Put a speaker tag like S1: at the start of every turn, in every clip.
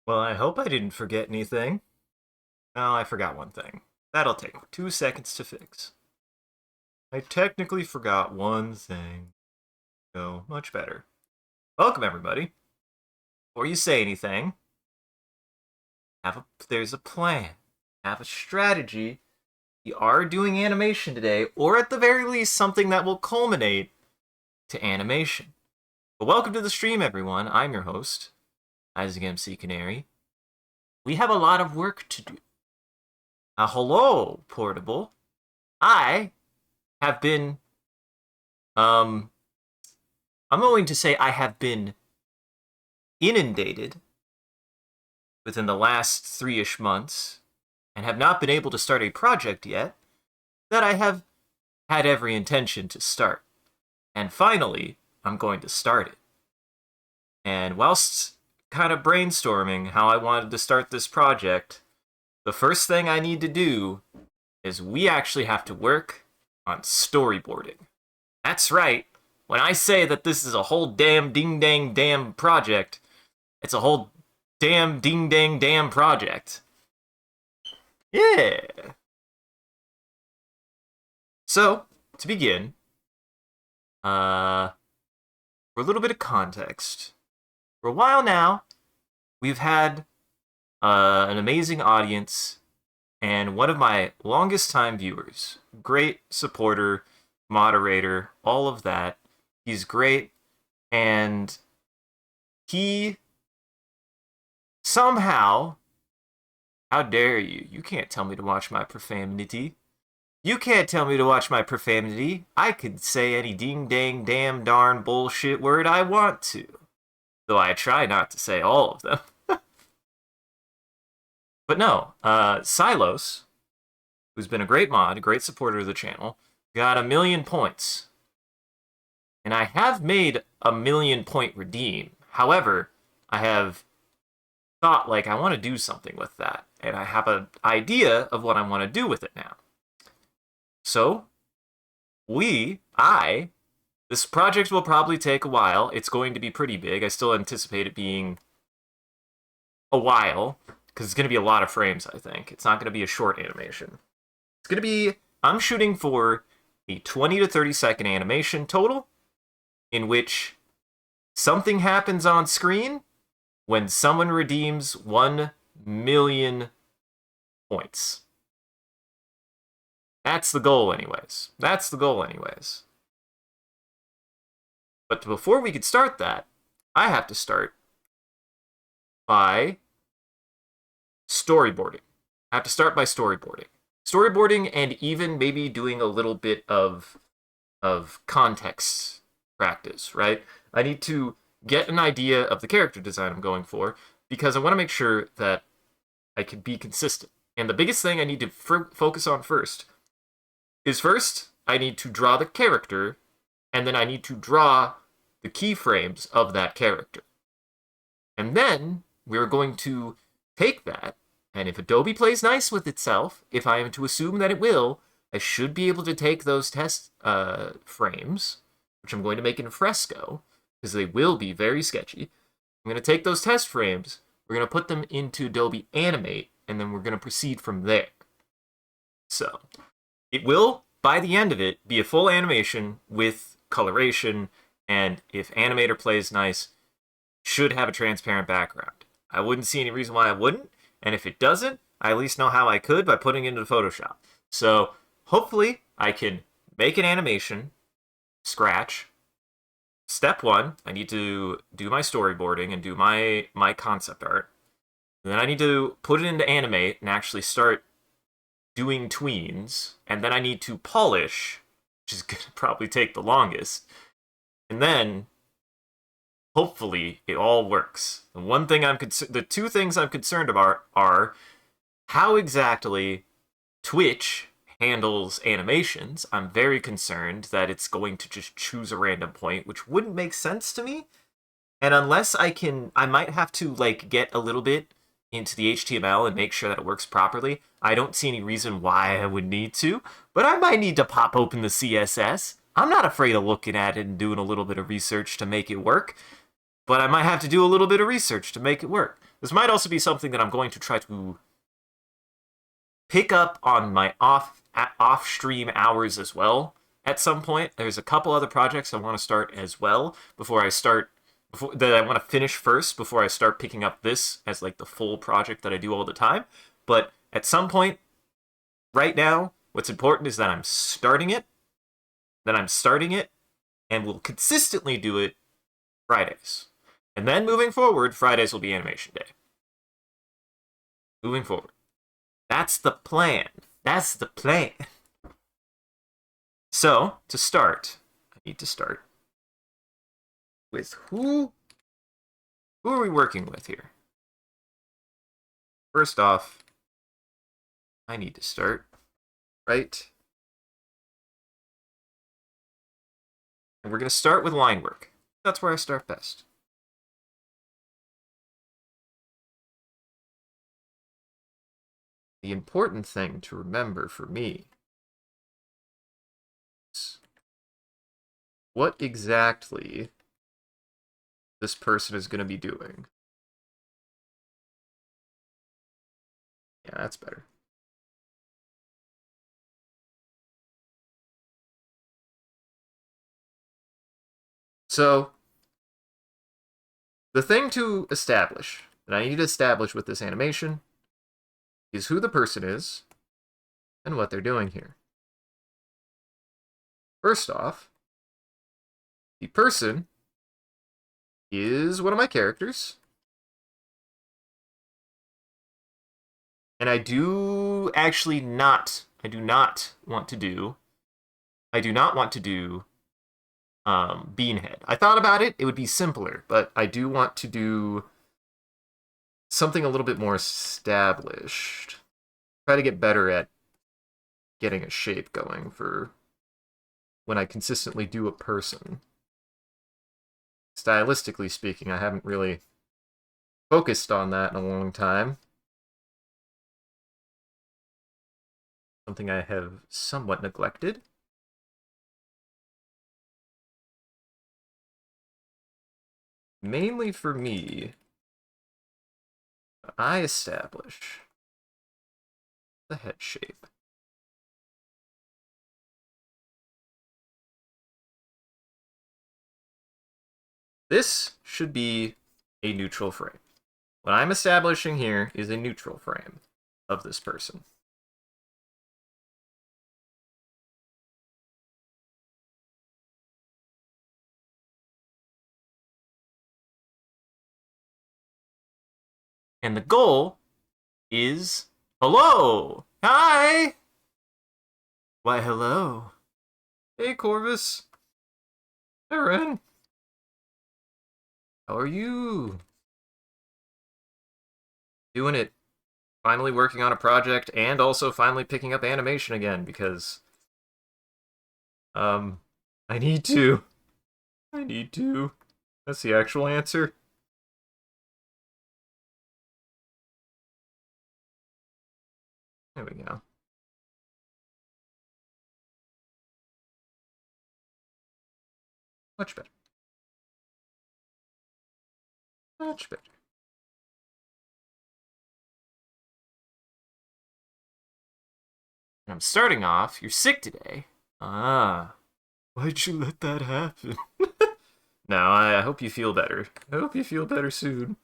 S1: Well, I hope I didn't forget anything. Oh, I forgot one thing. That'll take 2 seconds to fix. I technically forgot one thing. So, much better. Welcome, everybody. Before you say anything, there's a plan. Have a strategy. We are doing animation today, or at the very least, something that will culminate to animation. But welcome to the stream, everyone. I'm your host, Isaac MCCanary. We have a lot of work to do. Hello, Portable. I have been, I'm going to say I have been inundated within the last 3-ish months and have not been able to start a project yet that I have had every intention to start. And finally, I'm going to start it. And whilst kind of brainstorming how I wanted to start this project, the first thing I need to do is we actually have to work on storyboarding. That's right. When I say that this is a whole damn ding dang damn project, it's a whole damn ding dang damn project. Yeah. So, to begin, for a little bit of context, for a while now, we've had an amazing audience and one of my longest time viewers, great supporter, moderator, all of that. He's great, and he somehow, how dare you? You can't tell me to watch my profanity. You can't tell me to watch my profanity. I could say any ding dang damn darn bullshit word I want to. Though I try not to say all of them. But no, Silos, who's been a great mod, a great supporter of the channel, got 1,000,000 points. And I have made a 1,000,000 point redeem. However, I have thought, I want to do something with that. And I have an idea of what I want to do with it now. So, this project will probably take a while. It's going to be pretty big. I still anticipate it being a while, because it's going to be a lot of frames, I think. It's not going to be a short animation. It's going to be, I'm shooting for a 20 to 30 second animation total, in which something happens on screen when someone redeems 1,000,000 points. That's the goal anyways. But before we could start that, I have to start by storyboarding. I have to start by storyboarding. Storyboarding and even maybe doing a little bit of context practice, right? I need to get an idea of the character design I'm going for, because I want to make sure that I can be consistent. And the biggest thing I need to focus on first I need to draw the character, and then I need to draw the keyframes of that character. And then we're going to take that, and if Adobe plays nice with itself, if I am to assume that it will, I should be able to take those test frames, which I'm going to make in Fresco, because they will be very sketchy. I'm going to take those test frames, we're going to put them into Adobe Animate, and then we're going to proceed from there. So, it will, by the end of it, be a full animation with coloration, and if Animator plays nice, should have a transparent background. I wouldn't see any reason why I wouldn't, and if it doesn't, I at least know how I could by putting it into Photoshop. So, hopefully, I can make an animation, scratch. Step 1, I need to do my storyboarding and do my concept art. And then I need to put it into Animate and actually start doing tweens. And then I need to polish, which is going to probably take the longest. And then, hopefully, it all works. The two things I'm concerned about are how exactly Twitch handles animations. I'm very concerned that it's going to just choose a random point, which wouldn't make sense to me. And unless I might have to get a little bit into the HTML and make sure that it works properly. I don't see any reason why I would need to, but I might need to pop open the CSS. I'm not afraid of looking at it and doing a little bit of research to make it work. but I might have to do a little bit of research to make it work. This might also be something that I'm going to try to pick up on my off-stream hours as well at some point. There's a couple other projects I want to start as well that I want to finish first before I start picking up this as like the full project that I do all the time. But at some point, right now, what's important is that I'm starting it, and will consistently do it Fridays. And then moving forward, Fridays will be animation day. Moving forward. That's the plan. That's the plan. So, to start, I need to start with who are we working with here? First off, I need to start right. And we're going to start with line work. That's where I start best. The important thing to remember for me is what exactly this person is going to be doing. Yeah, that's better. So, the thing to establish, that I need to establish with this animation, is who the person is and what they're doing here. First off, the person is one of my characters. And I do not want to do Beanhead. I thought about it, it would be simpler, but I do want to do something a little bit more established. Try to get better at getting a shape going for when I consistently do a person. Stylistically speaking, I haven't really focused on that in a long time. Something I have somewhat neglected. Mainly for me, I establish the head shape. This should be a neutral frame. What I'm establishing here is a neutral frame of this person. And the goal is, hello! Hi! Why, hello. Hey, Corvus. Hey, Ren. How are you? Doing it. Finally working on a project and also finally picking up animation again because I need to. That's the actual answer. There we go. Much better. Much better. And I'm starting off. You're sick today. Ah. Why'd you let that happen? No, I hope you feel better. I hope you feel better soon.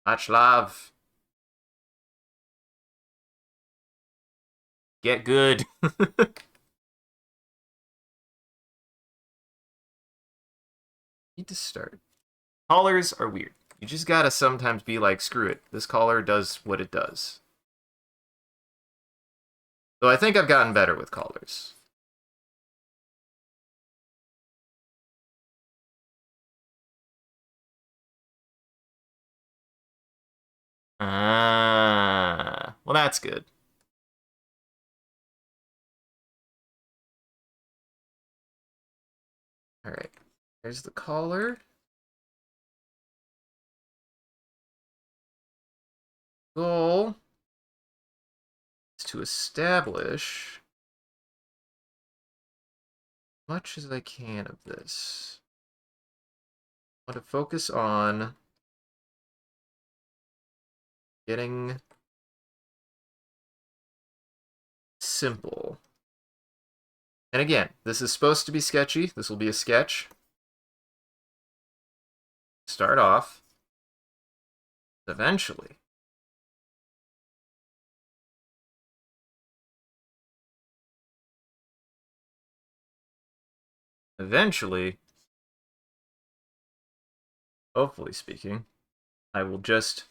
S1: Much love. Get good. Need to start. Collars are weird. You just gotta sometimes be like, screw it. This collar does what it does. So I think I've gotten better with collars. Ah, well, that's good. All right, there's the collar. Goal is to establish much as I can of this. I want to focus on getting simple. And again, this is supposed to be sketchy. This will be a sketch. Start off. Eventually. Hopefully speaking, I will just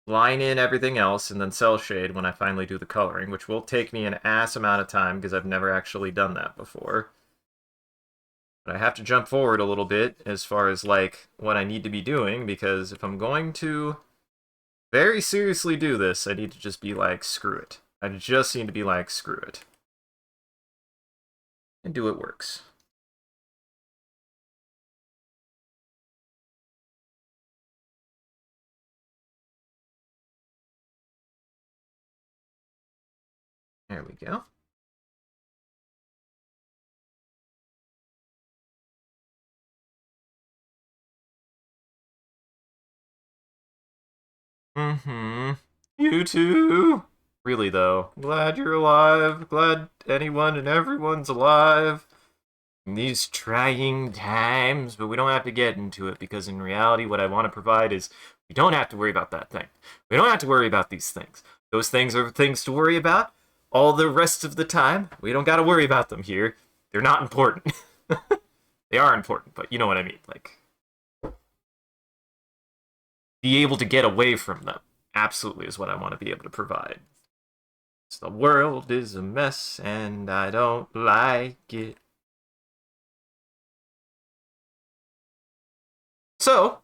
S1: line in everything else and then cell shade when I finally do the coloring, which will take me an ass amount of time because I've never actually done that before. But I have to jump forward a little bit as far as, like, what I need to be doing, because if I'm going to very seriously do this, I need to just be like, screw it. I just need to be like, screw it. And do it works. There we go. You too. Really, though. Glad you're alive. Glad anyone and everyone's alive in these trying times, but we don't have to get into it, because in reality, what I want to provide is we don't have to worry about that thing. We don't have to worry about these things. Those things are things to worry about all the rest of the time. We don't got to worry about them here. They're not important. They are important, but you know what I mean. Like, be able to get away from them. Absolutely is what I want to be able to provide. The world is a mess, and I don't like it. So,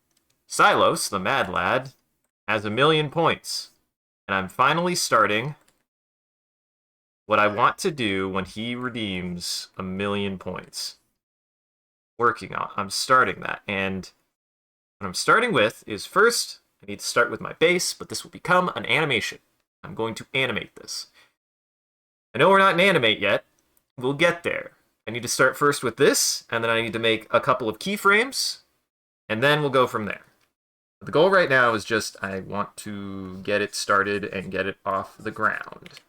S1: Silos, the mad lad, has 1,000,000 points. And I'm finally starting what I want to do when he redeems 1,000,000 points. I'm starting that. And what I'm starting with is, first, I need to start with my base, but this will become an animation. I'm going to animate this. I know we're not in animate yet. We'll get there. I need to start first with this, and then I need to make a couple of keyframes, and then we'll go from there. But the goal right now is just, I want to get it started and get it off the ground.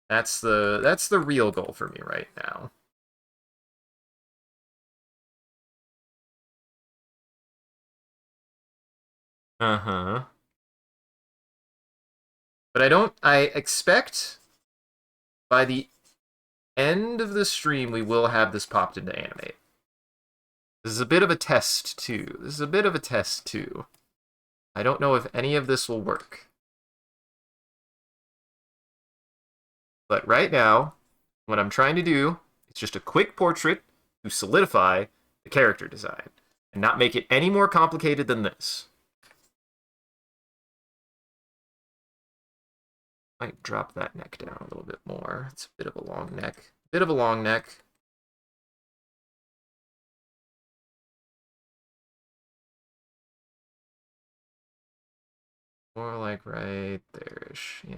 S1: That's the real goal for me right now. Uh-huh. But I expect by the end of the stream, we will have this popped into animate. This is a bit of a test, too. I don't know if any of this will work. But right now, what I'm trying to do is just a quick portrait to solidify the character design and not make it any more complicated than this. Might drop that neck down a little bit more. It's a bit of a long neck. More like right there-ish, yeah.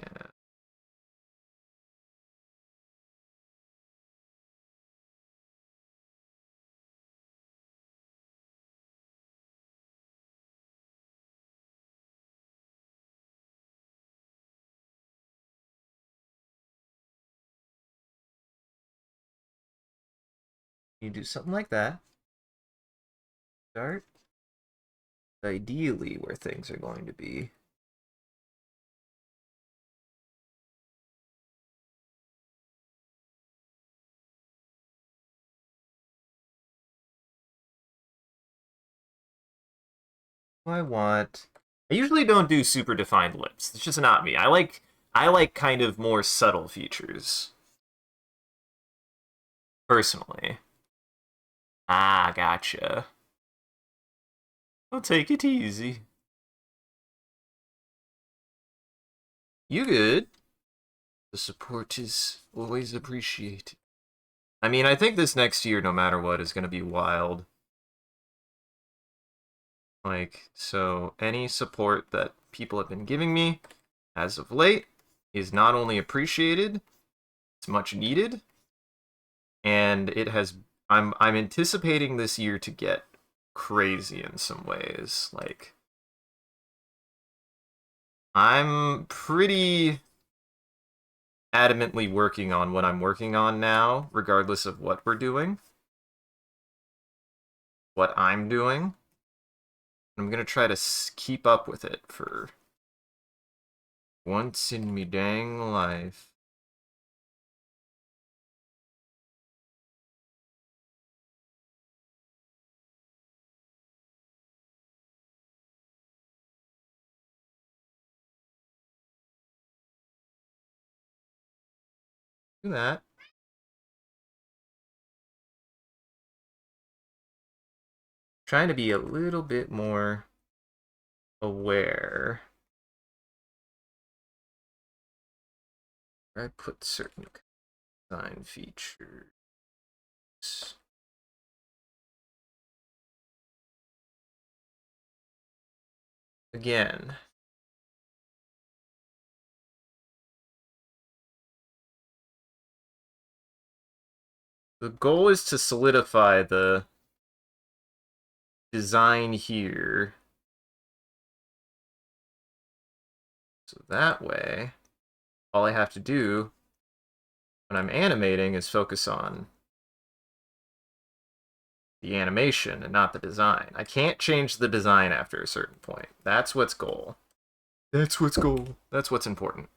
S1: You do something like that. Start ideally where things are going to be. I usually don't do super defined lips. It's just not me. I like kind of more subtle features. Personally. Ah, gotcha. I'll take it easy. You good? The support is always appreciated. I mean, I think this next year, no matter what, is going to be wild. Like, so any support that people have been giving me as of late is not only appreciated, it's much needed, and it has I'm anticipating this year to get crazy in some ways. Like I'm pretty adamantly working on what I'm working on now, regardless of what we're doing, what I'm doing. I'm gonna try to keep up with it for once in me dang life. Do that. Trying to be a little bit more aware. Where I put certain design features. Again, the goal is to solidify the design here. So that way, all I have to do when I'm animating is focus on the animation and not the design. I can't change the design after a certain point. That's what's goal. That's what's goal. That's what's important.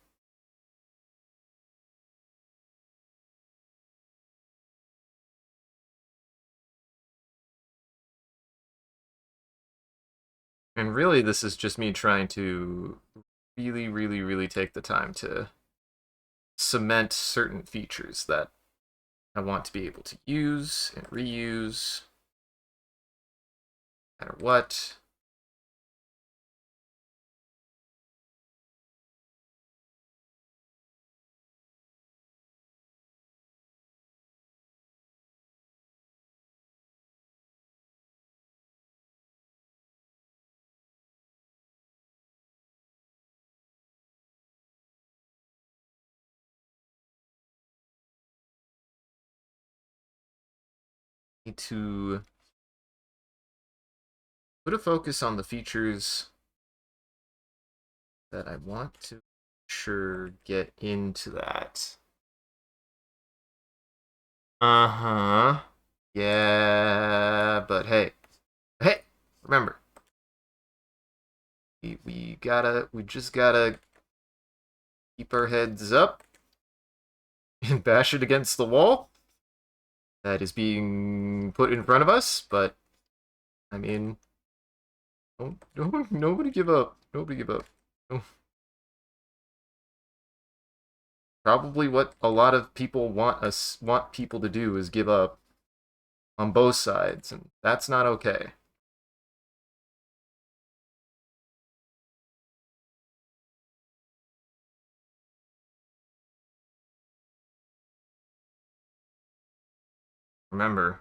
S1: And really, this is just me trying to really, really, really take the time to cement certain features that I want to be able to use and reuse, no matter what. Need to put a focus on the features that I want to sure get into that. Uh-huh. Yeah, but hey, remember, we just gotta keep our heads up and bash it against the wall that is being put in front of us, but I mean, don't nobody give up. Nobody give up. Probably what a lot of people want people to do is give up on both sides, and that's not okay. Remember,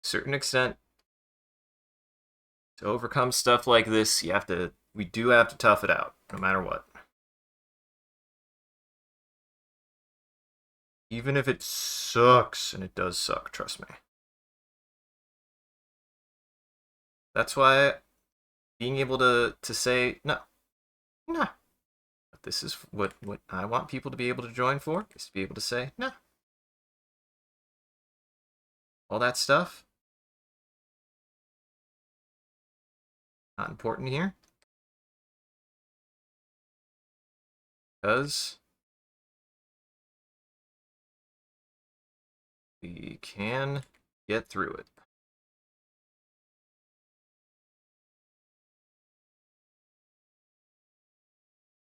S1: to a certain extent, to overcome stuff like this, we do have to tough it out, no matter what. Even if it sucks, and it does suck, trust me. That's why being able to say no, no, this is what I want people to be able to join for, is to be able to say no. All that stuff, not important here, because we can get through it.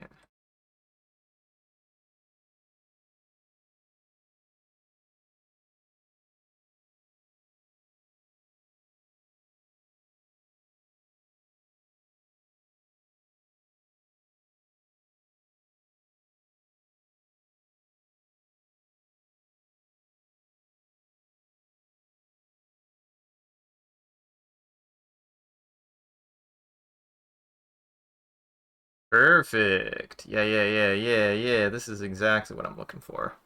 S1: Yeah. Perfect. Yeah, yeah, yeah, yeah, yeah. This is exactly what I'm looking for.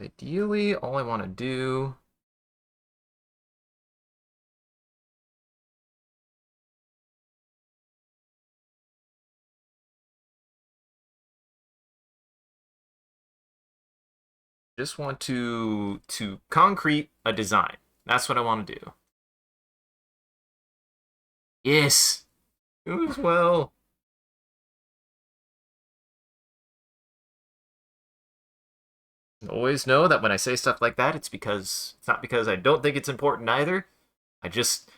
S1: Ideally, all I want to do... just want to concrete a design. That's what I want to do. Yes! You as well. Always know that when I say stuff like that, it's not because I don't think it's important either. I just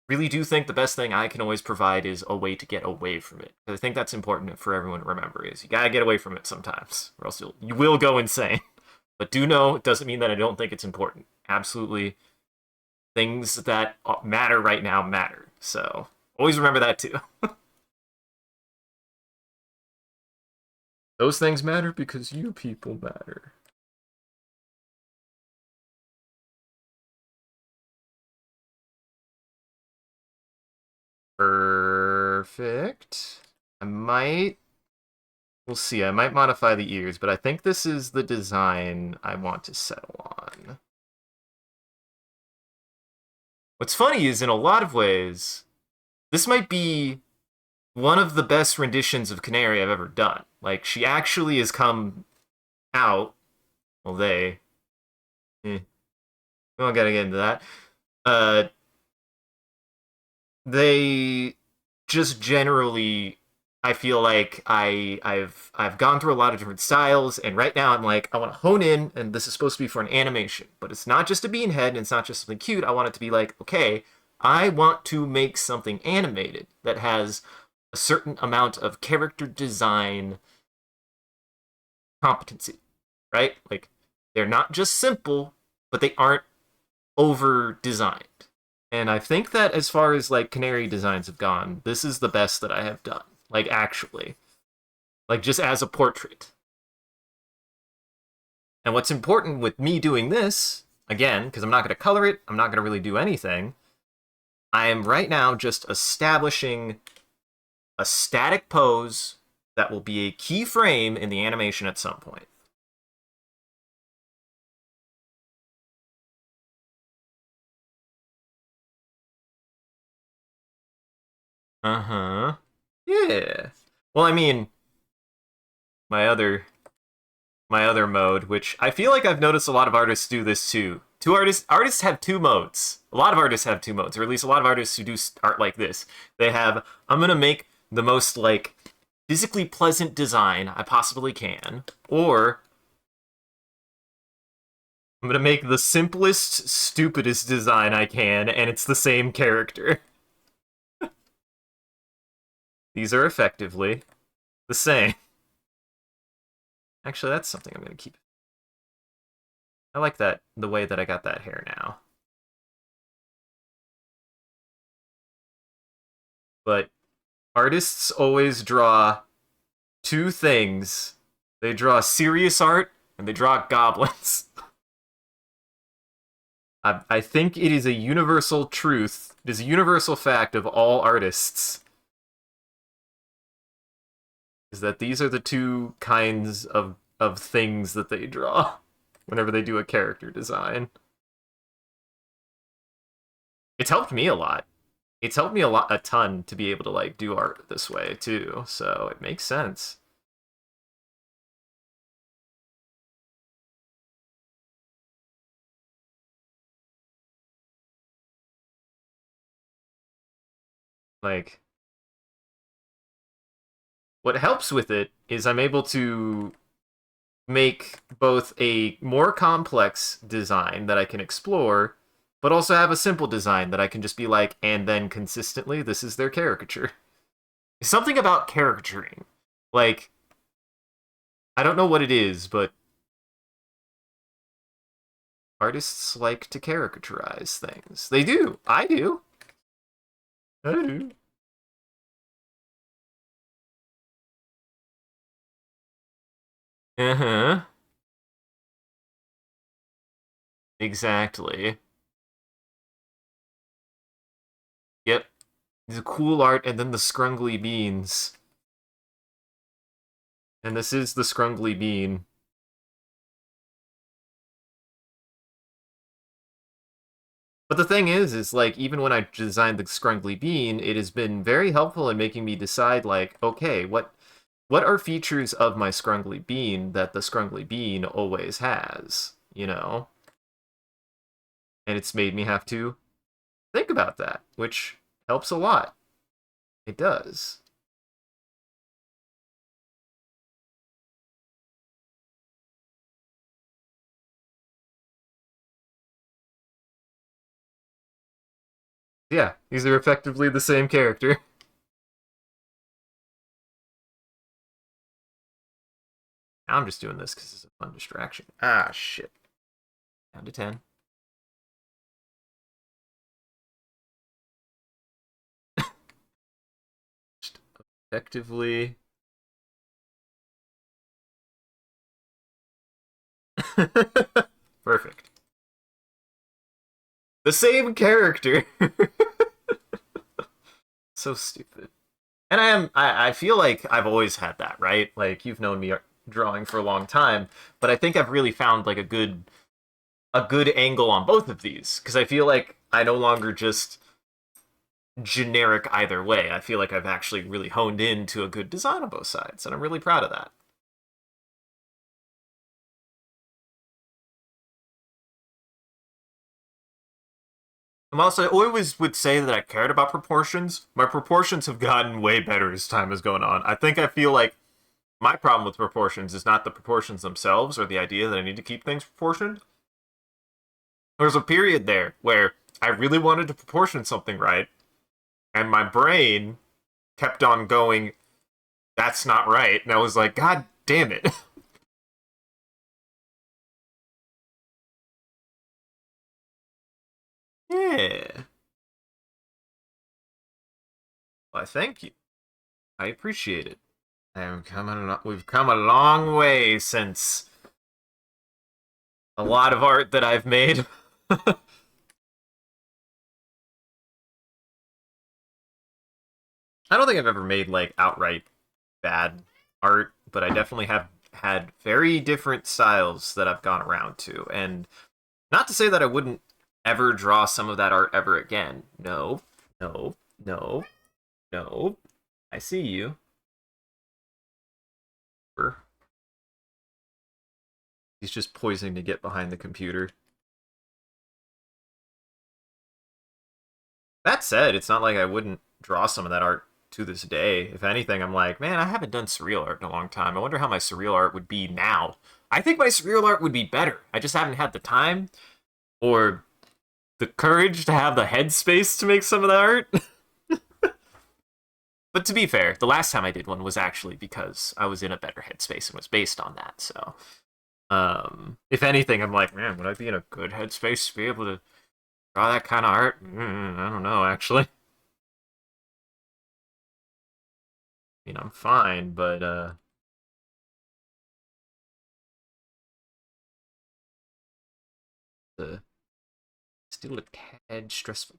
S1: really do think the best thing I can always provide is a way to get away from it. I think that's important for everyone to remember is you gotta get away from it sometimes, or else you will go insane. But do know it doesn't mean that I don't think it's important. Absolutely, things that matter right now matter. So always remember that too. Those things matter because you people matter. Perfect. I might... We'll see. I might modify the ears, but I think this is the design I want to settle on. What's funny is, in a lot of ways, this might be one of the best renditions of Canary I've ever done. Like, she actually has come out... Well, they... We don't gotta get into that. They just generally, I feel like I've gone through a lot of different styles, and right now I'm like, I want to hone in, and this is supposed to be for an animation, but it's not just a bean head, and it's not just something cute. I want it to be like, okay, I want to make something animated that has a certain amount of character design competency, right? Like, they're not just simple, but they aren't over designed. And I think that as far as like canary designs have gone, this is the best that I have done. Like actually. Like just as a portrait. And what's important with me doing this, again, because I'm not going to color it, I'm not going to really do anything, I am right now just establishing a static pose that will be a key frame in the animation at some point. Uh-huh. Yeah. Well, I mean, my other my other mode, which I feel like I've noticed a lot of artists do this too. Artists have two modes. A lot of artists have two modes, or at least a lot of artists who do art like this. They have, I'm gonna make the most like physically pleasant design I possibly can, or I'm gonna make the simplest, stupidest design I can, and it's the same character. These are effectively the same. Actually, that's something I'm gonna keep. I like that, the way that I got that hair now. But artists always draw two things. They draw serious art, and they draw goblins. I think it is a universal truth. It is a universal fact of all artists. Is that these are the two kinds of things that they draw whenever they do a character design. It's helped me a lot. It's helped me a ton to be able to like do art this way too, so it makes sense. Like, what helps with it is I'm able to make both a more complex design that I can explore, but also have a simple design that I can just be like, and then consistently, this is their caricature. Something about caricaturing. Like, I don't know what it is, but artists like to caricaturize things. They do. I do. I do. Uh-huh. Exactly. Yep. The cool art and then the scrungly beans. And this is the scrungly bean. But the thing is like even when I designed the Scrungly Bean, it has been very helpful in making me decide like, okay, what are features of my Scrungly Bean that the Scrungly Bean always has, you know? And it's made me have to think about that, which helps a lot. It does. Yeah, these are effectively the same character. I'm just doing this because it's a fun distraction. Ah, shit. Down to 10. Just effectively. Perfect. The same character. So stupid. And I feel like I've always had that, right? Like you've known me drawing for a long time, but I think I've really found like a good angle on both of these because I feel like I no longer just generic either way. I feel like I've actually really honed into a good design on both sides, and I'm really proud of that. I'm also I always would say that I cared about proportions. My proportions have gotten way better as time has gone on. I think I feel like my problem with proportions is not the proportions themselves or the idea that I need to keep things proportioned. There was a period there where I really wanted to proportion something right, and my brain kept on going, that's not right. And I was like, God damn it. Yeah. Well, thank you. I appreciate it. We've come a long way since a lot of art that I've made. I don't think I've ever made like outright bad art, but I definitely have had very different styles that I've gone around to. And not to say that I wouldn't ever draw some of that art ever again. No, no, no, no. I see you. He's just poising to get behind the computer. That said, it's not like I wouldn't draw some of that art to this day. If anything, I'm like, man, I haven't done surreal art in a long time. I wonder how my surreal art would be now. I think my surreal art would be better. I just haven't had the time or the courage to have the headspace to make some of the art. But to be fair, the last time I did one was actually because I was in a better headspace and was based on that. So, if anything, I'm like, man, would I be in a good headspace to be able to draw that kind of art? I don't know, actually. I'm fine, but the still a tad stressful.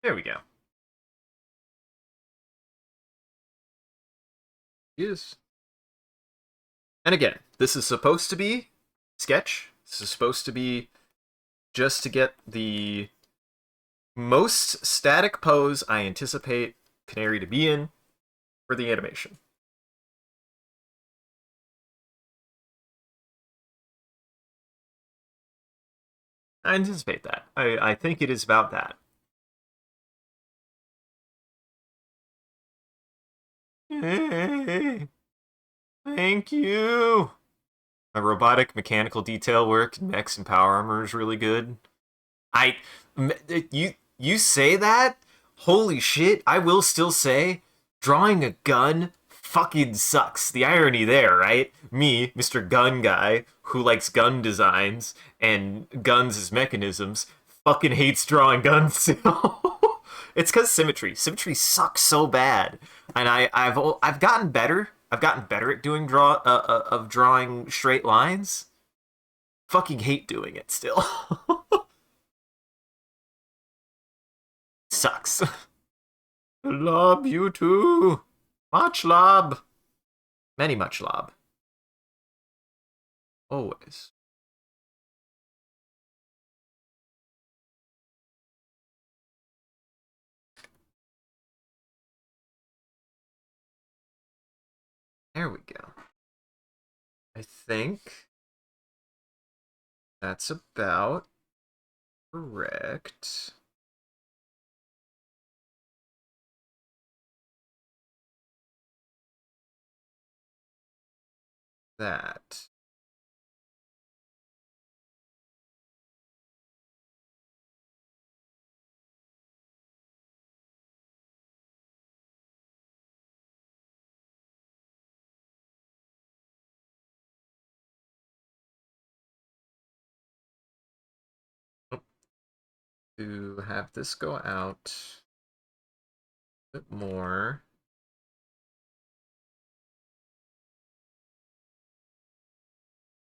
S1: There we go. Yes. And again, this is supposed to be sketch. This is supposed to be just to get the most static pose I anticipate Canary to be in for the animation. I anticipate that. I think it is about that. Hey, thank you. My robotic mechanical detail work, mechs and power armor is really good. I you say that? Holy shit! I will still say, drawing a gun fucking sucks. The irony there, right? Me, Mr. Gun Guy, who likes gun designs and guns as mechanisms, fucking hates drawing guns still. It's because symmetry. Symmetry sucks so bad, and I've gotten better. I've gotten better at doing of drawing straight lines. Fucking hate doing it still. sucks. Love you too. Much love. Many much love. Always. There we go. I think that's about correct. That. To have this go out a bit more.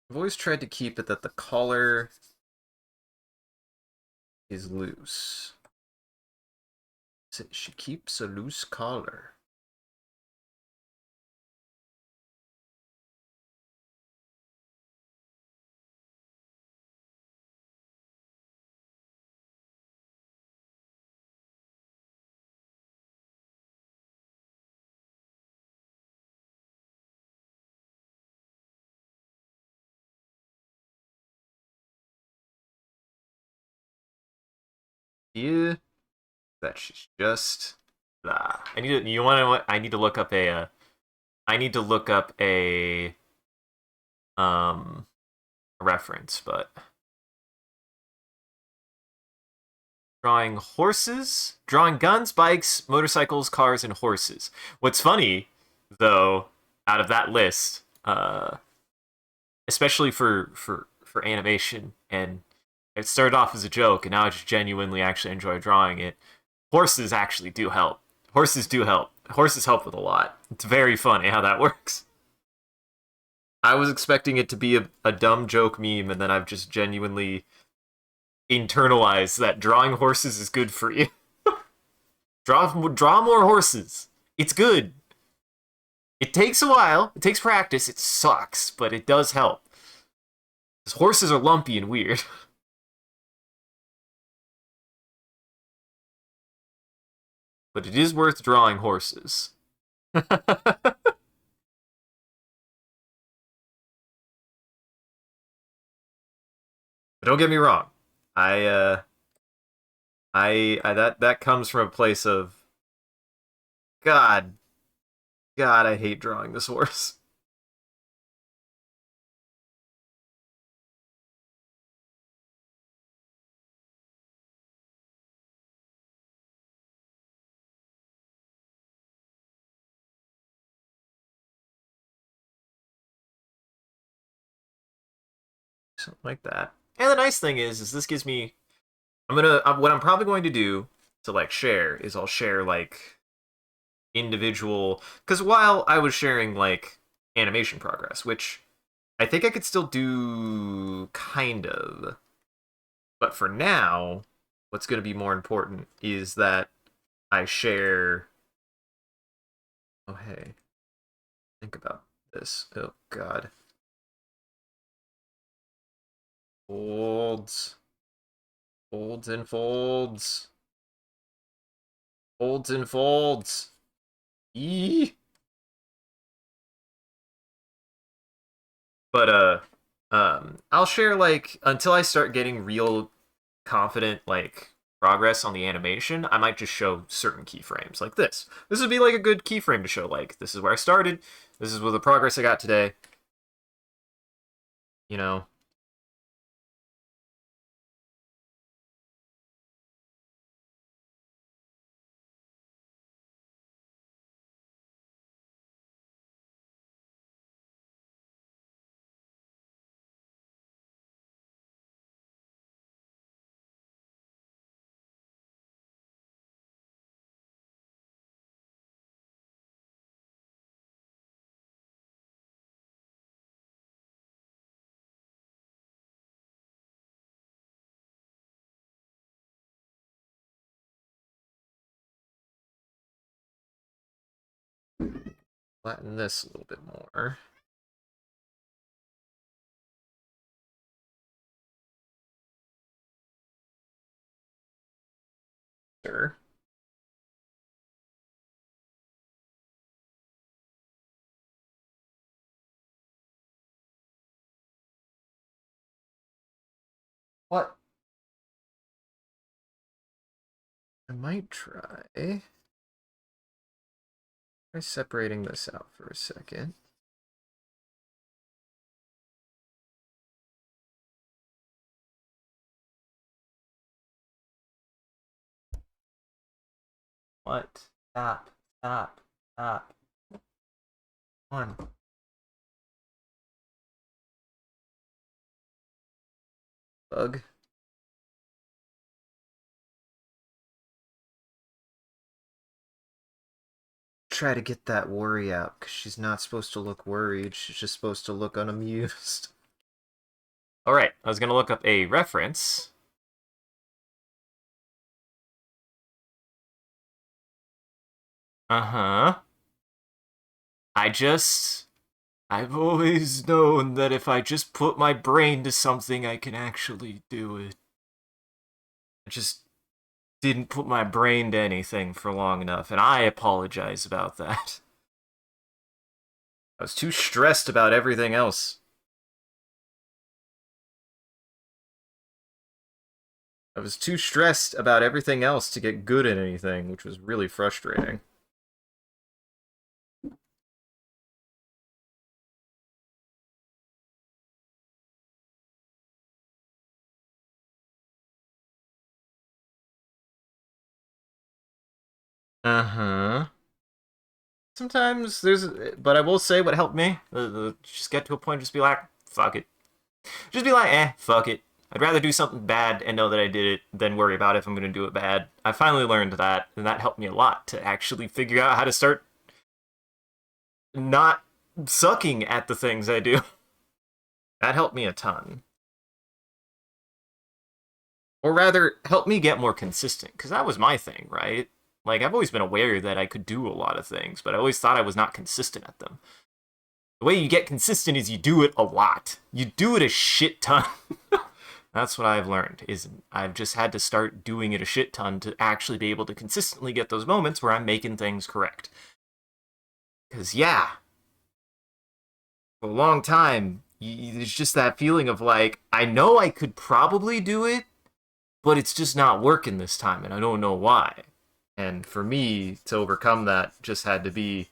S1: I've always tried to keep it that the collar is loose. So she keeps a loose collar. Yeah, that she's just. I need to. You want to? What? I need to look up a. I need to look up um reference, but drawing horses, drawing guns, bikes, motorcycles, cars, and horses. What's funny, though, out of that list, especially for animation, and it started off as a joke, and now I just genuinely actually enjoy drawing it. Horses actually do help. Horses do help. Horses help with a lot. It's very funny how that works. I was expecting it to be a dumb joke meme, and then I've just genuinely internalized that drawing horses is good for you. Draw more horses. It's good. It takes a while. It takes practice. It sucks, but it does help. Because horses are lumpy and weird. But it is worth drawing horses. But don't get me wrong. I that comes from a place of God, God, I hate drawing this horse. Something like that. And the nice thing is this gives me. What I'm probably going to do to like share is I'll share like individual because while I was sharing like animation progress, which I think I could still do kind of, but for now, what's going to be more important is that I share. Oh hey, think about this. Oh God, folds, folds and folds, folds and folds. Eee. But I'll share like until I start getting real confident like progress on the animation, I might just show certain keyframes like this. This would be like a good keyframe to show like this is where I started, this is what the progress I got today, you know. Flatten this a little bit more. Sure. What? I might try separating this out for a second. What? Stop. Stop. Stop. One. Bug. Try to get that worry out, because she's not supposed to look worried. She's just supposed to look unamused. Alright, I was going to look up a reference. Uh-huh. I've always known that if I just put my brain to something, I can actually do it. I just didn't put my brain to anything for long enough, and I apologize about that. I was too stressed about everything else. I was too stressed about everything else to get good at anything, which was really frustrating. Uh-huh. Sometimes there's, but I will say what helped me, just get to a point, just be like, fuck it. Just be like, fuck it. I'd rather do something bad and know that I did it than worry about if I'm going to do it bad. I finally learned that, and that helped me a lot to actually figure out how to start not sucking at the things I do. That helped me a ton. Or rather, helped me get more consistent, because that was my thing, right? Like, I've always been aware that I could do a lot of things, but I always thought I was not consistent at them. The way you get consistent is you do it a lot. You do it a shit ton. That's what I've learned, is I've just had to start doing it a shit ton to actually be able to consistently get those moments where I'm making things correct. Because, yeah, for a long time, there's just that feeling of like, I know I could probably do it, but it's just not working this time, and I don't know why. And for me, to overcome that just had to be,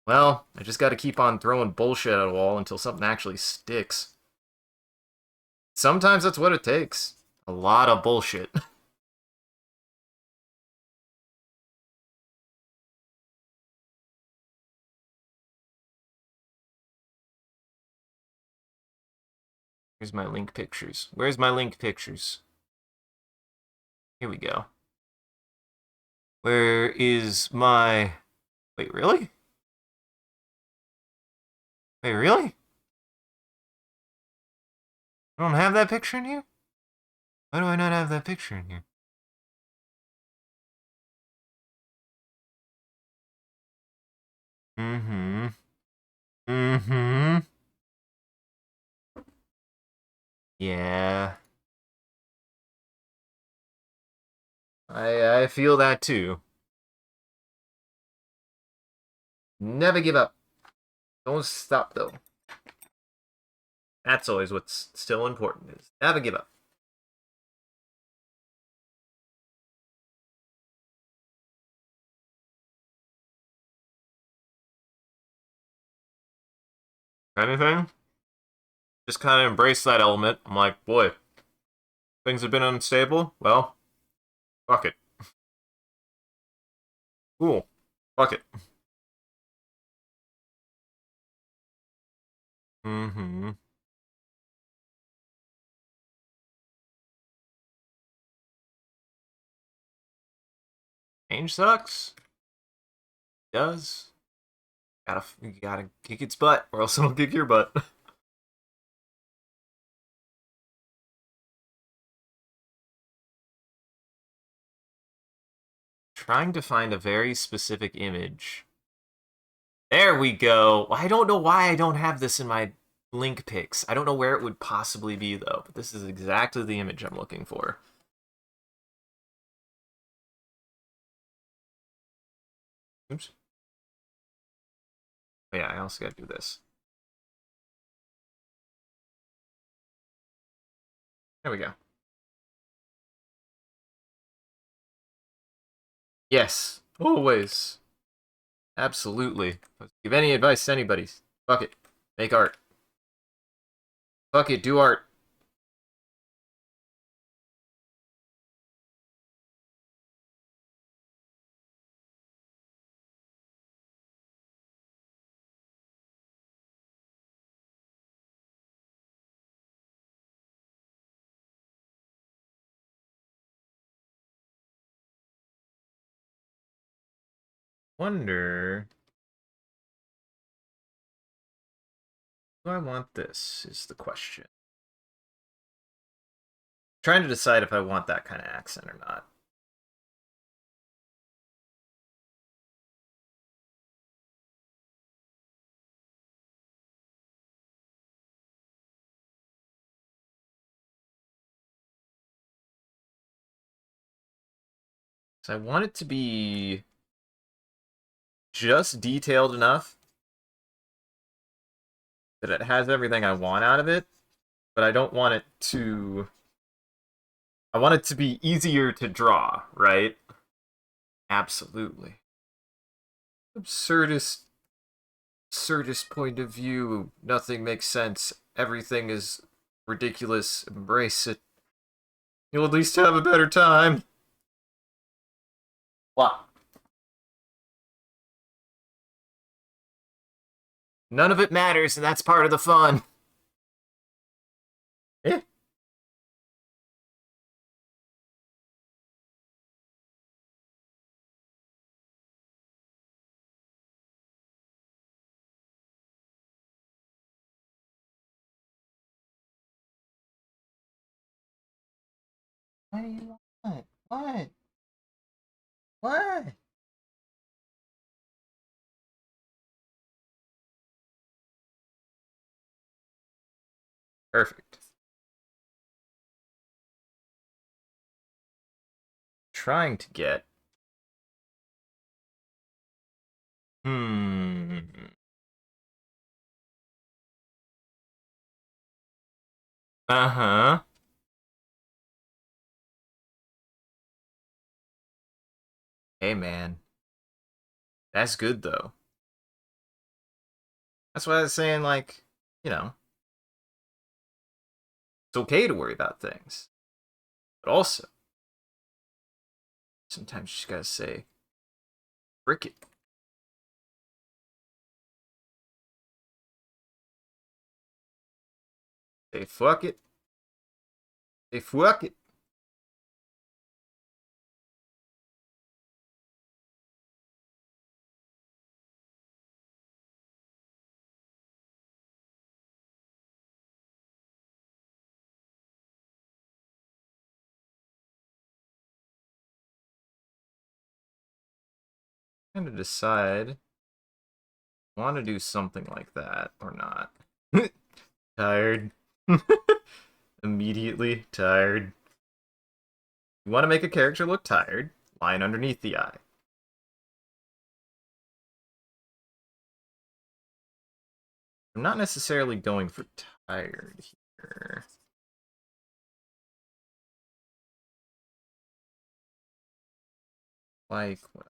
S1: well, I just got to keep on throwing bullshit at a wall until something actually sticks. Sometimes that's what it takes. A lot of bullshit. Here's my link pictures. Where's my link pictures? Here we go. Where is my... Wait, really? Wait, really? I don't have that picture in here? Why do I not have that picture in here? Mm-hmm. Mm-hmm. Yeah. I feel that too. Never give up. Don't stop though. That's always what's still important is never give up. Anything? Just kind of embrace that element. I'm like, boy, things have been unstable. Well, fuck it. Cool. Fuck it. Mm-hmm. Change sucks. It does. You gotta kick its butt, or else it'll kick your butt. Trying to find a very specific image There we go. I don't know why I don't have this in my link picks. I don't know where it would possibly be though, but this is exactly the image I'm looking for. Oops. Oh, yeah, I also gotta do this. There we go. Yes, always. Absolutely. Give any advice to anybody. Fuck it. Make art. Fuck it, do art. Wonder, do I want this is the question. Trying to decide if I want that kind of accent or not. So I want it to be just detailed enough that it has everything I want out of it, but I don't want it to. I want it to be easier to draw, right? Absolutely. Absurdist, absurdist point of view. Nothing makes sense. Everything is ridiculous. Embrace it. You'll at least have a better time. What? None of it matters, and that's part of the fun. Eh? What do you want? What? What? Perfect. Trying to get. Hmm. Uh huh. Hey, man. That's good, though. That's why I was saying, like, you know, it's okay to worry about things. But also, sometimes you just gotta say, frick it. Say, fuck it. Say, fuck it. Kind of decide, want to do something like that or not. Tired. Immediately tired. You want to make a character look tired? Line underneath the eye. I'm not necessarily going for tired here. Like, what?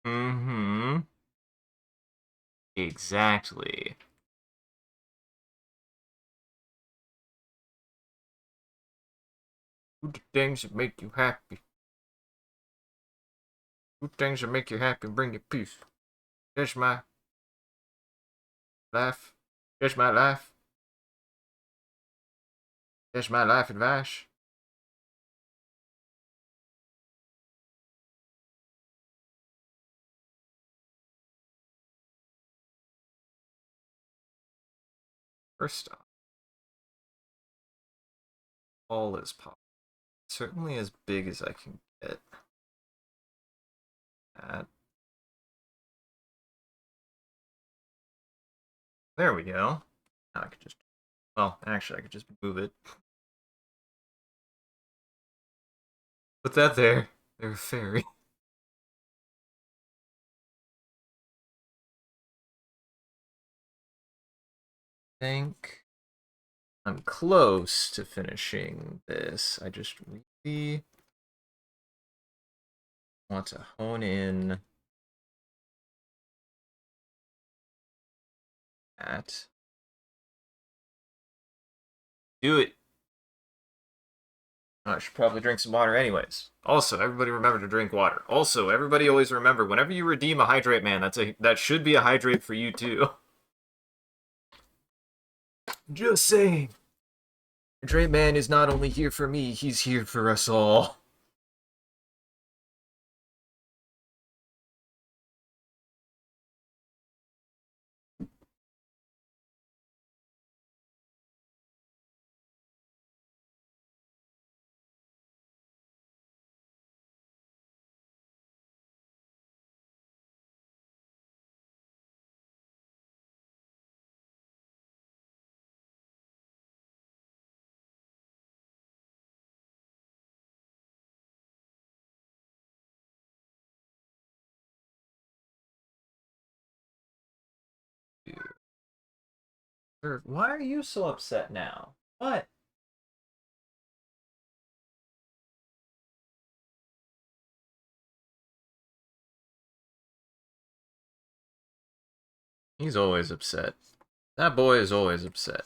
S1: Mm-hmm. Exactly. Do the things that make you happy. Do things that make you happy and bring you peace. That's my life. That's my life. That's my life advice. First off, all is possible. Certainly as big as I can get. That. There we go. Now I could just, well, actually, I could just move it. Put that there. They're a fairy. I think I'm close to finishing this. I just really want to hone in at. Do it. I should probably drink some water anyways. Also, everybody remember to drink water. Also, everybody always remember, whenever you redeem a hydrate man, that should be a hydrate for you too. Just saying. Hydrate man is not only here for me, he's here for us all. Why are you so upset now? What? He's always upset. That boy is always upset.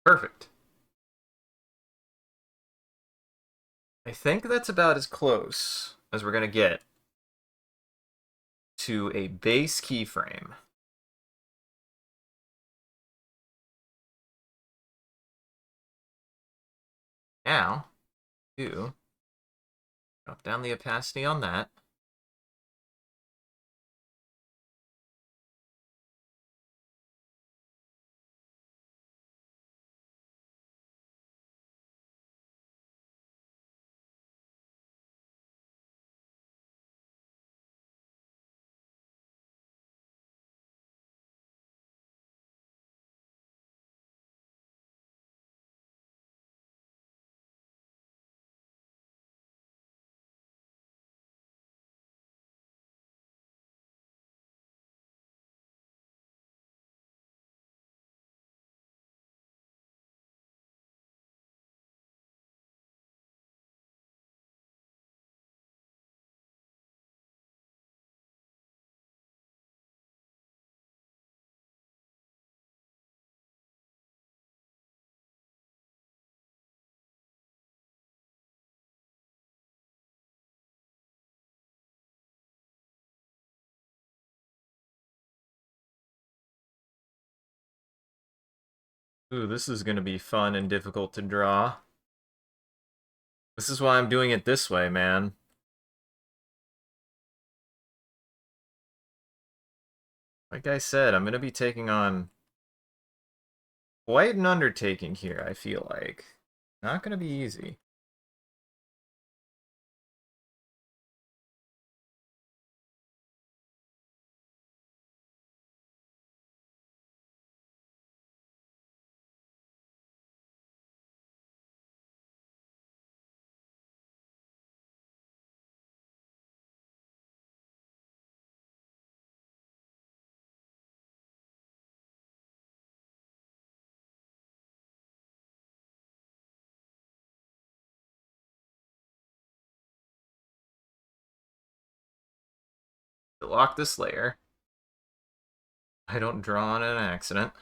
S1: Perfect. I think that's about as close as we're gonna get to a base keyframe. Now, drop down the opacity on that. Ooh, this is gonna be fun and difficult to draw. This is why I'm doing it this way, man. Like I said, I'm gonna be taking on quite an undertaking here, I feel like. Not gonna be easy. lock this layer. I don't draw on an accident.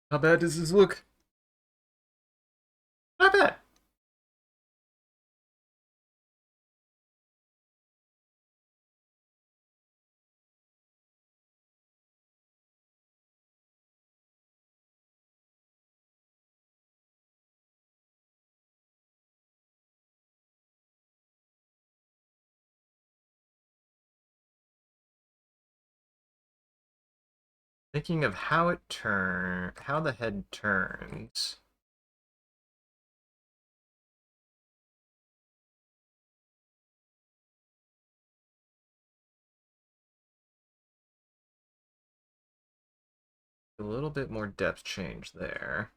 S1: How bad does this look? Not bad. Thinking of how the head turns. A little bit more depth change there.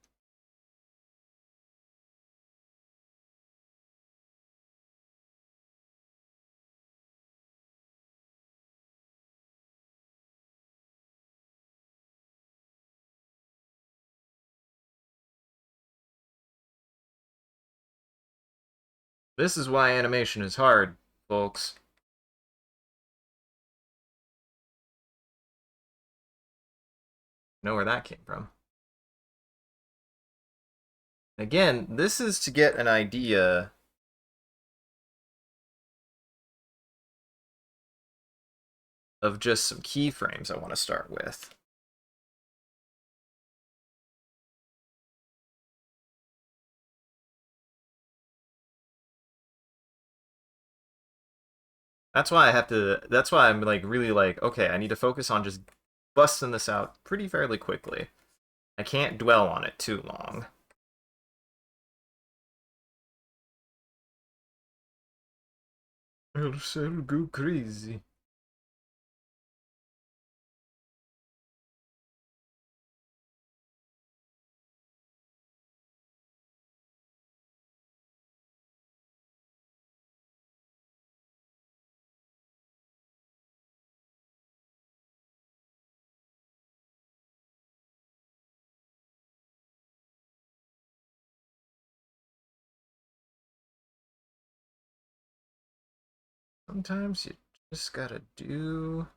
S1: This is why animation is hard, folks. Know where that came from. Again, this is to get an idea of just some keyframes I want to start with. That's why I'm like really like, okay, I need to focus on just busting this out pretty fairly quickly. I can't dwell on it too long. Else I'll go crazy. Sometimes you just gotta do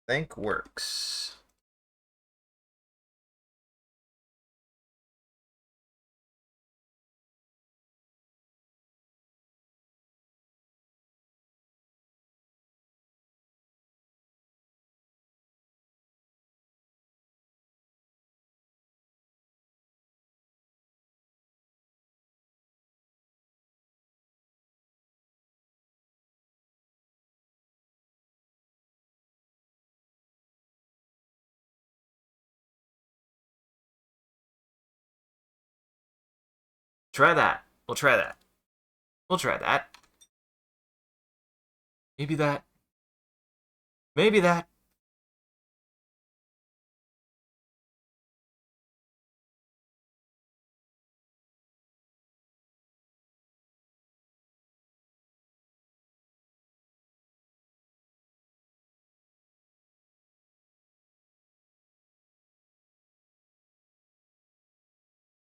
S1: think works. Try that. We'll try that. We'll try that. Maybe that. Maybe that.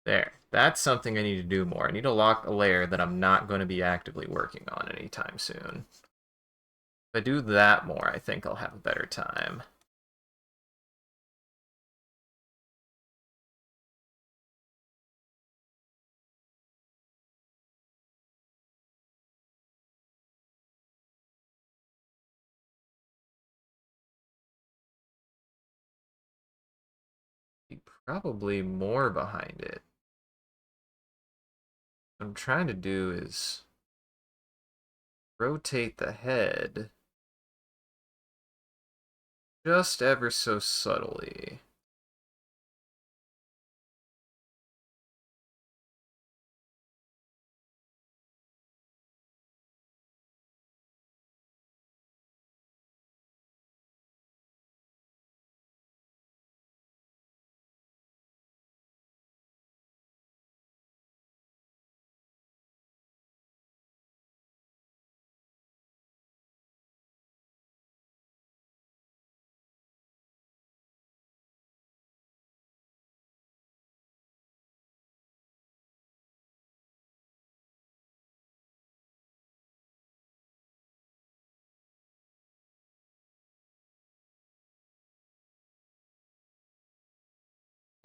S1: There. That's something I need to do more. I need to lock a layer that I'm not going to be actively working on anytime soon. If I do that more, I think I'll have a better time. Probably more behind it. What I'm trying to do is rotate the head just ever so subtly.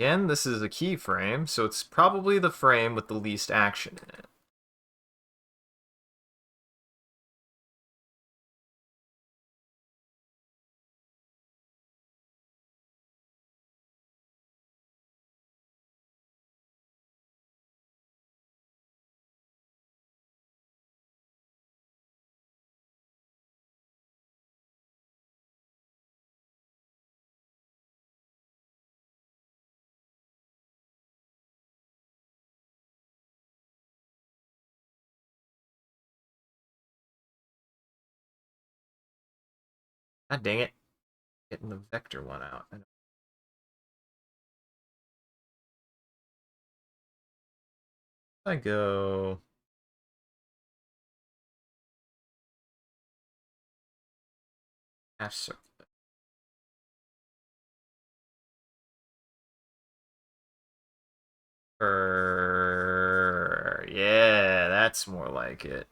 S1: Again, this is a keyframe, so it's probably the frame with the least action in it. God dang it. Getting the vector one out. I go half circle. Yeah, that's more like it.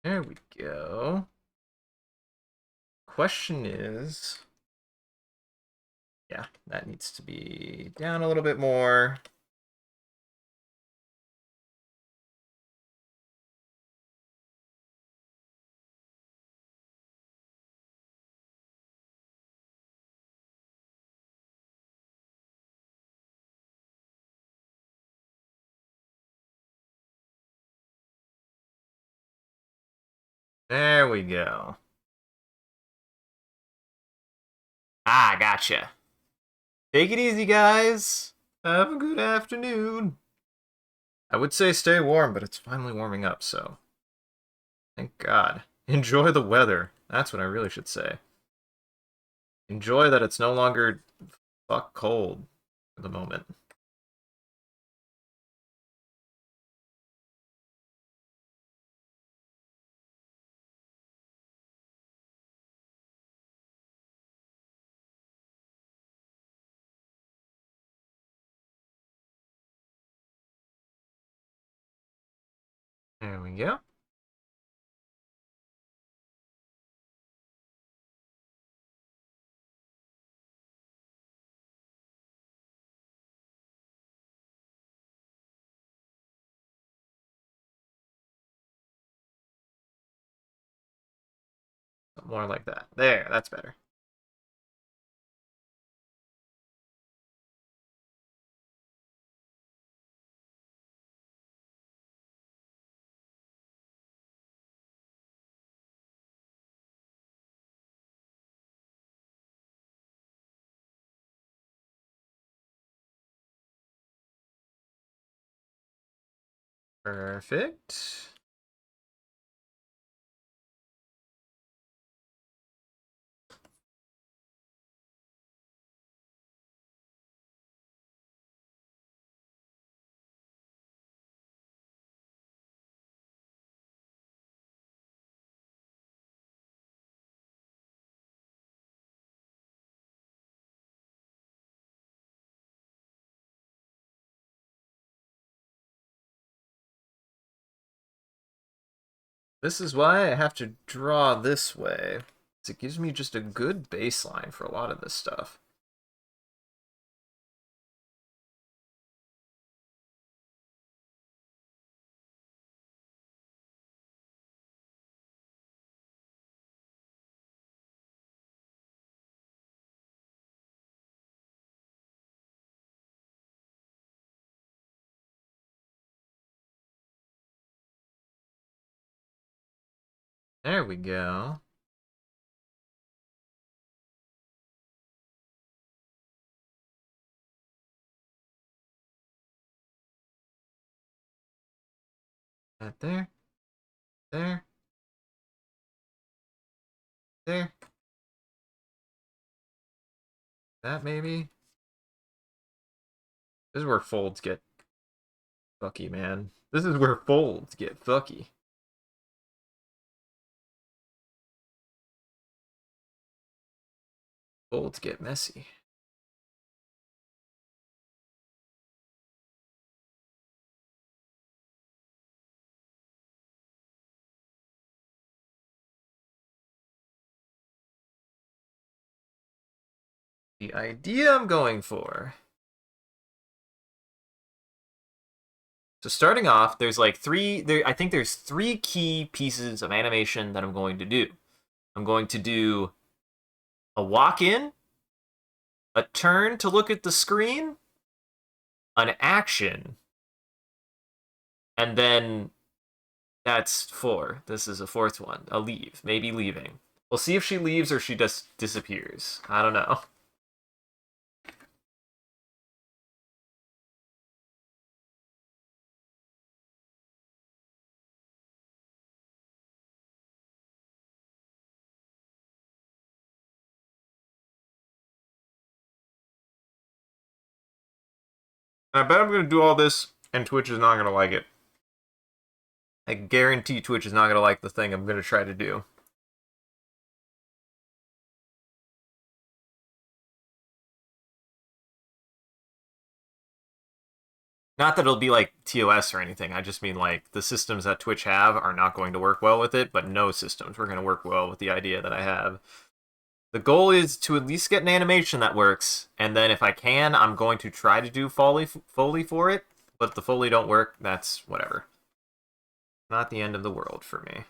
S1: There we go. Question is, yeah, that needs to be down a little bit more. There we go. Ah, gotcha. Take it easy, guys. Have a good afternoon. I would say stay warm, but it's finally warming up, so thank God. Enjoy the weather. That's what I really should say. Enjoy that it's no longer fuck cold for the moment. There we go. More like that. There, that's better. Perfect. This is why I have to draw this way. It gives me just a good baseline for a lot of this stuff. There we go. That there. There. There. That maybe. This is where folds get fucky, man. This is where folds get fucky. Folds get messy. The idea I'm going for. So starting off, there's like I think there's three key pieces of animation that I'm going to do. I'm going to do a walk in, a turn to look at the screen, an action, and then that's four. This is a fourth one. A leave. Maybe leaving. We'll see if she leaves or she just disappears. I don't know. I bet I'm going to do all this and Twitch is not going to like it. I guarantee Twitch is not going to like the thing I'm going to try to do. Not that it'll be like TOS or anything. I just mean like the systems that Twitch have are not going to work well with it, but no systems are going to work well with the idea that I have. The goal is to at least get an animation that works, and then if I can, I'm going to try to do Foley for it, but if the Foley don't work, that's whatever. Not the end of the world for me.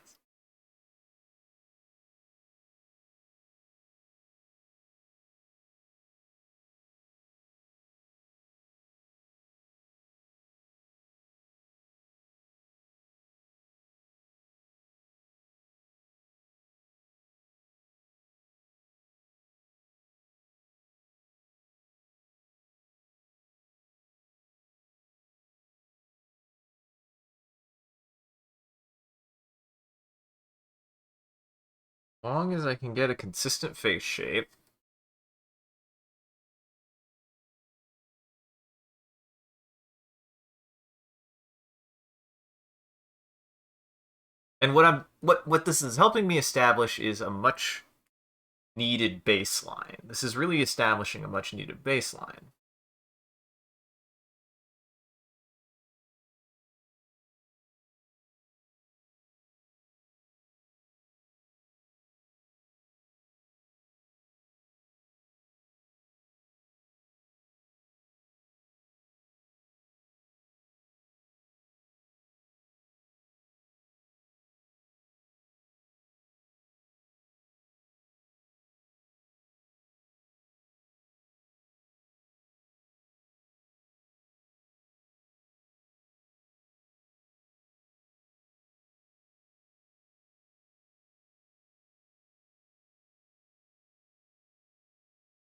S1: As long as I can get a consistent face shape. And what this is helping me establish is a much needed baseline. This is really establishing a much needed baseline.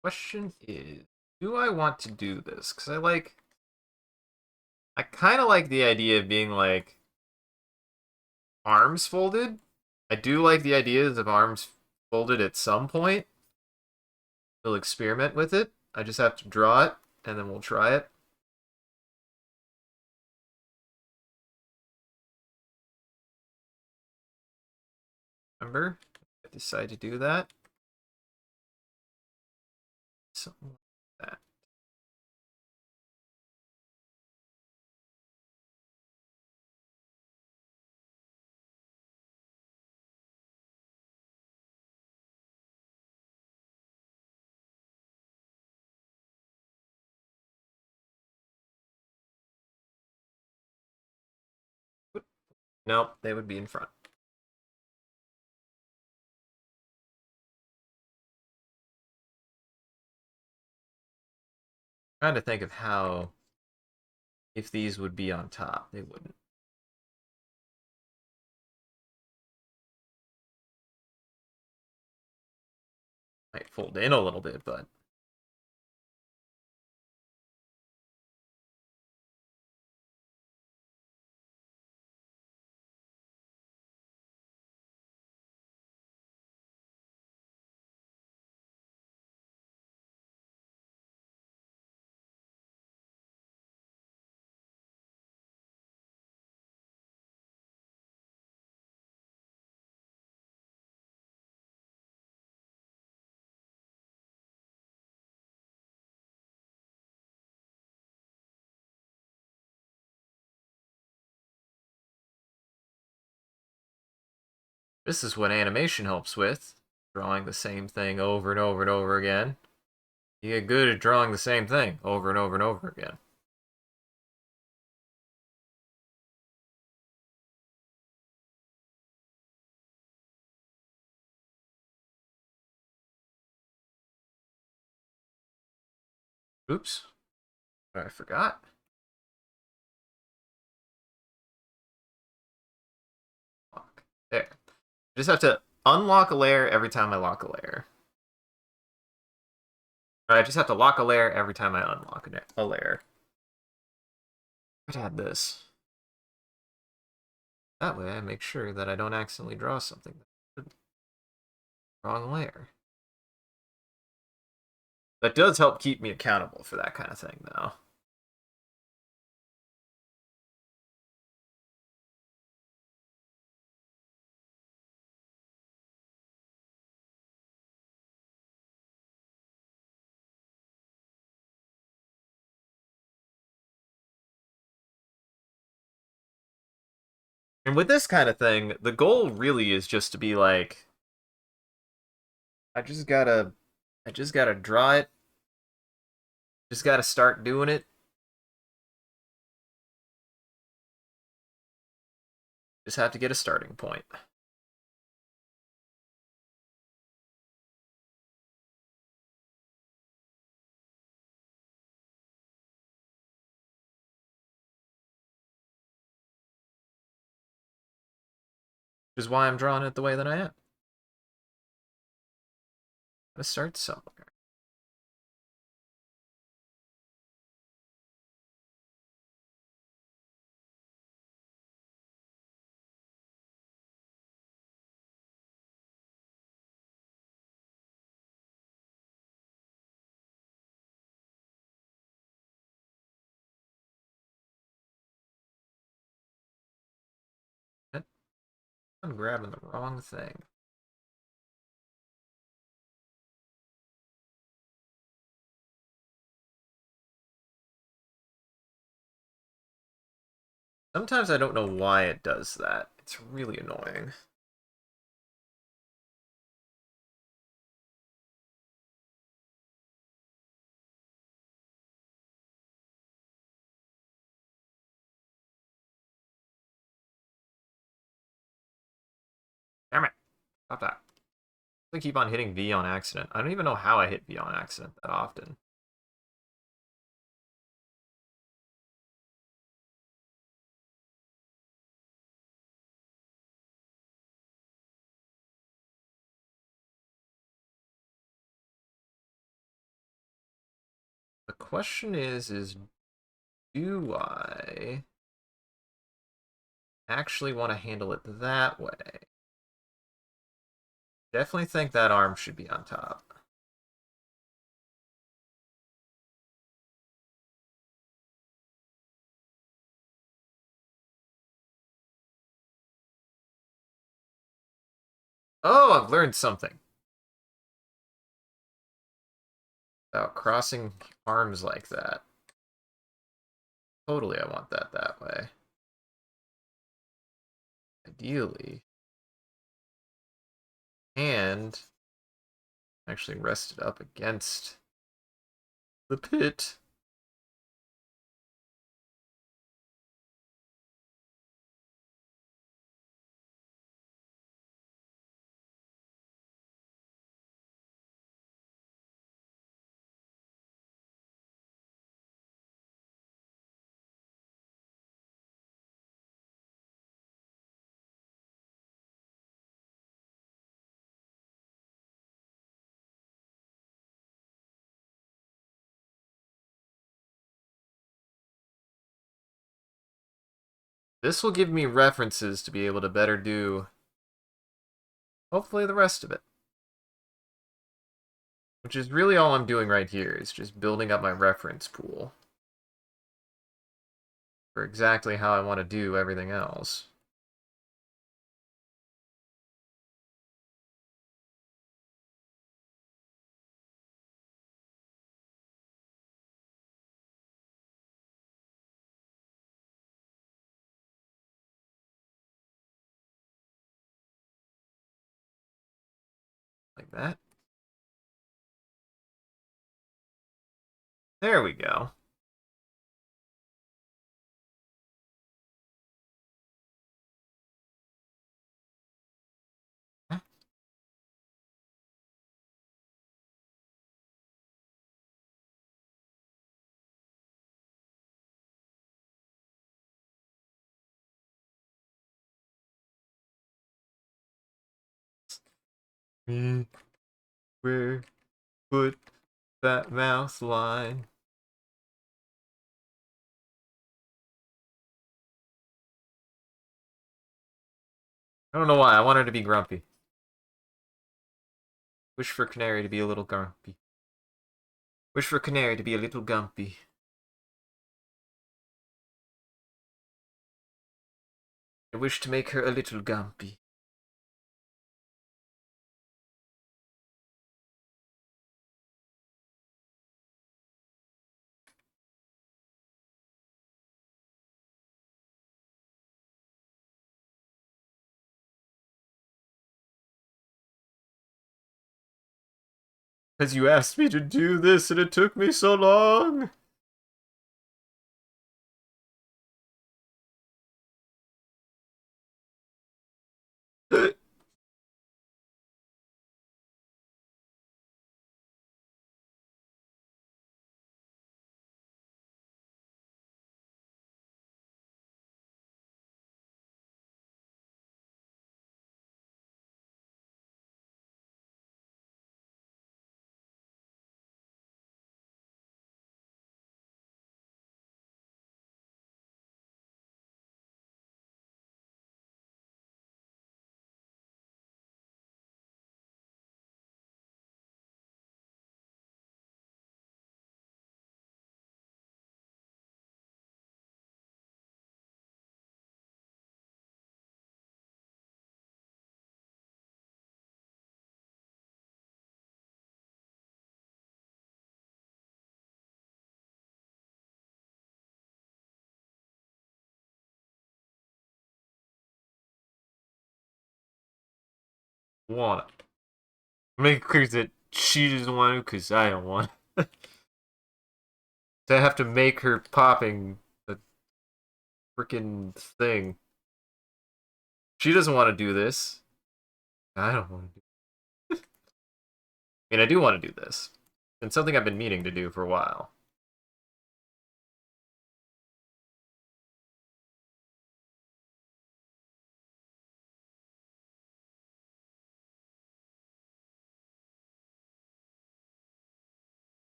S1: Question is, do I want to do this? Because I kind of like the idea of being like arms folded. I do like the ideas of arms folded at some point. We'll experiment with it. I just have to draw it, and then we'll try it. Remember, I decide to do that. Something like that. Nope, they would be in front. Trying to think of how, if these would be on top, they wouldn't. Might fold in a little bit, but This is what animation helps with. Drawing the same thing over and over and over again. You get good at drawing the same thing over and over and over again. Oops. I forgot. There. I just have to unlock a layer every time I lock a layer. Or I just have to lock a layer every time I unlock a layer. I'd add this. That way I make sure that I don't accidentally draw something. Wrong layer. That does help keep me accountable for that kind of thing, though. And with this kind of thing, the goal really is just to be like, I just gotta draw it. Just gotta start doing it. Just have to get a starting point. Which is why I'm drawing it the way that I am. Gotta start somewhere. I'm grabbing the wrong thing. Sometimes I don't know why it does that. It's really annoying. Damn it. Stop that. I keep on hitting V on accident. I don't even know how I hit V on accident that often. The question is do I actually want to handle it that way? Definitely think that arm should be on top. Oh, I've learned something about crossing arms like that. Totally, I want that way. Ideally. And actually rest it up against the pit. This will give me references to be able to better do, hopefully, the rest of it. Which is really all I'm doing right here, is just building up my reference pool for exactly how I want to do everything else. like that. There we go. Me, where put that mouse line? I don't know why. I want her to be grumpy. Wish for Canary to be a little grumpy. Wish for Canary to be a little grumpy. I wish to make her a little grumpy. Because you asked me to do this and it took me so long. Want it. Make it clear that she doesn't want to because I don't want it. So I have to make her popping the freaking thing. She doesn't want to do this. I don't want to do it. I mean, I do want to do this. It's something I've been meaning to do for a while.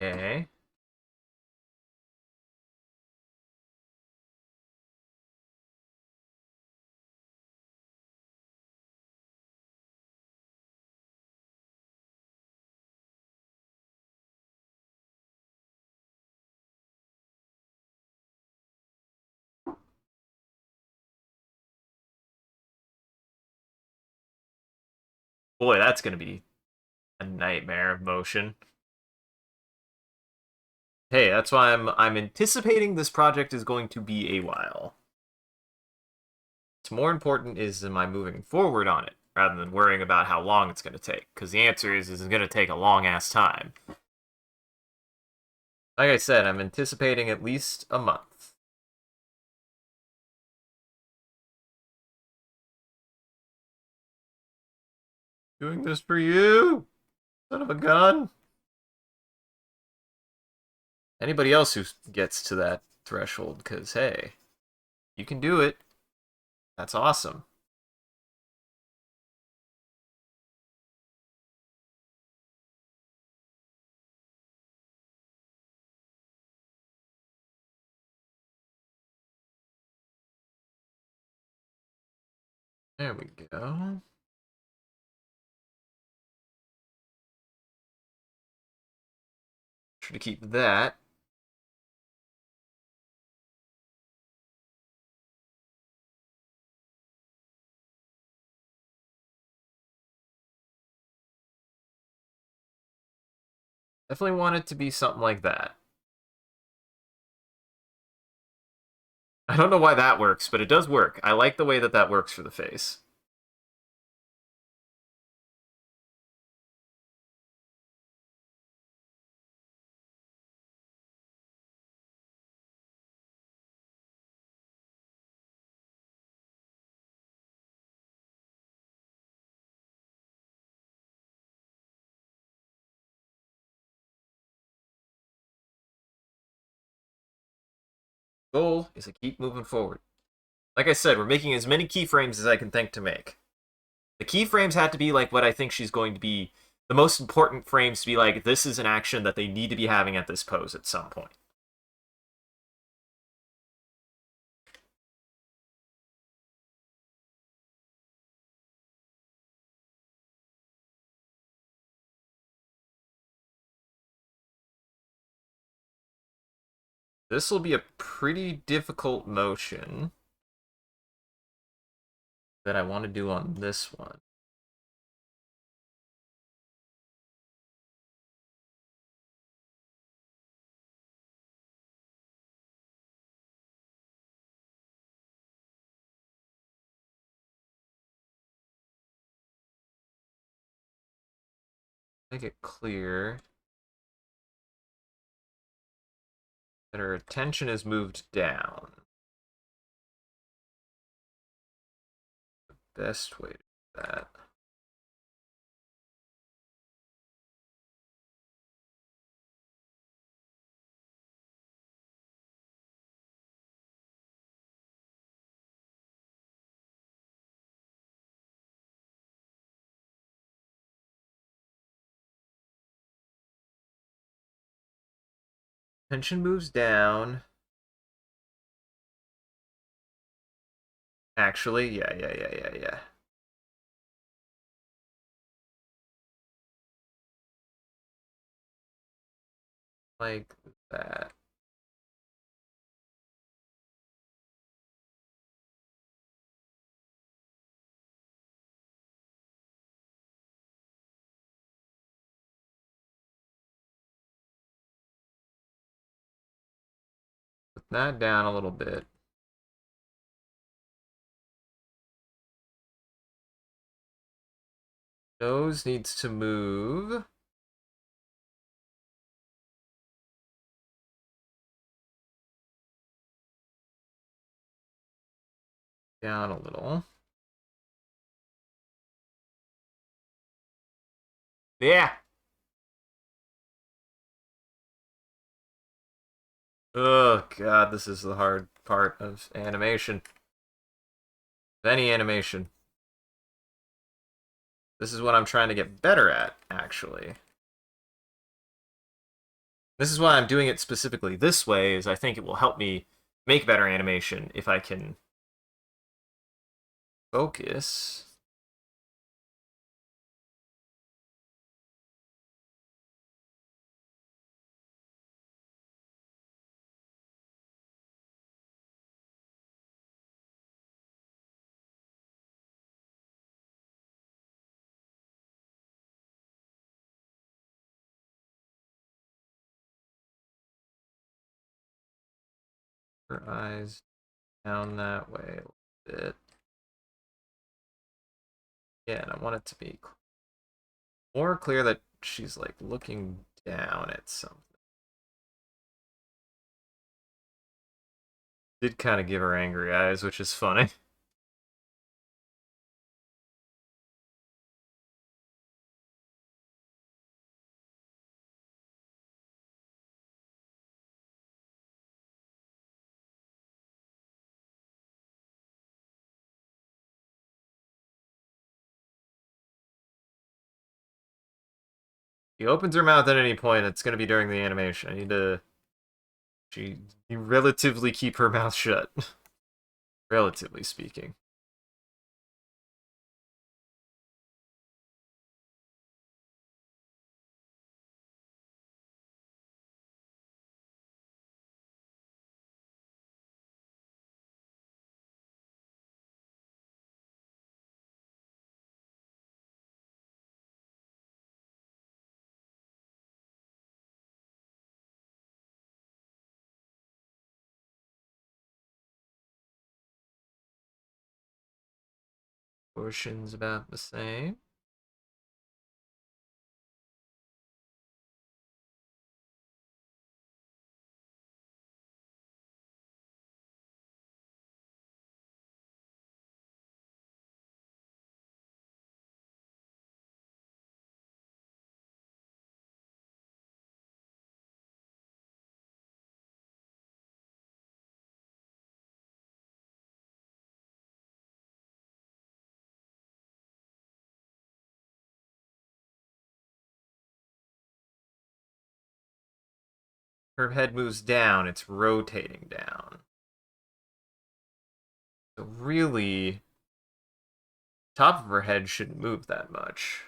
S1: Okay. Boy, that's gonna be a nightmare of motion. Hey, that's why I'm anticipating this project is going to be a while. What's more important is am I moving forward on it rather than worrying about how long it's going to take? Because the answer is it's going to take a long ass time. Like I said, I'm anticipating at least a month. Doing this for you, son of a gun. Anybody else who gets to that threshold, because hey, you can do it. That's awesome. There we go. Try to keep that. Definitely want it to be something like that. I don't know why that works, but it does work. I like the way that that works for the face. Goal is to keep moving forward. Like I said, we're making as many keyframes as I can think to make. The keyframes had to be like what I think she's going to be, the most important frames to be like, this is an action that they need to be having at this pose at some point. This will be a pretty difficult motion that I want to do on this one. Make it clear that her attention is moved down. The best way to do that. Attention moves down. Actually, yeah. Like that. Put that down a little bit. Nose needs to move. Down a little. Yeah. Oh god, this is the hard part of animation. Of any animation. This is what I'm trying to get better at, actually. This is why I'm doing it specifically this way, is I think it will help me make better animation if I can focus. Her eyes down that way a little bit. Yeah, and I want it to be more clear that she's like looking down at something. Did kind of give her angry eyes, which is funny. She opens her mouth at any point, it's going to be during the animation. I need to she relatively keep her mouth shut. Relatively speaking. Proportions about the same. Her head moves down, it's rotating down. So really, top of her head shouldn't move that much.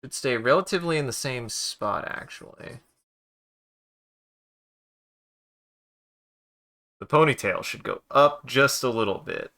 S1: Should stay relatively in the same spot, actually. The ponytail should go up just a little bit.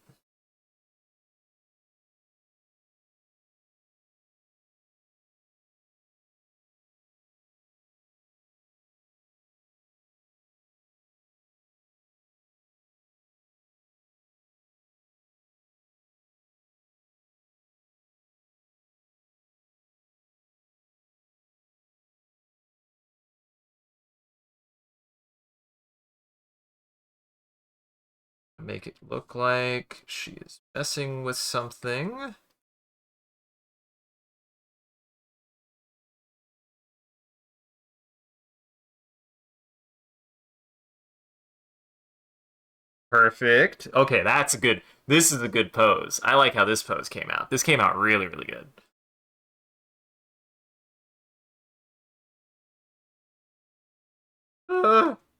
S1: Make it look like she is messing with something. Perfect. Okay, that's a good. This is a good pose. I like how this pose came out. This came out really, really good.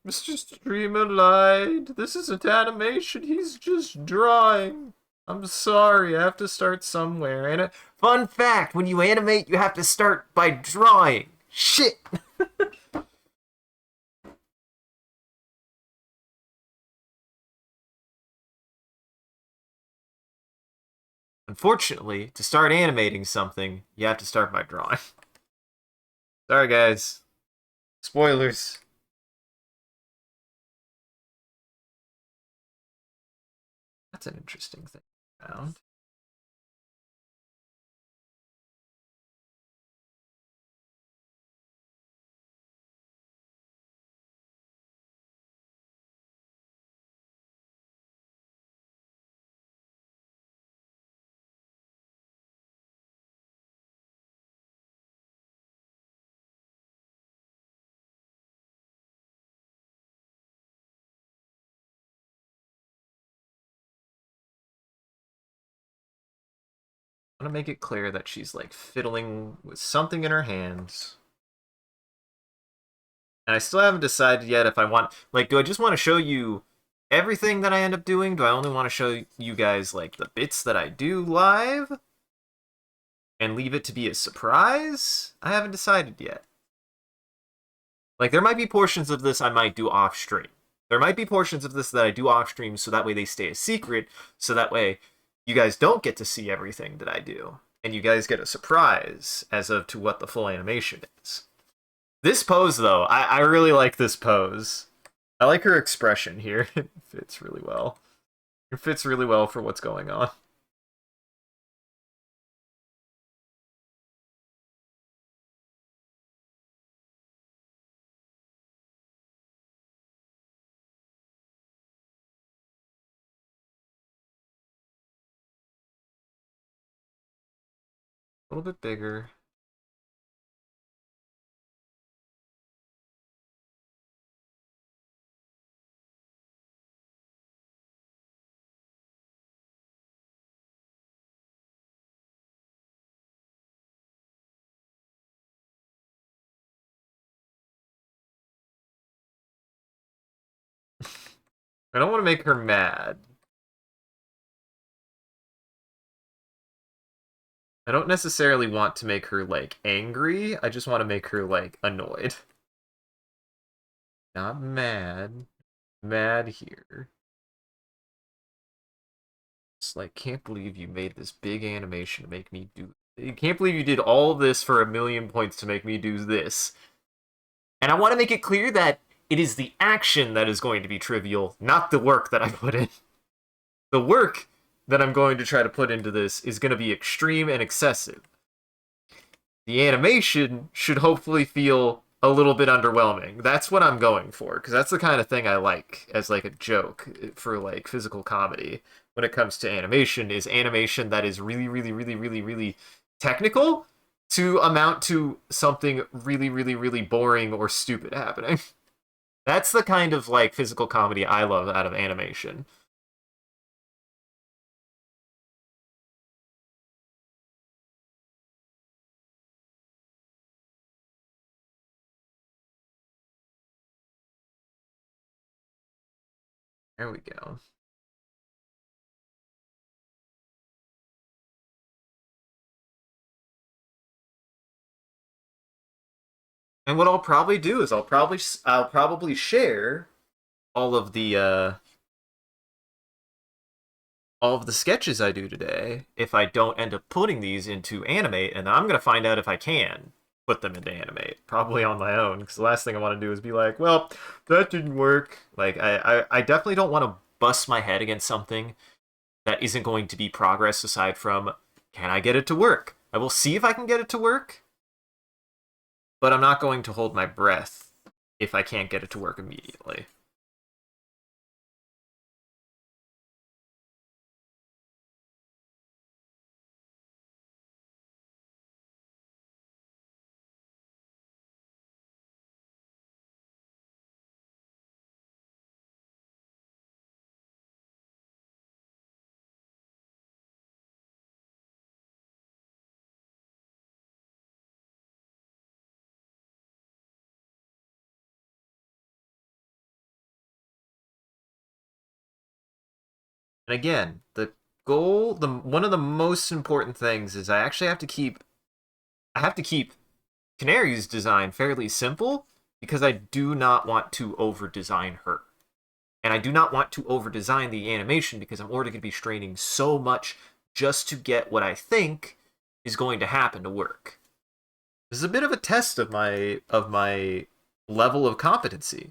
S1: Mr. Streamer lied. This isn't animation. He's just drawing. I'm sorry. I have to start somewhere. And fun fact: when you animate, you have to start by drawing. Shit. Unfortunately, to start animating something, you have to start by drawing. Sorry, guys. Spoilers. That's an interesting thing I found. I want to make it clear that she's like fiddling with something in her hands. And I still haven't decided yet if I want, like, do I just want to show you everything that I end up doing? Do I only want to show you guys, like, the bits that I do live? And leave it to be a surprise? I haven't decided yet. Like, there might be portions of this I might do off stream. There might be portions of this that I do off stream so that way they stay a secret, so that way you guys don't get to see everything that I do. And you guys get a surprise as of to what the full animation is. This pose, though, I really like this pose. I like her expression here. It fits really well. It fits really well for what's going on. A little bit bigger. I don't want to make her mad. I don't necessarily want to make her, like, angry. I just want to make her, like, annoyed. Not mad. Mad here. It's like, can't believe you made this big animation to make me do... Can't believe you did all this for 1,000,000 points to make me do this. And I want to make it clear that it is the action that is going to be trivial, not the work that I put in. the work that I'm going to try to put into this is going to be extreme and excessive. The animation should hopefully feel a little bit underwhelming. That's what I'm going for, because that's the kind of thing I like as like a joke for like physical comedy when it comes to animation, is animation that is really, really, really, really, really technical to amount to something really, really, really boring or stupid happening. That's the kind of like physical comedy I love out of animation. There we go. And what I'll probably do is I'll probably share all of the all of the sketches I do today if I don't end up putting these into Animate, and I'm gonna find out if I can put them into Animate, probably on my own, because the last thing I want to do is be like, well, that didn't work. Like I definitely don't want to bust my head against something that isn't going to be progress aside from, can I get it to work? I will see if I can get it to work, but I'm not going to hold my breath if I can't get it to work immediately. And again, the goal, the one of the most important things is I have to keep Canary's design fairly simple because I do not want to over design her. And I do not want to over design the animation because I'm already going to be straining so much just to get what I think is going to happen to work. This is a bit of a test of my level of competency.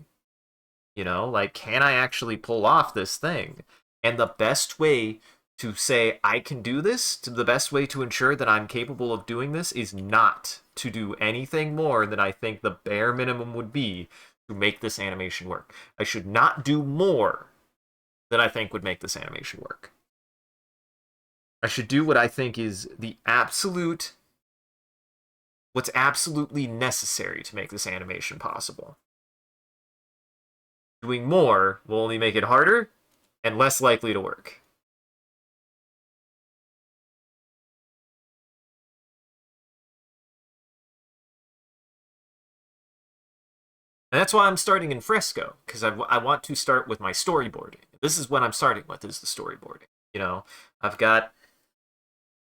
S1: You know, like, can I actually pull off this thing? And the best way to say I can do this, to the best way to ensure that I'm capable of doing this, is not to do anything more than I think the bare minimum would be to make this animation work. I should not do more than I think would make this animation work. I should do what I think is what's absolutely necessary to make this animation possible. Doing more will only make it harder and less likely to work. And that's why I'm starting in Fresco, because I want to start with my storyboarding. This is what I'm starting with, is the storyboarding. You know, I've got,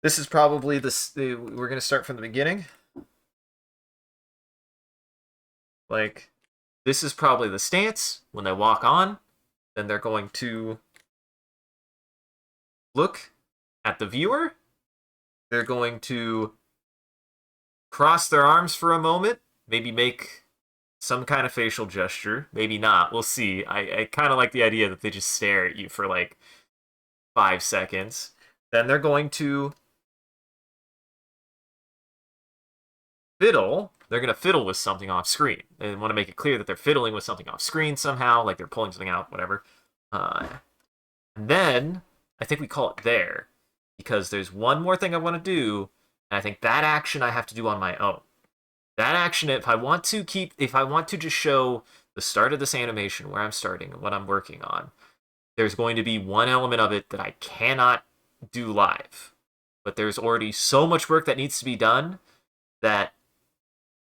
S1: this is probably we're going to start from the beginning. Like, this is probably the stance when they walk on. Then they're going to look at the viewer. They're going to cross their arms for a moment, maybe make some kind of facial gesture, maybe not. We'll see. I kind of like the idea that they just stare at you for like 5 seconds. Then they're going to fiddle. They're going to fiddle with something off screen. They want to make it clear that they're fiddling with something off screen somehow, like they're pulling something out, whatever. And then I think we call it there, because there's one more thing I want to do, and I think that action I have to do on my own. That action, if I want to just show the start of this animation, where I'm starting and what I'm working on, there's going to be one element of it that I cannot do live. But there's already so much work that needs to be done that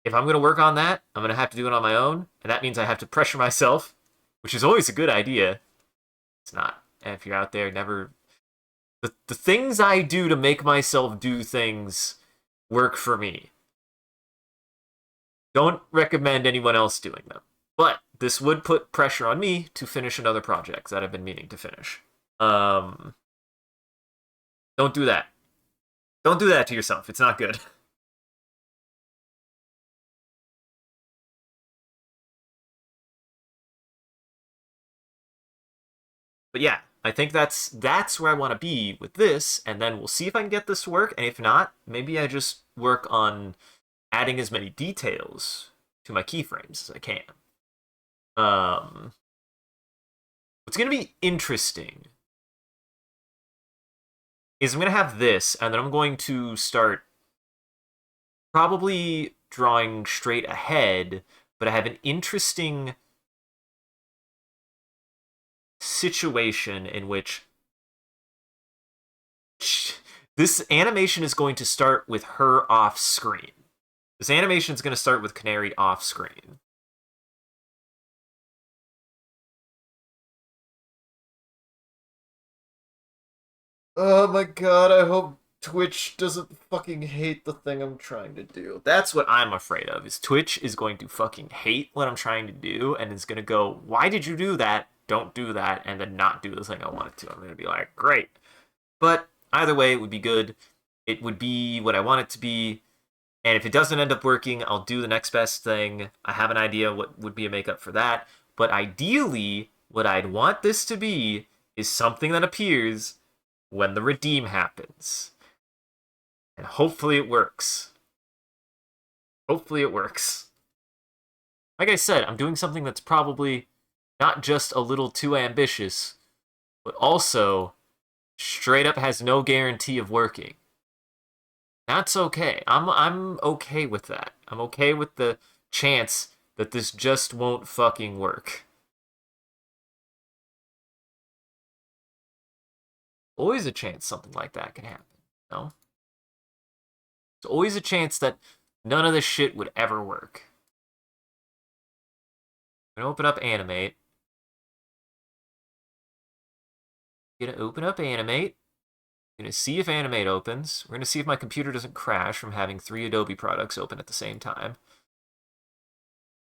S1: if I'm going to work on that, I'm going to have to do it on my own. And that means I have to pressure myself, which is always a good idea. It's not. And if you're out there, never. The things I do to make myself do things work for me. Don't recommend anyone else doing them. But this would put pressure on me to finish another project that I've been meaning to finish. Don't do that. Don't do that to yourself. It's not good. But yeah, I think that's where I want to be with this, and then we'll see if I can get this to work, and if not, maybe I just work on adding as many details to my keyframes as I can. Um, what's going to be interesting is I'm going to have this, and then I'm going to start probably drawing straight ahead, but I have an interesting situation in which this animation is going to start with her off screen. This animation is going to start with Canary off screen. Oh my god, I hope Twitch doesn't fucking hate the thing I'm trying to do. That's what I'm afraid of, is Twitch is going to fucking hate what I'm trying to do and is going to go, why did you do that? Don't do that, and then not do the thing I wanted to. I'm going to be like, great. But either way, it would be good. It would be what I want it to be. And if it doesn't end up working, I'll do the next best thing. I have an idea what would be a makeup for that. But ideally, what I'd want this to be is something that appears when the redeem happens. And hopefully it works. Hopefully it works. Like I said, I'm doing something that's probably not just a little too ambitious, but also straight up has no guarantee of working. That's okay. I'm okay with that. I'm okay with the chance that this just won't fucking work. Always a chance something like that can happen. No? There's always a chance that none of this shit would ever work. I'm gonna open up animate. Gonna open up animate. Gonna see if animate opens. We're gonna see if my computer doesn't crash from having 3 Adobe products open at the same time.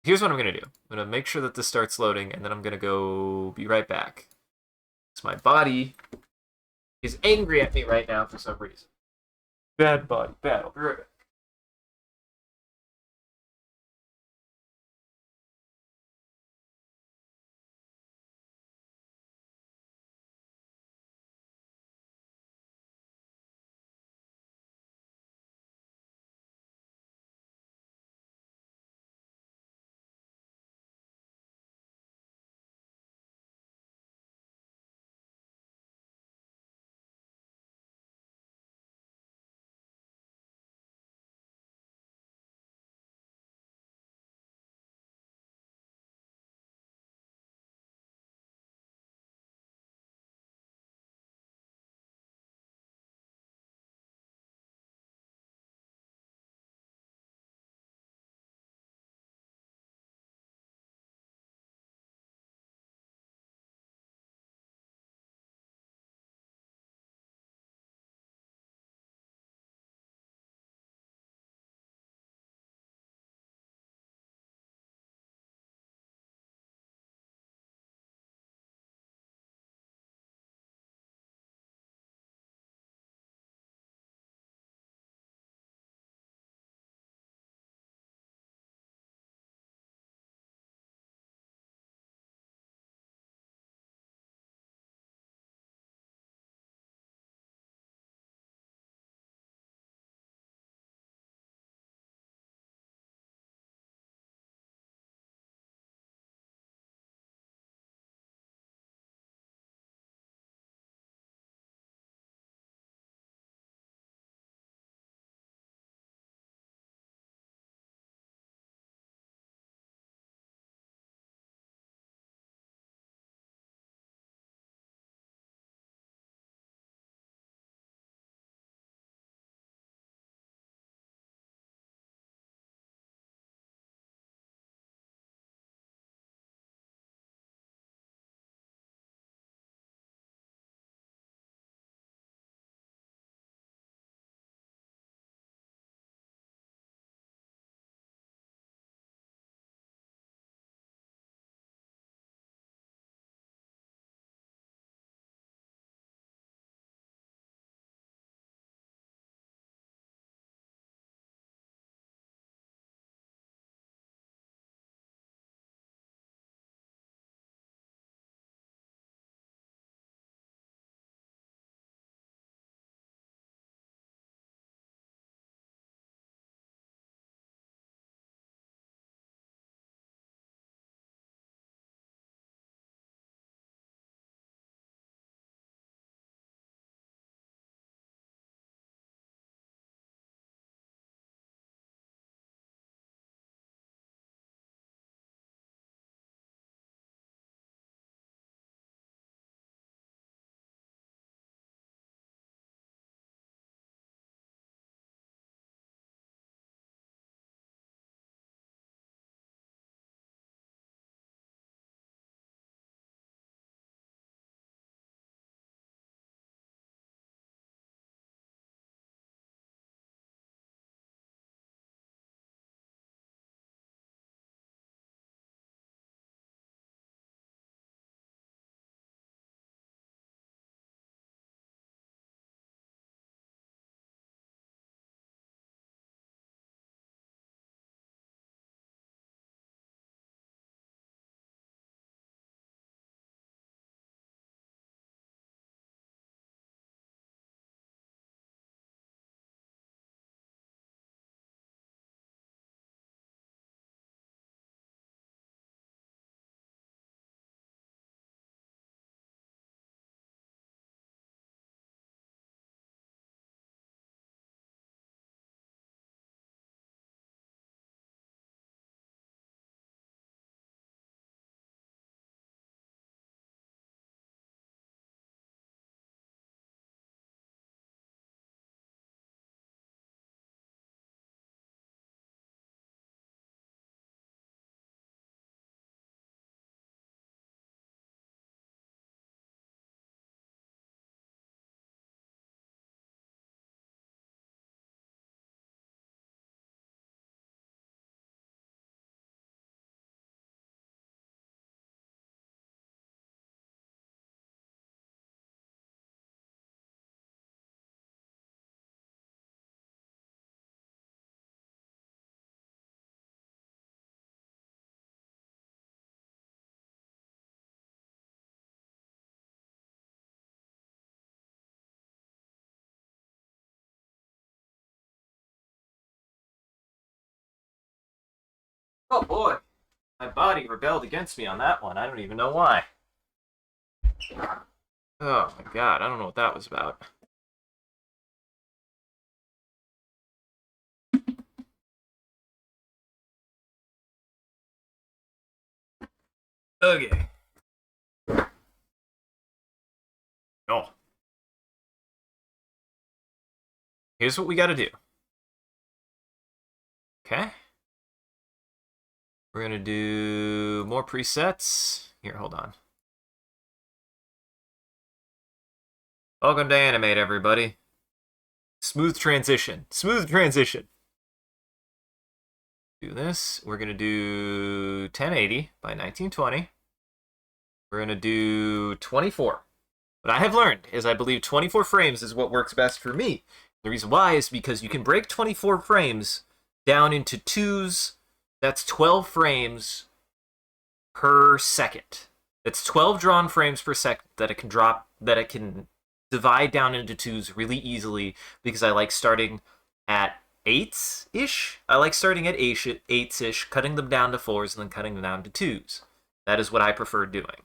S1: Here's what I'm gonna do. I'm gonna make sure that this starts loading, and then I'm gonna go be right back. So my body is angry at me right now for some reason. Bad body, bad. I'll be right back. Oh boy, my body rebelled against me on that one. I don't even know why. Oh my god, I don't know what that was about. Okay. Oh. Here's what we gotta do. Okay. We're gonna do more presets. Here, hold on. Welcome to Animate, everybody. Smooth transition. Smooth transition. Do this. We're gonna do 1080 by 1920. We're gonna do 24. What I have learned is I believe 24 frames is what works best for me. The reason why is because you can break 24 frames down into twos. That's 12 frames per second. It's 12 drawn frames per second that it can divide down into twos really easily because I like starting at eights-ish. I like starting at eights-ish, cutting them down to fours, and then cutting them down to twos. That is what I prefer doing.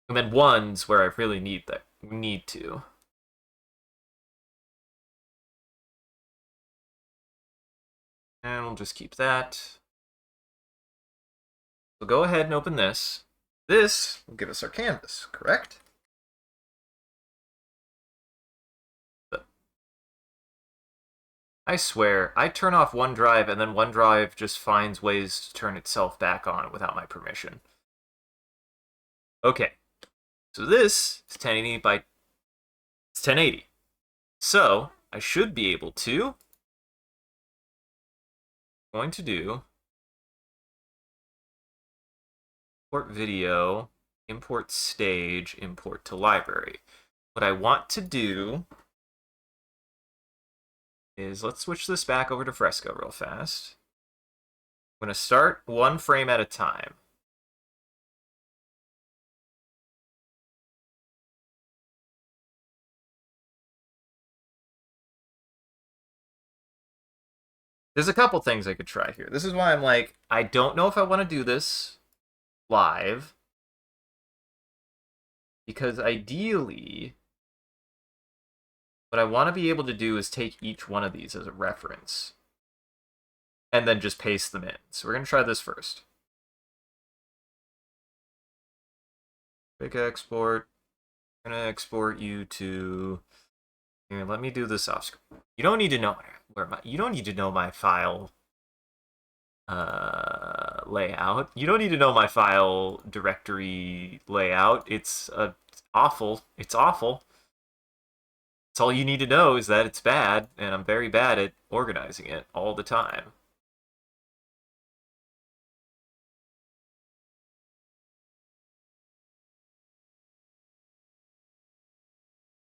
S1: And then ones where I really need to. And we'll just keep that. So go ahead and open this. This will give us our canvas, correct? I swear, I turn off OneDrive and then OneDrive just finds ways to turn itself back on without my permission. Okay, so this is 1080 by 1080. So I should be able to. Going to do import video, import stage, import to library. What I want to do is let's switch this back over to Fresco real fast. I'm going to start one frame at a time. There's a couple things I could try here. This is why I'm like, I don't know if I want to do this live. Because ideally, what I want to be able to do is take each one of these as a reference. And then just paste them in. So we're going to try this first. Quick export. I'm going to export you to... Here, let me do this off screen. You don't need to know you don't need to know my file layout. You don't need to know my file directory layout. It's awful. It's awful. It's all you need to know is that it's bad, and I'm very bad at organizing it all the time.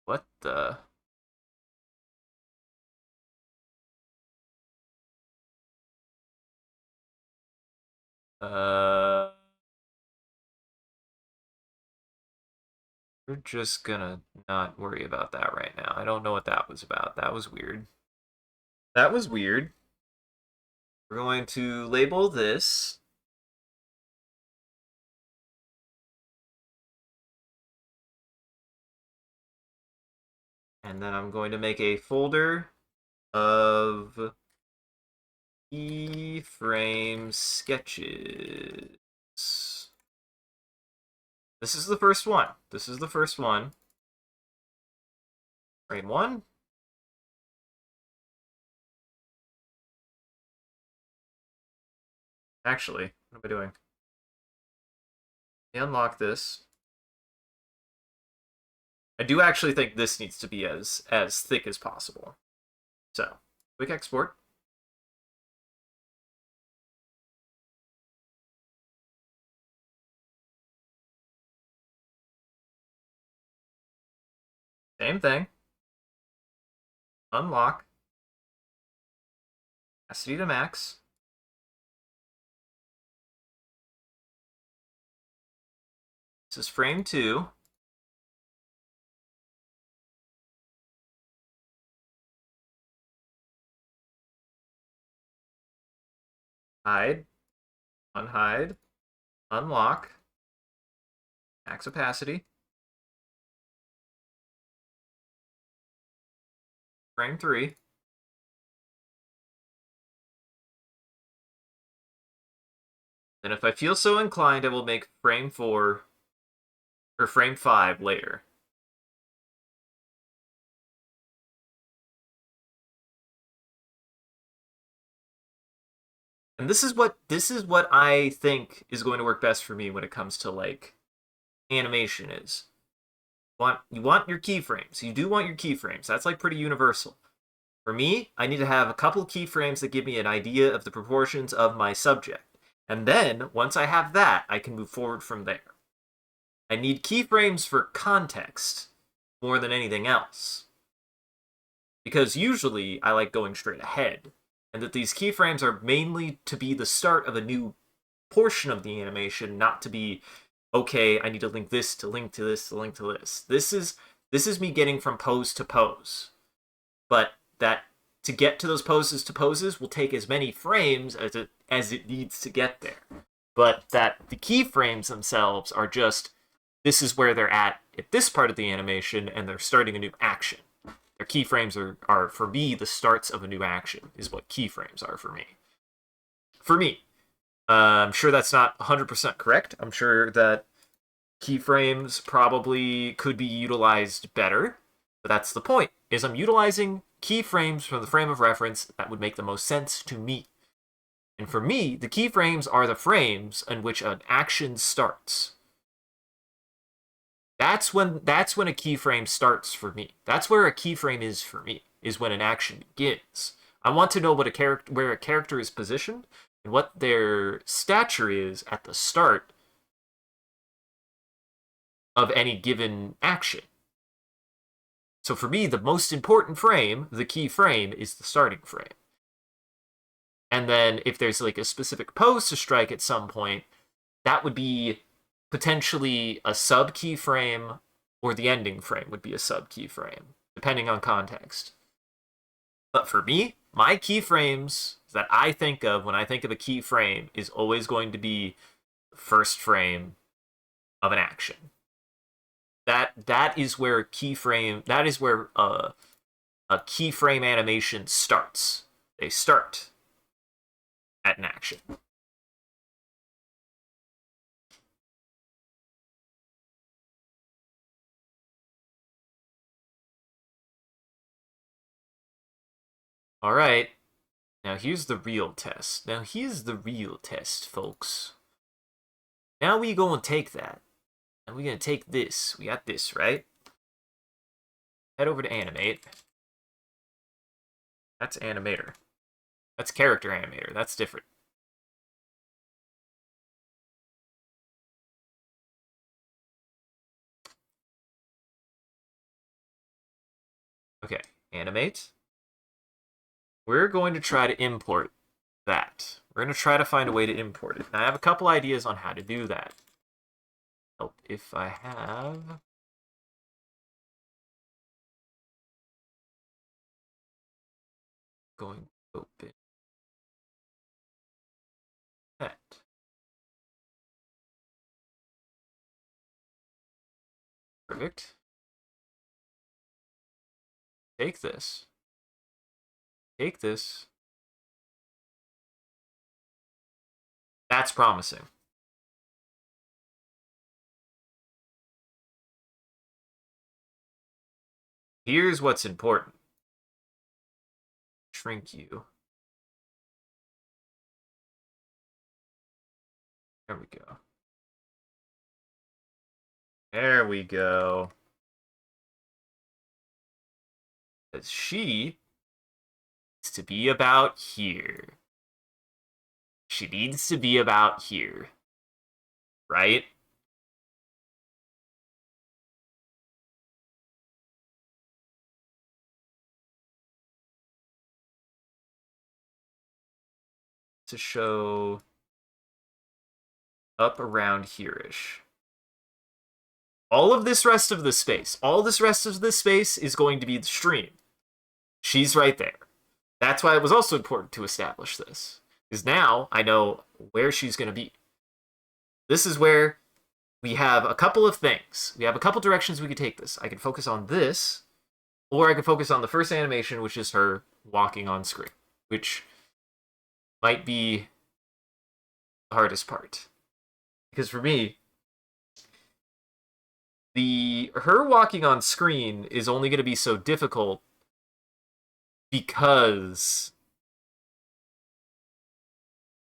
S1: What the... Uh, we're just gonna not worry about that right now. I don't know what that was about. That was weird. That was weird. We're going to label this. And then I'm going to make a folder of keyframe sketches. This is the first one. This is the first one. Frame 1. Actually, what am I doing? Unlock this. I do actually think this needs to be as thick as possible. So, quick export. Same thing. Unlock. Opacity to max. This is frame 2. hide, unhide, unlock, max opacity, frame 3. And if I feel so inclined, I will make frame 4 or frame 5 later. And this is what I think is going to work best for me when it comes to like animation is. You want your keyframes. You do want your keyframes. That's like pretty universal. For me, I need to have a couple keyframes that give me an idea of the proportions of my subject. And then, once I have that, I can move forward from there. I need keyframes for context more than anything else. Because usually I like going straight ahead, and that these keyframes are mainly to be the start of a new portion of the animation, not to be, okay, I need to link this to link to this to link to this. This is me getting from pose to pose. But that to get to those poses to poses will take as many frames as it needs to get there. But that the keyframes themselves are just this is where they're at this part of the animation, and they're starting a new action. Their keyframes are for me the starts of a new action is what keyframes are for me. For me, I'm sure that's not 100% correct. I'm sure that keyframes probably could be utilized better, but that's the point. Is I'm utilizing keyframes from the frame of reference that would make the most sense to me. And for me, the keyframes are the frames in which an action starts. That's when a keyframe starts for me. That's where a keyframe is for me, is when an action begins. I want to know what where a character is positioned and what their stature is at the start of any given action. So for me, the most important frame, the key frame, is the starting frame. And then if there's like a specific pose to strike at some point, that would be potentially a sub keyframe, or the ending frame would be a sub keyframe, depending on context. But for me, my keyframes that I think of when I think of a keyframe is always going to be the first frame of an action. That is where a keyframe animation starts. They start at an action. All right. Now here's the real test. Folks. Now we go and take that. And we're going to take this. We got this, right? Head over to animate. That's animator. That's character animator. That's different. Okay, animate. We're going to try to import that. We're going to try to find a way to import it. Now, I have a couple ideas on how to do that. Help if I have... Going to open that. Perfect. Take this. Take this. That's promising. Here's what's important. Shrink you. There we go. There we go. She needs to be about here. She needs to be about here. Right? To show up around here-ish. All this rest of the space is going to be the stream. She's right there. That's why it was also important to establish this. Is now I know where she's going to be. This is where we have a couple of things. We have a couple directions we could take this. I can focus on this, or I can focus on the first animation, which is her walking on screen, which might be the hardest part. Because for me, her walking on screen is only going to be so difficult because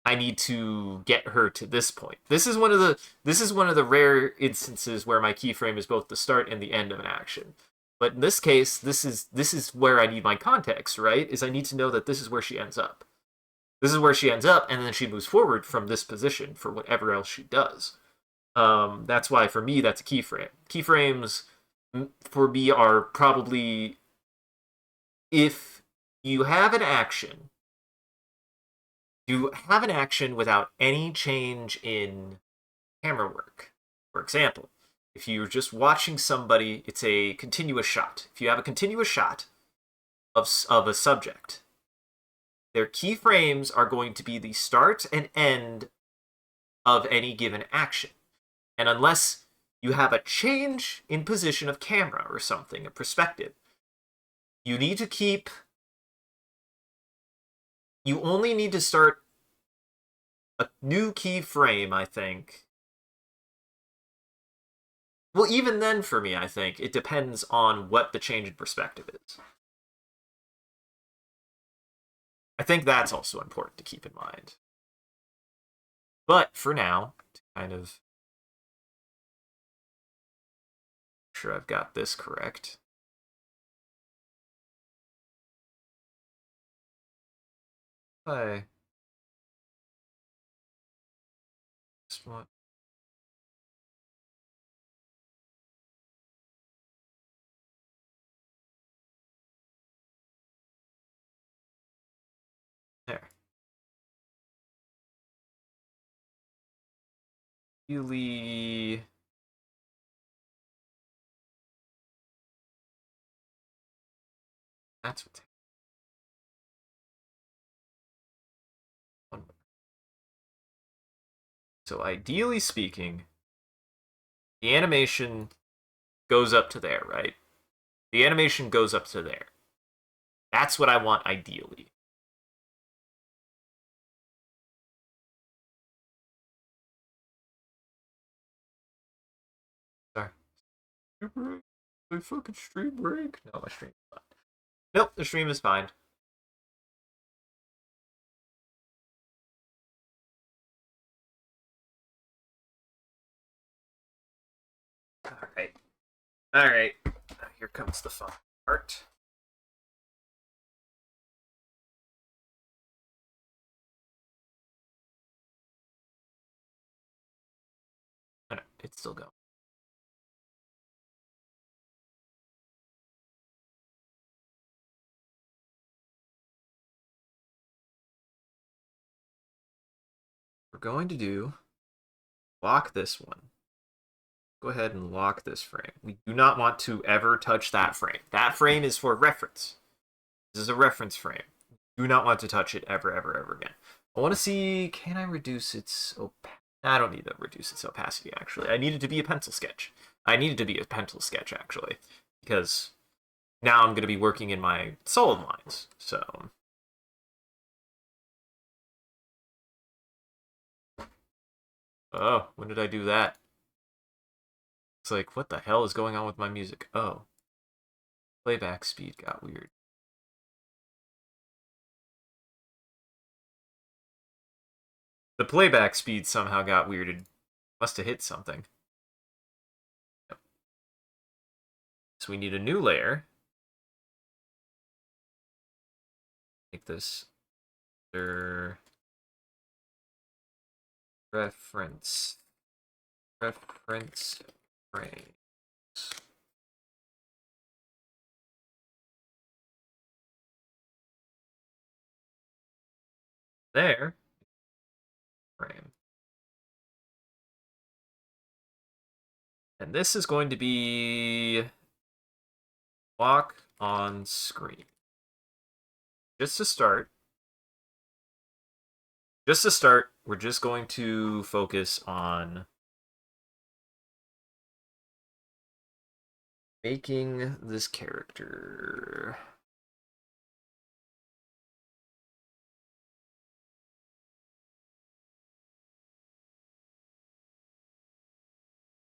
S1: I need to get her to this point. This is one of the rare instances where my keyframe is both the start and the end of an action. But in this case, this is where I need my context, right? Is I need to know that this is where she ends up. This is where she ends up, and then she moves forward from this position for whatever else she does. That's why for me that's a keyframe. Keyframes for me are probably if you have an action without any change in camera work. For example, if you're just watching somebody, it's a continuous shot. If you have a continuous shot of a subject, their keyframes are going to be the start and end of any given action. And unless you have a change in position of camera or something, a perspective, you need to keep... You only need to start a new keyframe, I think. Well, even then, for me, I think, it depends on what the change in perspective is. I think that's also important to keep in mind. But for now, to kind of make sure I've got this correct. Hi. Just want... There. Really... That's what's... So ideally speaking, the animation goes up to there, right? The animation goes up to there. That's what I want ideally. Sorry. My fucking stream break? No, my stream's fine. Nope, the stream is fine. Alright. Alright. Here comes the fun part. Oh, no, it's still going. We're going to do lock this one. Go ahead and lock this frame. We do not want to ever touch that frame. That frame is for reference. This is a reference frame. Do not want to touch it ever, ever, ever again. I want to see, can I reduce its opacity? I don't need to reduce its opacity, actually. I need it to be a pencil sketch. Actually, because now I'm going to be working in my solid lines, so... Oh, when did I do that? It's like, what the hell is going on with my music? Oh. Playback speed got weird. The playback speed somehow got weirded. Must have hit something. Yep. So we need a new layer. Make this reference frames. There. Frame. And this is going to be walk on screen. Just to start. just to start, we're just going to focus on making this character.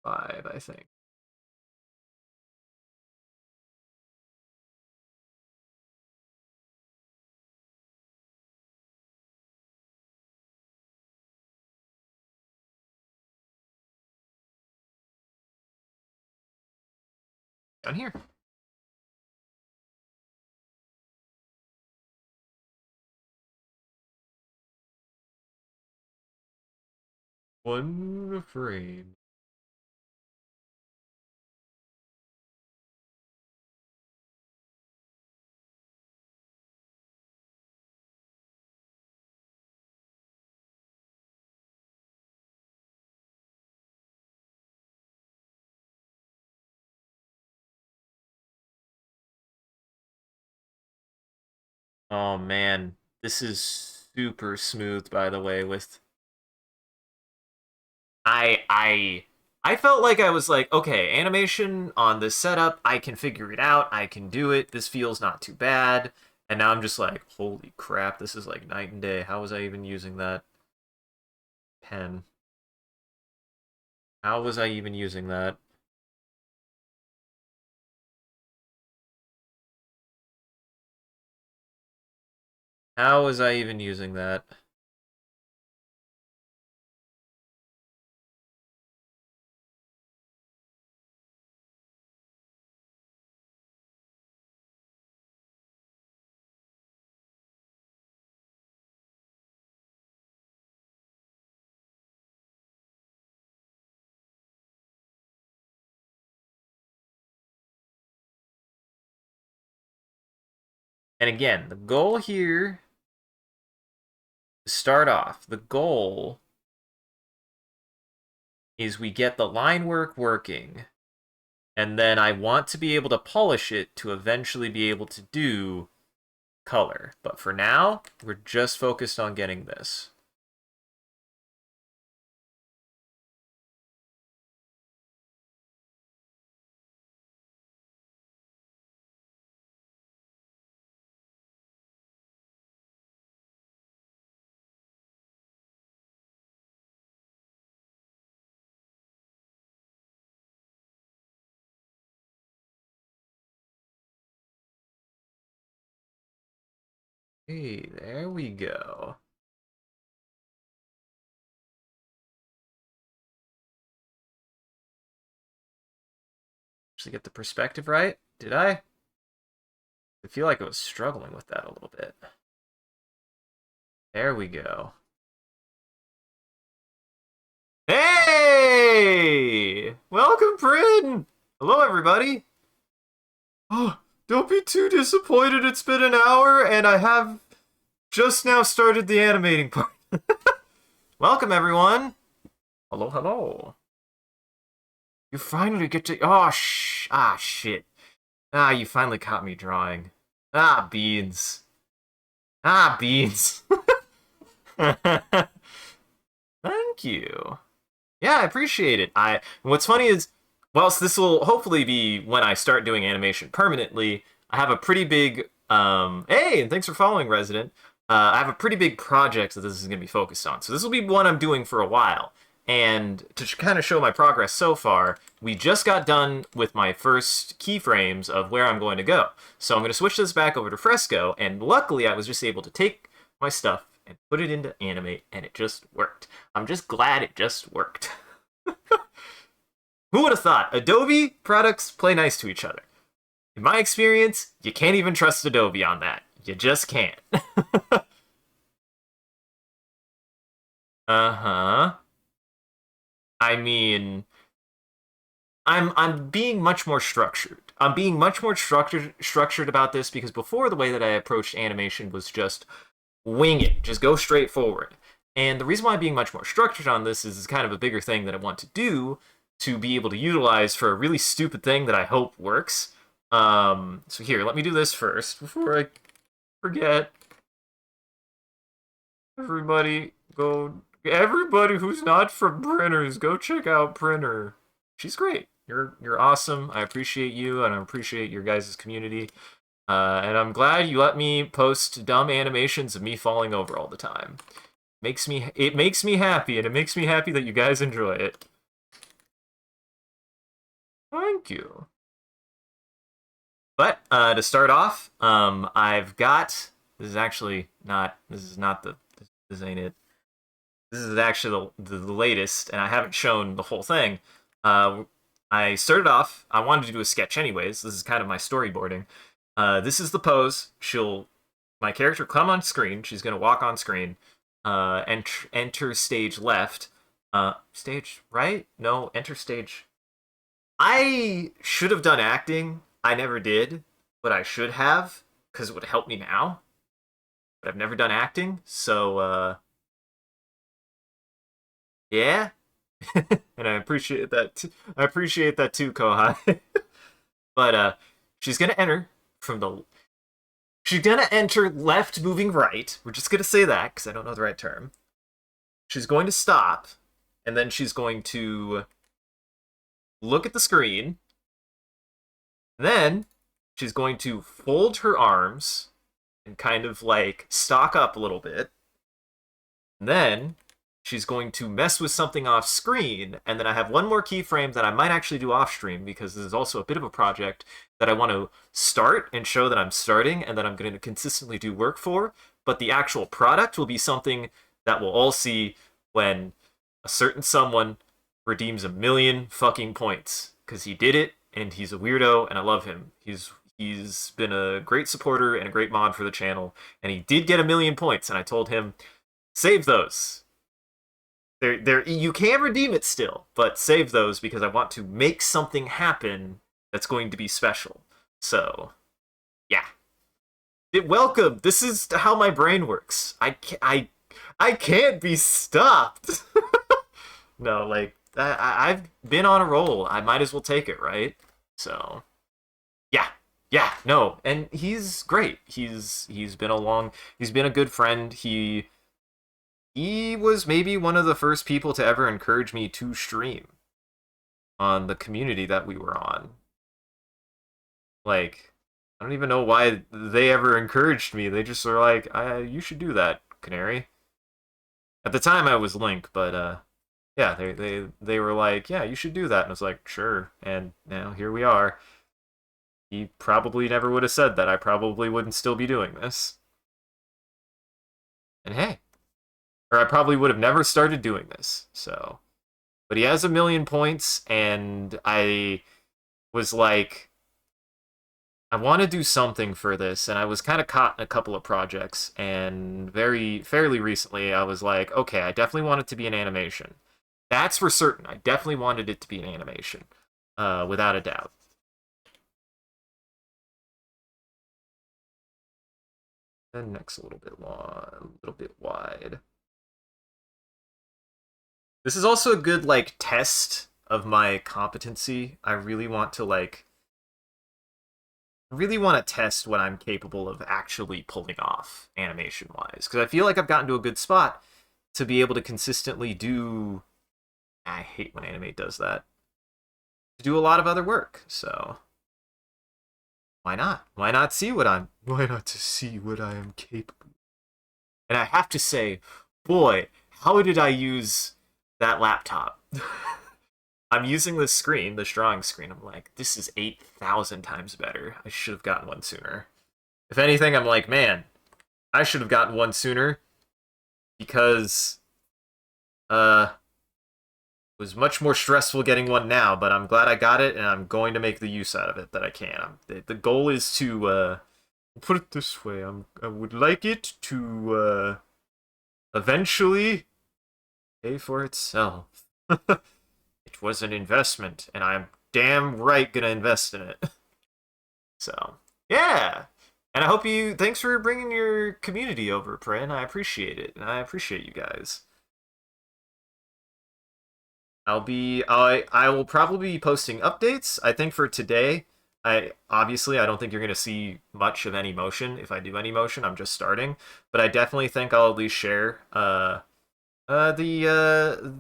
S1: Five, I think. Down here. One frame. Oh man, this is super smooth, by the way. With I I I felt like I was like, okay, animation on this setup, I can figure it out, I can do it. This feels not too bad. And now I'm just like, holy crap, this is like night and day. How was I even using that pen? How was I even using that? How was I even using that? And again, the goal here, to start off, the goal is we get the line work working. And then I want to be able to polish it to eventually be able to do color. But for now, we're just focused on getting this. Hey, there we go. Actually get the perspective right? Did I? I feel like I was struggling with that a little bit. There we go. Hey! Welcome, Prin! Hello, everybody! Oh, don't be too disappointed. It's been an hour, and I have just now started the animating part. Welcome, everyone! Hello, hello. You finally get to... Oh, shit. Ah, you finally caught me drawing. Ah, beans. Ah, beans. Thank you. Yeah, I appreciate it. What's funny is, whilst this will hopefully be when I start doing animation permanently, I have a pretty big hey, and thanks for following, Resident. I have a pretty big project that this is going to be focused on. So this will be one I'm doing for a while. And to kind of show my progress so far, we just got done with my first keyframes of where I'm going to go. So I'm going to switch this back over to Fresco, and luckily I was just able to take my stuff and put it into Animate, and it just worked. I'm just glad it just worked. Who would have thought? Adobe products play nice to each other. In my experience, you can't even trust Adobe on that. You just can't. Uh-huh. I mean, I'm being much more structured. I'm being much more structured about this because before the way that I approached animation was just wing it, just go straight forward. And the reason why I'm being much more structured on this is kind of a bigger thing that I want to do to be able to utilize for a really stupid thing that I hope works. So here, let me do this first before I forget. Everybody go. Everybody who's not from Printers, go check out Printer. She's great. You're awesome. I appreciate you, and I appreciate your guys' community. And I'm glad you let me post dumb animations of me falling over all the time. It makes me happy, and it makes me happy that you guys enjoy it. Thank you. But to start off, I've got this is not the this ain't it. This is actually the latest, and I haven't shown the whole thing. I started off. I wanted to do a sketch anyways. This is kind of my storyboarding. This is the pose. My character come on screen. She's gonna walk on screen. Enter stage left. Stage right? No, enter stage. I should have done acting. I never did, but I should have because it would help me now. But I've never done acting, so yeah. And I appreciate that. I appreciate that too, Kohai. But she's gonna enter from the. She's gonna enter left, moving right. We're just gonna say that because I don't know the right term. She's going to stop, and then she's going to look at the screen. Then she's going to fold her arms and kind of like stock up a little bit. And then she's going to mess with something off screen, and then I have one more keyframe that I might actually do off stream because this is also a bit of a project that I want to start and show that I'm starting and that I'm going to consistently do work for, but the actual product will be something that we'll all see when a certain someone redeems 1,000,000 fucking points because he did it and he's a weirdo and I love him. He's been a great supporter and a great mod for the channel, and he did get 1,000,000 points, and I told him, save those. You can redeem it still, but save those because I want to make something happen that's going to be special. So, yeah. Welcome. This is how my brain works. I can't be stopped. No, like I've been on a roll. I might as well take it, right? So, yeah, no, and he's great. He's been a good friend. He was maybe one of the first people to ever encourage me to stream on the community that we were on. Like, I don't even know why they ever encouraged me. They just were like, you should do that, Canary. At the time I was Link, but yeah, they were like, yeah, you should do that. And I was like, sure. And now here we are. He probably never would have said that. I probably wouldn't still be doing this. And hey, or I probably would have never started doing this. So, but he has 1,000,000 points, and I was like, I want to do something for this, and I was kind of caught in a couple of projects, and fairly recently, I was like, okay, I definitely want it to be an animation. That's for certain. I definitely wanted it to be an animation, without a doubt. Then next a little bit long, a little bit wide. This is also a good like test of my competency. I really want to test what I'm capable of actually pulling off animation wise, because I feel like I've gotten to a good spot to be able to consistently do. I hate when Animate does that. To do a lot of other work, so why not? Why not see what I'm? Why not to see what I am capable? And I have to say, boy, how did I use that laptop? I'm using this screen, this drawing screen. I'm like, this is 8,000 times better. I should have gotten one sooner. If anything, I'm like, man, I should have gotten one sooner because it was much more stressful getting one now, but I'm glad I got it, and I'm going to make the use out of it that I can. The goal is to put it this way. I would like it to eventually pay for itself. It was an investment, and I'm damn right gonna invest in it. So, yeah. And I hope thanks for bringing your community over, Prin. I appreciate it, and I appreciate you guys. I will probably be posting updates. I think for today, Obviously I don't think you're gonna see much of any motion if I do any motion. I'm just starting, but I definitely think I'll at least share the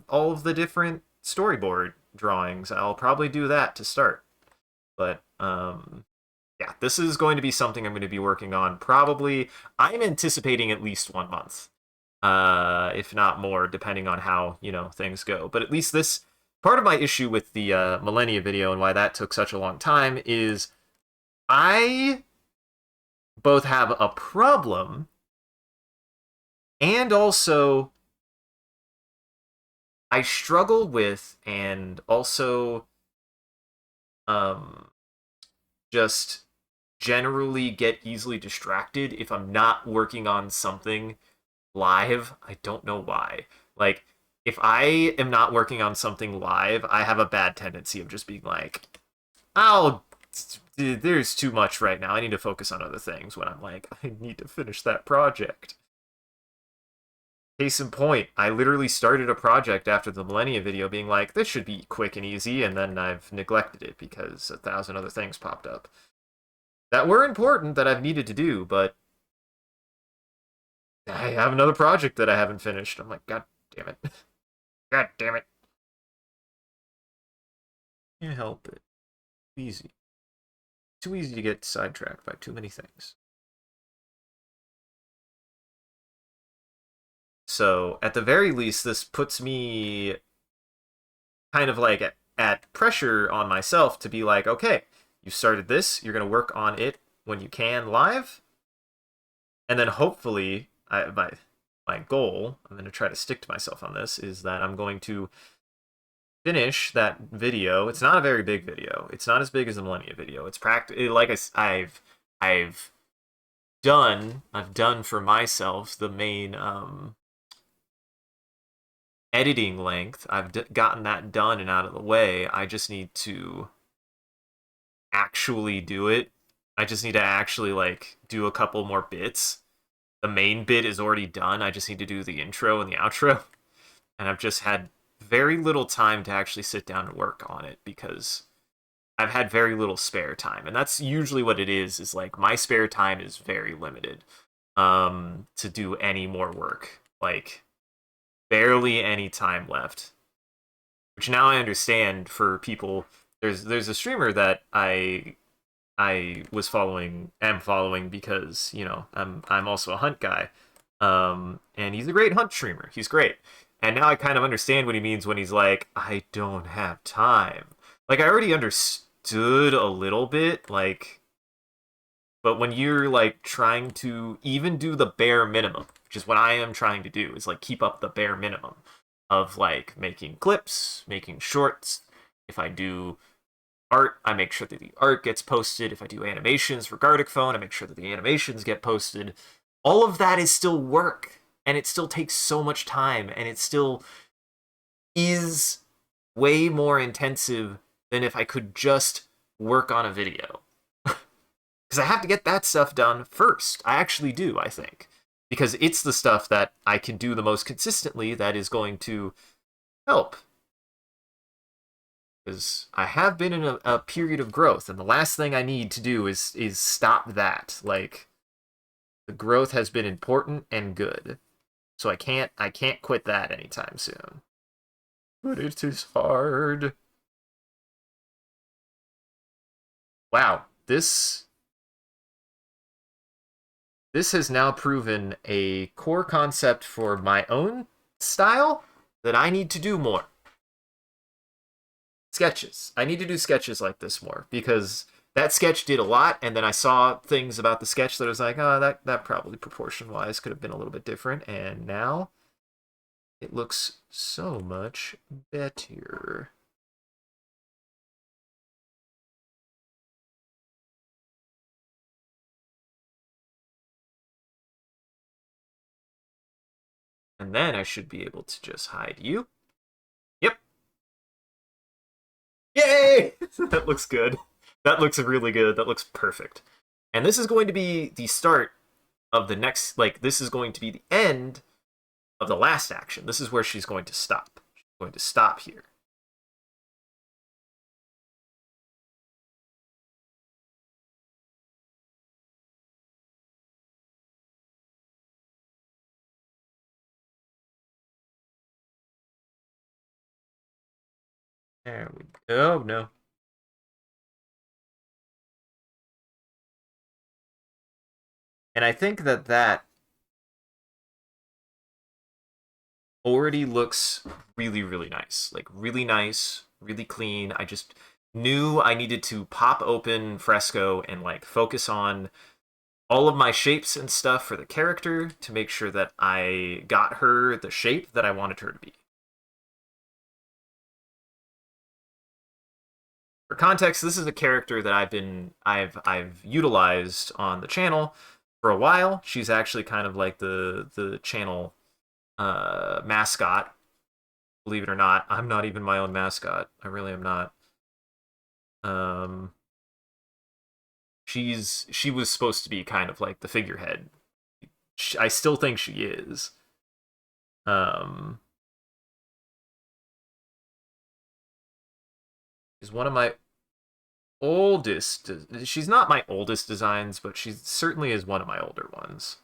S1: all of the different storyboard drawings. I'll probably do that to start. But yeah, this is going to be something I'm going to be working on probably. I'm anticipating at least 1 month, if not more, depending on how things go. But at least this part of my issue with the Millennia video and why that took such a long time is I both have a problem and also I struggle with and also um just generally get easily distracted if I'm not working on something live. I don't know why. Like, if I am not working on something live, I have a bad tendency of just being like, oh, there's too much right now. I need to focus on other things when I'm like, I need to finish that project. Case in point, I literally started a project after the Millennia video being like, this should be quick and easy, and then I've neglected it because 1,000 other things popped up that were important that I've needed to do, but I have another project that I haven't finished. I'm like, God damn it. God damn it. Can't help it. Easy. Too easy to get sidetracked by too many things. So, at the very least, this puts me kind of like at pressure on myself to be like, okay, you started this, you're going to work on it when you can live, and then hopefully, my goal, I'm going to try to stick to myself on this, is that I'm going to finish that video. It's not a very big video. It's not as big as the Millennia video. It's like I've done for myself the main editing length. I've gotten that done and out of the way. I just need to actually do it. I just need to actually like do a couple more bits. The main bit is already done. I just need to do the intro and the outro. And I've just had very little time to actually sit down and work on it because I've had very little spare time. And that's usually what it is like my spare time is very limited to do any more work. Like barely any time left. Which now I understand for people. There's a streamer that I am following because I'm also a hunt guy, and he's a great hunt streamer. He's great, and now I kind of understand what he means when he's like, I don't have time. Like I already understood a little bit, like, but when you're like trying to even do the bare minimum, which is what I am trying to do, is like keep up the bare minimum of like making clips, making shorts. If I do art, I make sure that the art gets posted. If I do animations for Gardic Phone, I make sure that the animations get posted. All of that is still work, and it still takes so much time, and it still is way more intensive than if I could just work on a video. Because I have to get that stuff done first. I actually do, I think. Because it's the stuff that I can do the most consistently that is going to help. Because I have been in a period of growth, and the last thing I need to do is stop that. Like, the growth has been important and good. So I can't quit that anytime soon. But it is hard. Wow, this has now proven a core concept for my own style that I need to do more. Sketches. I need to do sketches like this more because that sketch did a lot, and then I saw things about the sketch that I was like, oh, that probably proportion-wise could have been a little bit different, and now it looks so much better. And then I should be able to just hide you. Yep. Yay! That looks good. That looks really good. That looks perfect. And this is going to be the start of the next, like, this is going to be the end of the last action. This is where she's going to stop. She's going to stop here. There we go. Oh, no. And I think that that already looks really, really nice. Like, really nice, really clean. I just knew I needed to pop open Fresco and, like, focus on all of my shapes and stuff for the character to make sure that I got her the shape that I wanted her to be. For context, this is a character that I've utilized on the channel for a while. She's actually kind of like the channel mascot. Believe it or not, I'm not even my own mascot. I really am not. Um, she was supposed to be kind of like the figurehead. I still think she is. Um, is one of my oldest. She's not my oldest designs, but she certainly is one of my older ones.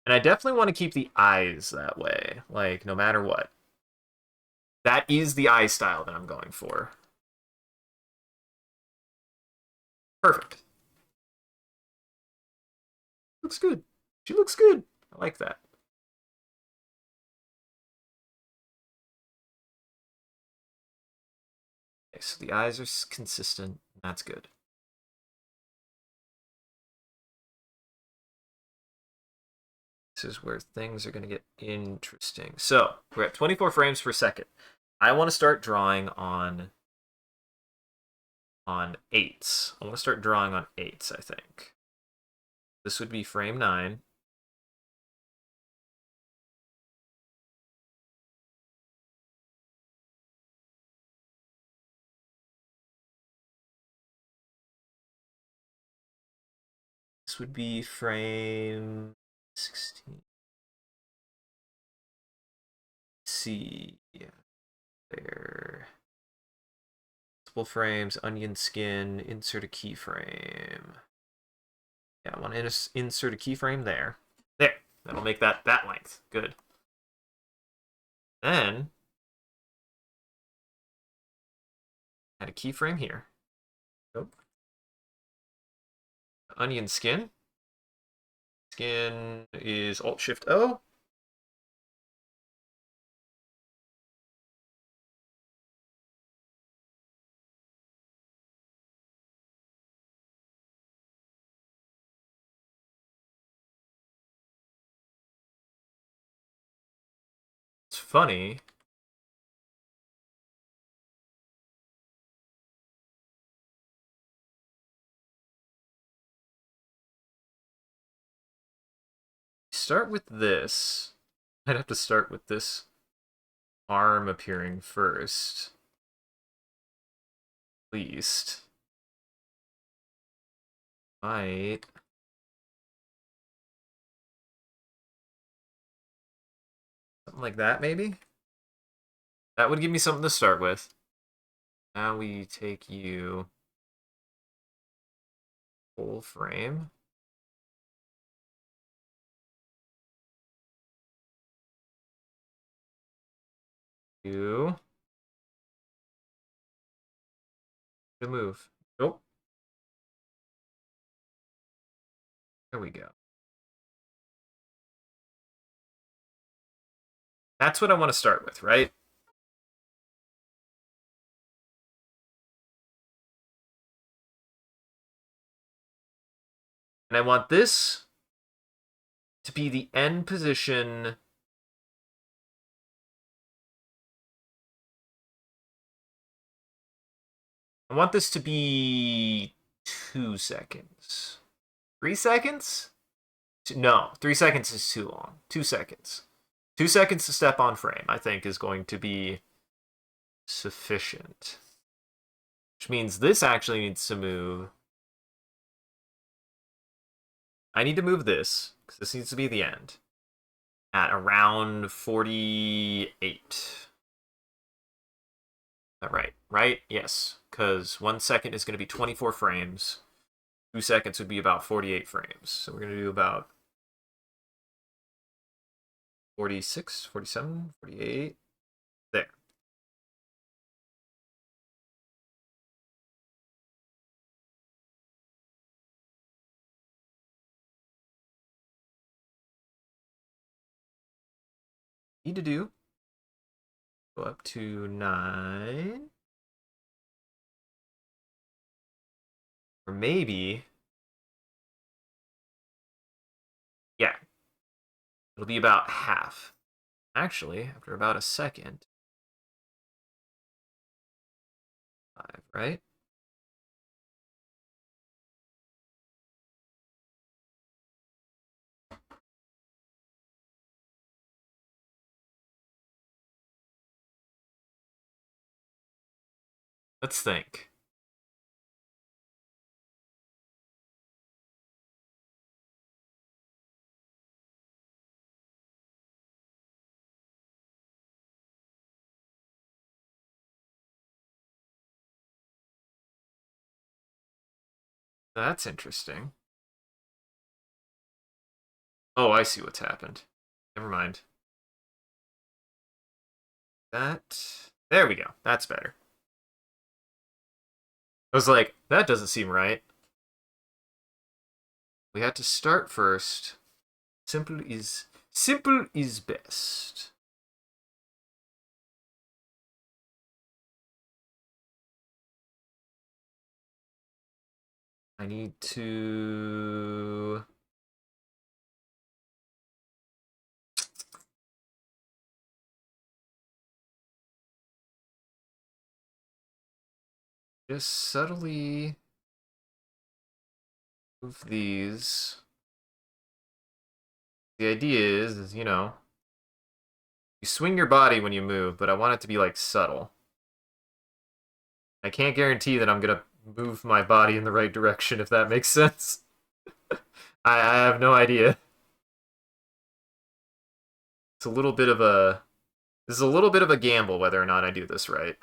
S1: And I definitely want to keep the eyes that way, like no matter what. That is the eye style that I'm going for. Perfect. Looks good. She looks good. I like that. Okay, so the eyes are consistent. That's good. This is where things are going to get interesting. So we're at 24 frames per second. I want to start drawing on eights. I want to start drawing on eights, I think. This would be frame 9. This would be frame 16. Let's see. Yeah, there. Multiple frames, onion skin, insert a keyframe. Yeah, I want to insert a keyframe there. There. That'll make that length. Good. Then add a keyframe here. Nope. Onion skin. Skin is Alt Shift O. It's funny. Start with this. I'd have to start with this arm appearing first. At least. Might. Something like that, maybe? That would give me something to start with. Now we take you full frame. You. To move. Oh, there we go. That's what I want to start with, right? And I want this to be the end position. I want this to be 2 seconds. 3 seconds? No, 3 seconds is too long. 2 seconds. 2 seconds to step on frame, I think, is going to be sufficient. Which means this actually needs to move. I need to move this, because this needs to be the end. At around 48. Right, right? Yes, because 1 second is going to be 24 frames. 2 seconds would be about 48 frames. So we're going to do about 46, 47, 48. There. Need to do. Go up to 9. Or maybe. Yeah. It'll be about half. Actually, after about a second. 5, right? Let's think. That's interesting. Oh, I see what's happened. Never mind. That. There we go. That's better. I was like, that doesn't seem right. We had to start first. Simple is best. I need to just subtly move these. The idea is, you swing your body when you move, but I want it to be like subtle. I can't guarantee that I'm gonna move my body in the right direction, if that makes sense. I have no idea. It's a little bit of a This is a little bit of a gamble whether or not I do this right.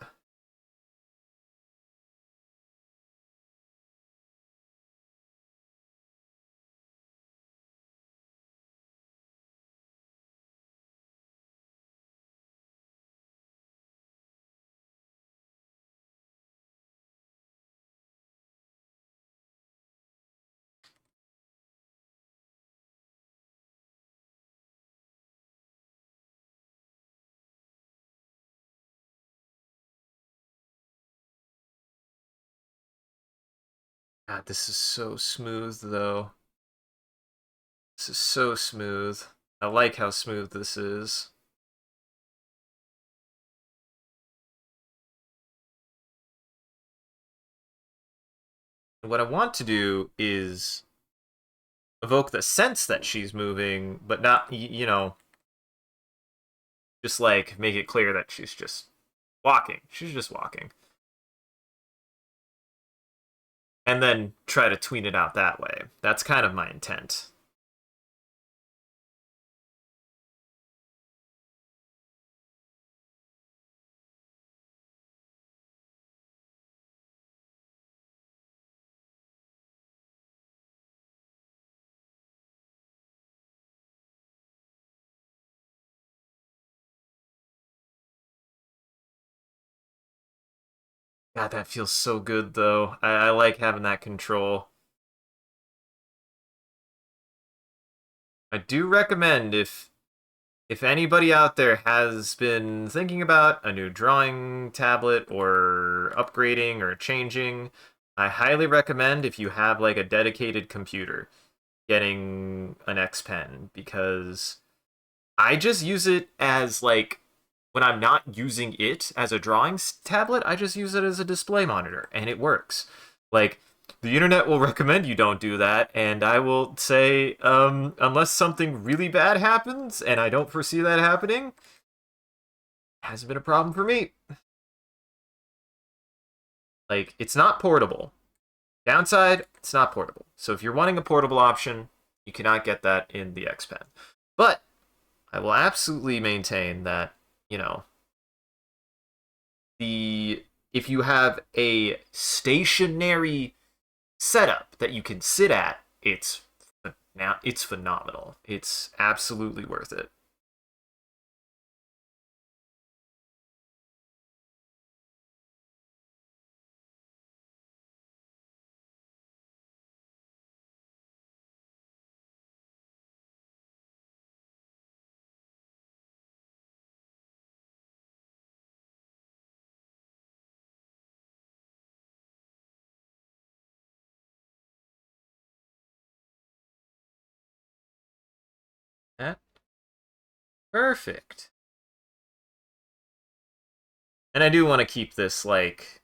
S1: God, this is so smooth, though. This is so smooth. I like how smooth this is. What I want to do is evoke the sense that she's moving, but not, just like make it clear that she's just walking. She's just walking. And then try to tween it out that way. That's kind of my intent. God, that feels so good, though. I like having that control. I do recommend if anybody out there has been thinking about a new drawing tablet or upgrading or changing, I highly recommend if you have like a dedicated computer getting an X Pen because I just use it as like when I'm not using it as a drawing tablet, I just use it as a display monitor and it works. Like the internet will recommend you don't do that, and I will say, unless something really bad happens, and I don't foresee that happening, hasn't been a problem for me. Like, it's not portable. Downside, it's not portable. So if you're wanting a portable option, you cannot get that in the X Pen. But I will absolutely maintain that, the if you have a stationary setup that you can sit at, it's phenomenal. It's absolutely worth it. Yeah, perfect. And I do want to keep this like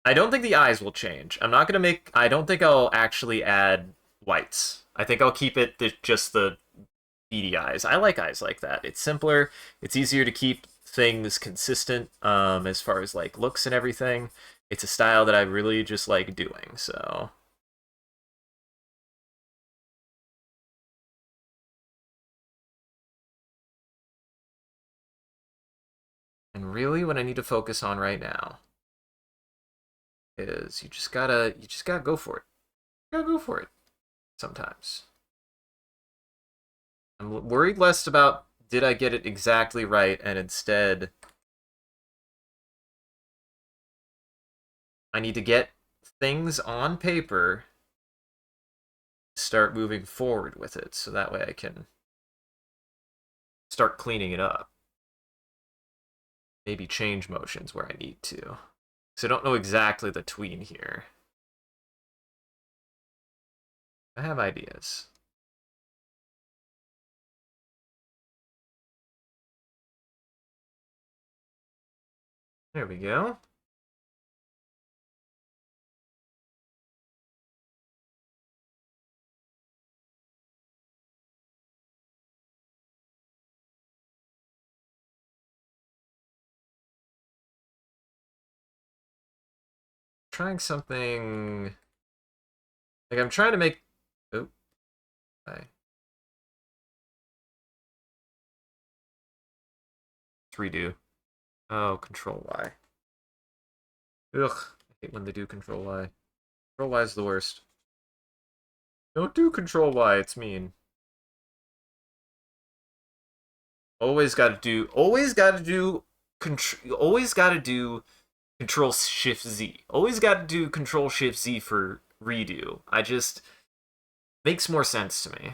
S1: I don't think the eyes will change. I'm not gonna make. I don't think I'll actually add whites. I think I'll keep it just the beady eyes. I like eyes like that. It's simpler. It's easier to keep things consistent as far as like looks and everything. It's a style that I really just like doing. So, and really, what I need to focus on right now is you just gotta go for it. You gotta go for it. Sometimes I'm worried less about did I get it exactly right, and instead I need to get things on paper, start moving forward with it, so that way I can start cleaning it up. Maybe change motions where I need to. So I don't know exactly the tween here. I have ideas. There we go. Trying something like I'm trying to make. Oh, I 3D. Oh, Control Y. Ugh, I hate when they do Control Y. Control Y is the worst. Don't do Control Y. It's mean. Always got to do. Always got to do. Always got to do Control Shift Z. Always got to do Control Shift Z for redo. I just makes more sense to me.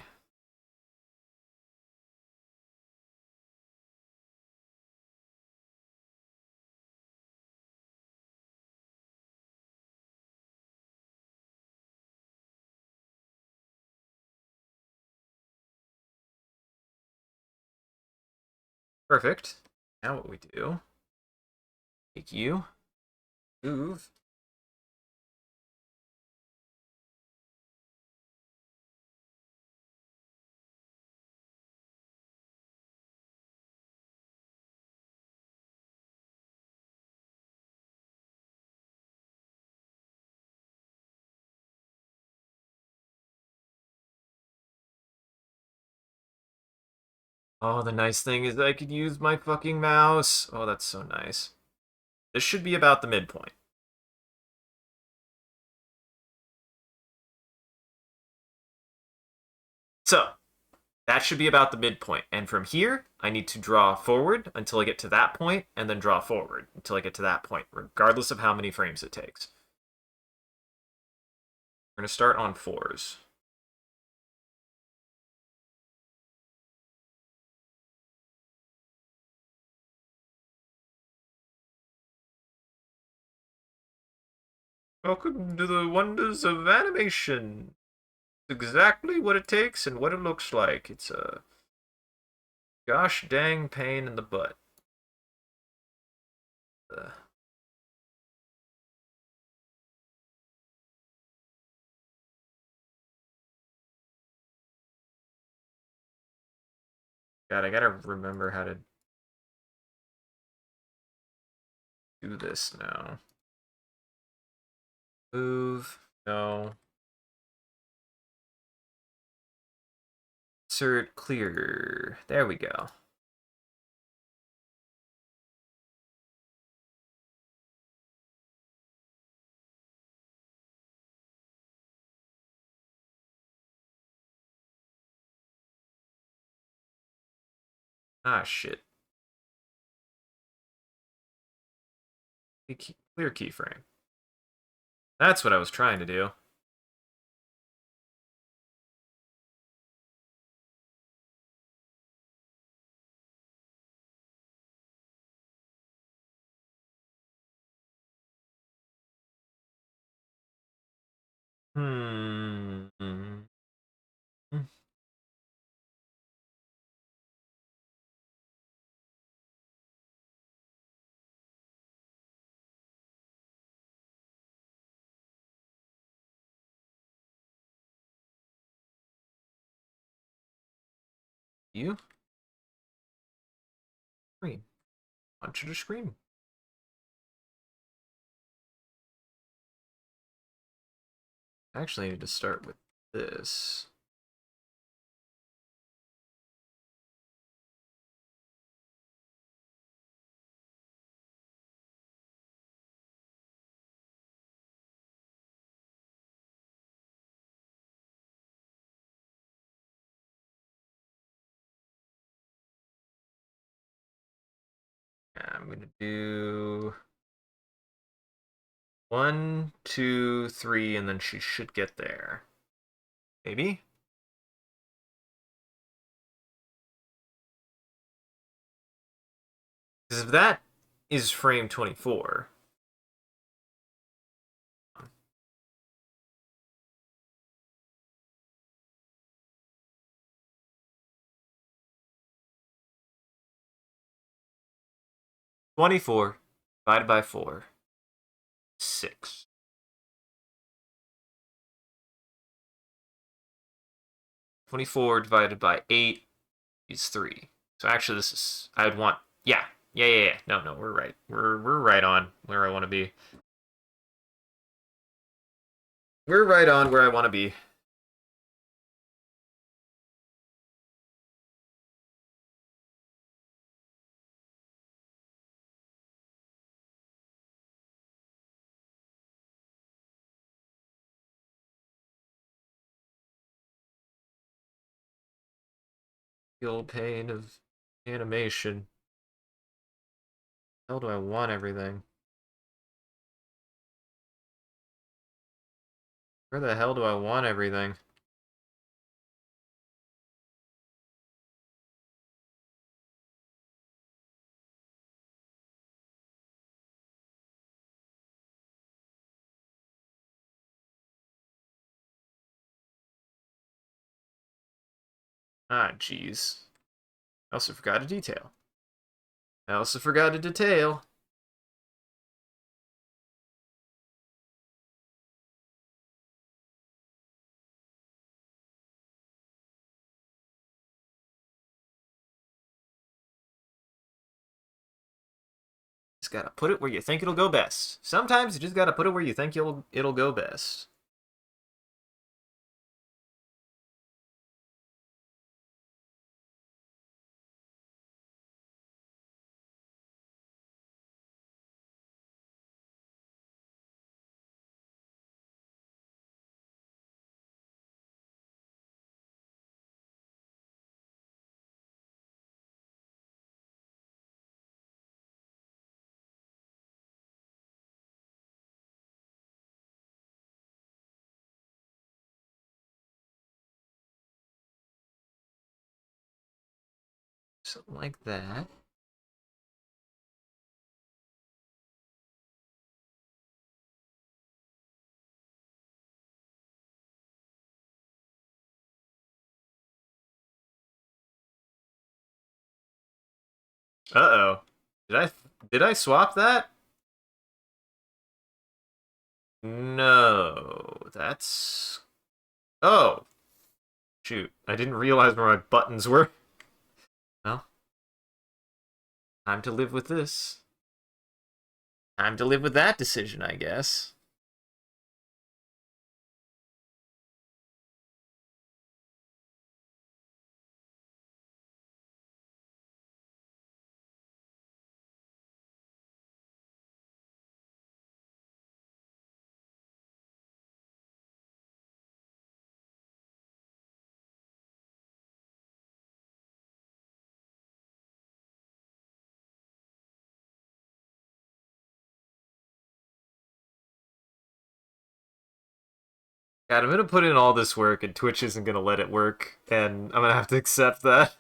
S1: Perfect. Now what we do? Take you, move. Oh, the nice thing is I could use my fucking mouse. Oh, that's so nice. This should be about the midpoint. So, that should be about the midpoint. And from here, I need to draw forward until I get to that point, and then draw forward until I get to that point, regardless of how many frames it takes. We're going to start on fours. Welcome to the wonders of animation. Exactly what it takes and what it looks like. It's a gosh dang pain in the butt. Uh, God, I gotta remember how to do this now. Move. No. Insert clear. There we go. Ah, shit. Clear keyframe. That's what I was trying to do. Hmm. You? Scream. I want you to scream. I actually need to start with this. I'm gonna do 1, 2, 3, and then she should get there. Maybe? Because if that is frame 24, 24 divided by 4, 6. 24 divided by 8 is 3. So actually this is, I would want, yeah. No, we're right. We're right on where I want to be. We're right on where I want to be. The old pain of animation. How do I want everything? Where the hell do I want everything? Ah, jeez. I also forgot a detail. I also forgot a detail. Just gotta put it where you think it'll go best. Sometimes you just gotta put it where you think it'll go best. Something like that. Uh-oh. Did I swap that? No. That's Oh, shoot. I didn't realize where my buttons were. Well, time to live with this. Time to live with that decision, I guess. God, I'm gonna put in all this work and Twitch isn't gonna let it work, and I'm gonna have to accept that.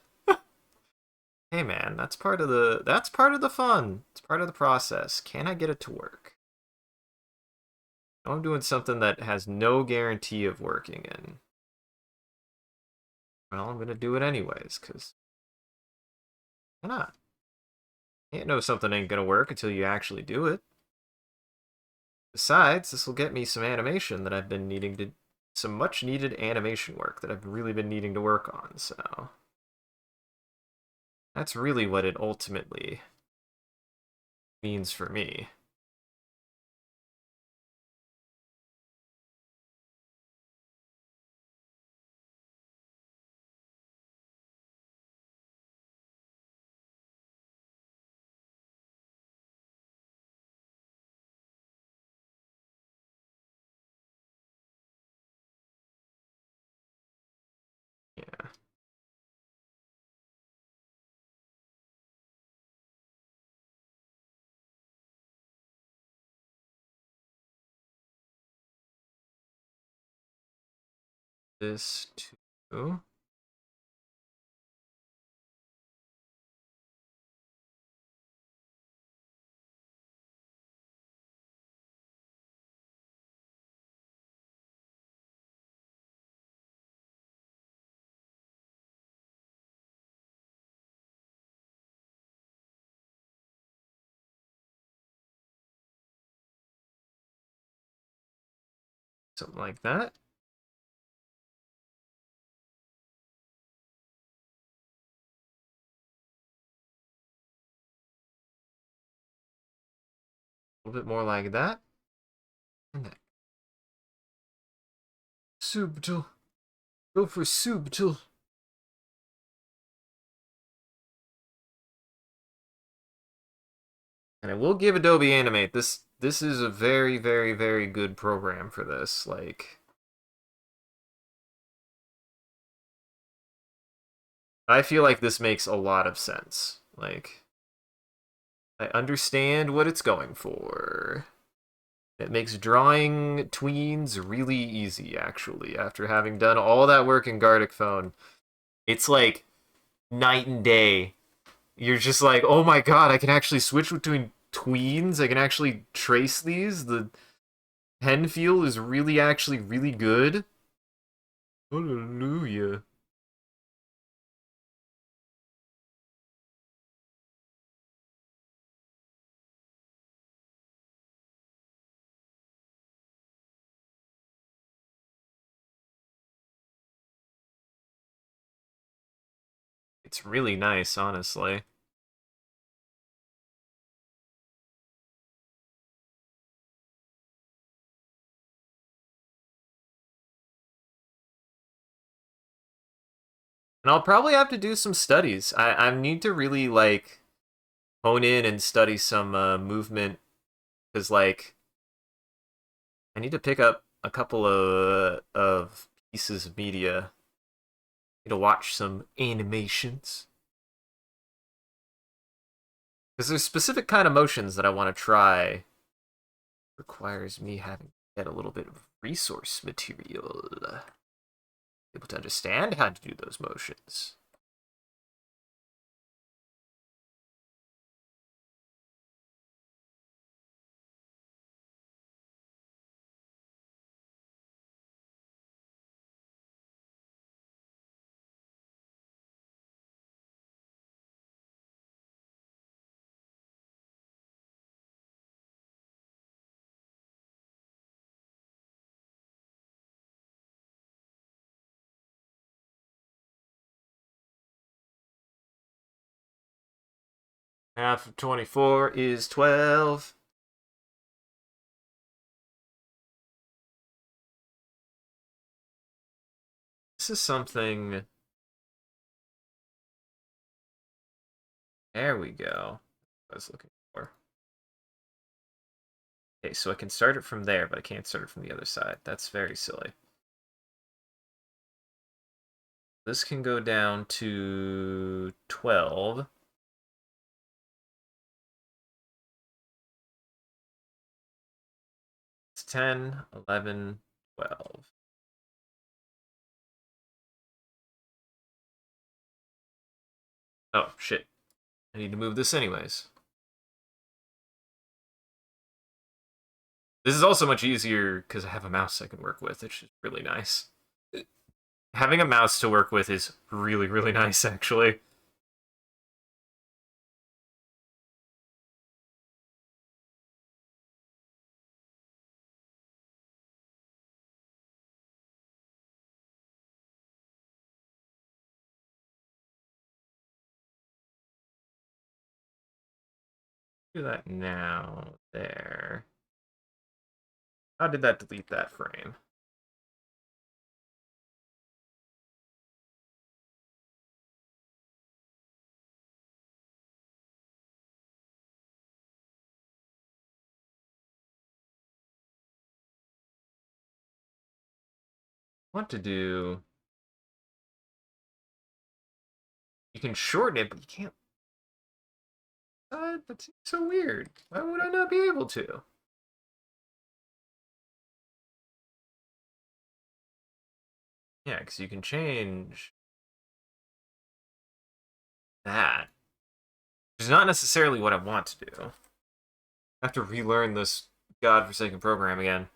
S1: Hey man, that's part of the fun. It's part of the process. Can I get it to work? I'm doing something that has no guarantee of working, and well, I'm gonna do it anyways, cause why not? Can't know something ain't gonna work until you actually do it. Besides, this will get me some animation that I've been needing to, some much needed animation work that I've really been needing to work on, so that's really what it ultimately means for me. Yeah. This too. Something like that. A little bit more like that. And that. Subtle. Go for subtle. And I will give Adobe Animate. This is a very, very, very good program for this. Like, I feel like this makes a lot of sense. Like, I understand what it's going for. It makes drawing tweens really easy, actually. After having done all that work in Gartic Phone, it's like night and day. You're just like, oh my god, I can actually switch between tweens. I can actually trace these. The pen feel is really actually really good. Hallelujah. It's really nice, honestly. And I'll probably have to do some studies. I need to really like hone in and study some movement because like I need to pick up a couple of pieces of media. I need to watch some animations because there's specific kind of motions that I want to try. Requires me having to get a little bit of resource material, able to understand how to do those motions. Half of 24 is 12. This is something. There we go. I was looking for. Okay, so I can start it from there, but I can't start it from the other side. That's very silly. This can go down to 12. It's 10, 11, 12. Oh, shit. I need to move this anyways. This is also much easier because I have a mouse I can work with, which is really nice. Having a mouse to work with is really, really nice, actually. Do that now. There. How did that delete that frame? I want to do... You can shorten it, but you can't... That's so weird. Why would I not be able to? Yeah, because you can change that. Which is not necessarily what I want to do. I have to relearn this godforsaken program again.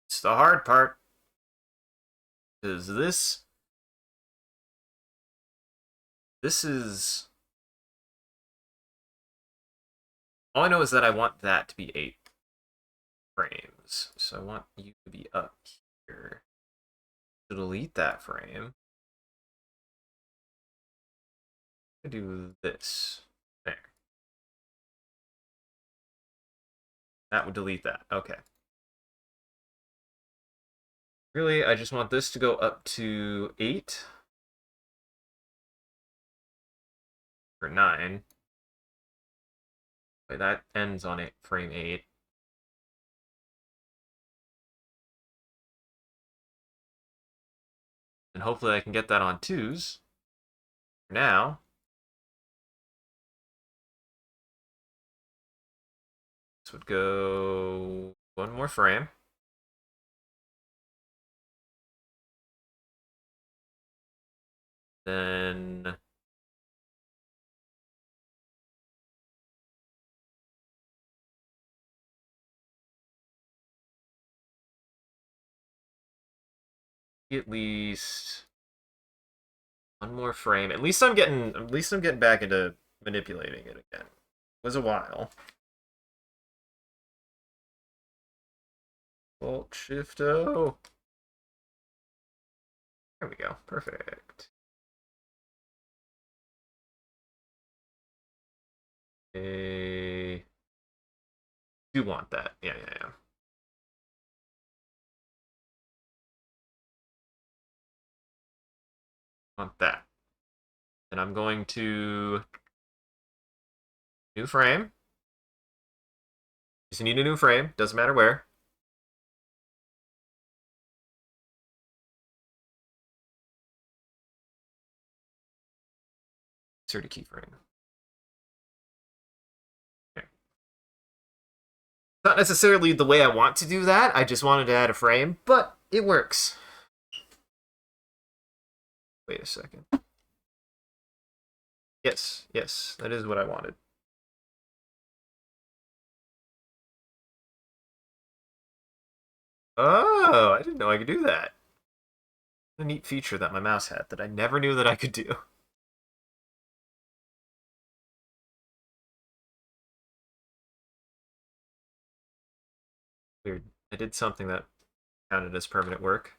S1: It's the hard part. Because this is... All I know is that I want that to be 8 frames. So I want you to be up here. To delete that frame, I do this. There. That would delete that. Okay. Really, I just want this to go up to 8. Or 9. Wait, that ends on it, frame 8. And hopefully I can get that on 2s. For now. This would go 1 more frame. Then at least 1 more frame. At least I'm getting back into manipulating it again. It was a while. Alt Shift O. There we go. Perfect. I do want that. Yeah. Want that. And I'm going to new frame. Just need a new frame. Doesn't matter where. Insert a keyframe. Okay. Not necessarily the way I want to do that. I just wanted to add a frame, but it works. Wait a second. Yes, that is what I wanted. Oh, I didn't know I could do that. A neat feature that my mouse had that I never knew that I could do. Weird. I did something that counted as permanent work.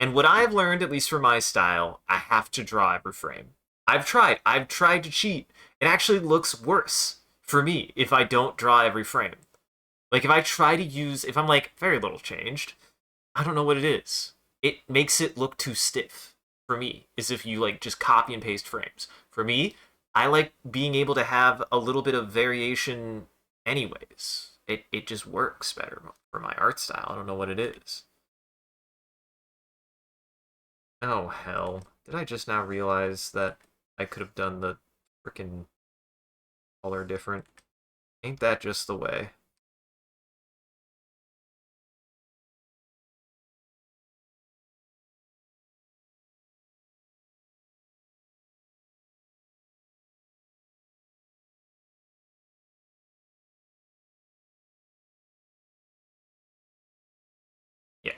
S1: And what I've learned, at least for my style, I have to draw every frame. I've tried to cheat. It actually looks worse for me if I don't draw every frame. Like if I try to use, if I'm like very little changed, I don't know what it is. It makes it look too stiff for me, as if you like just copy and paste frames. For me, I like being able to have a little bit of variation anyways. It just works better for my art style. I don't know what it is. Oh, hell. Did I just now realize that I could have done the freaking color different? Ain't that just the way? Yeah.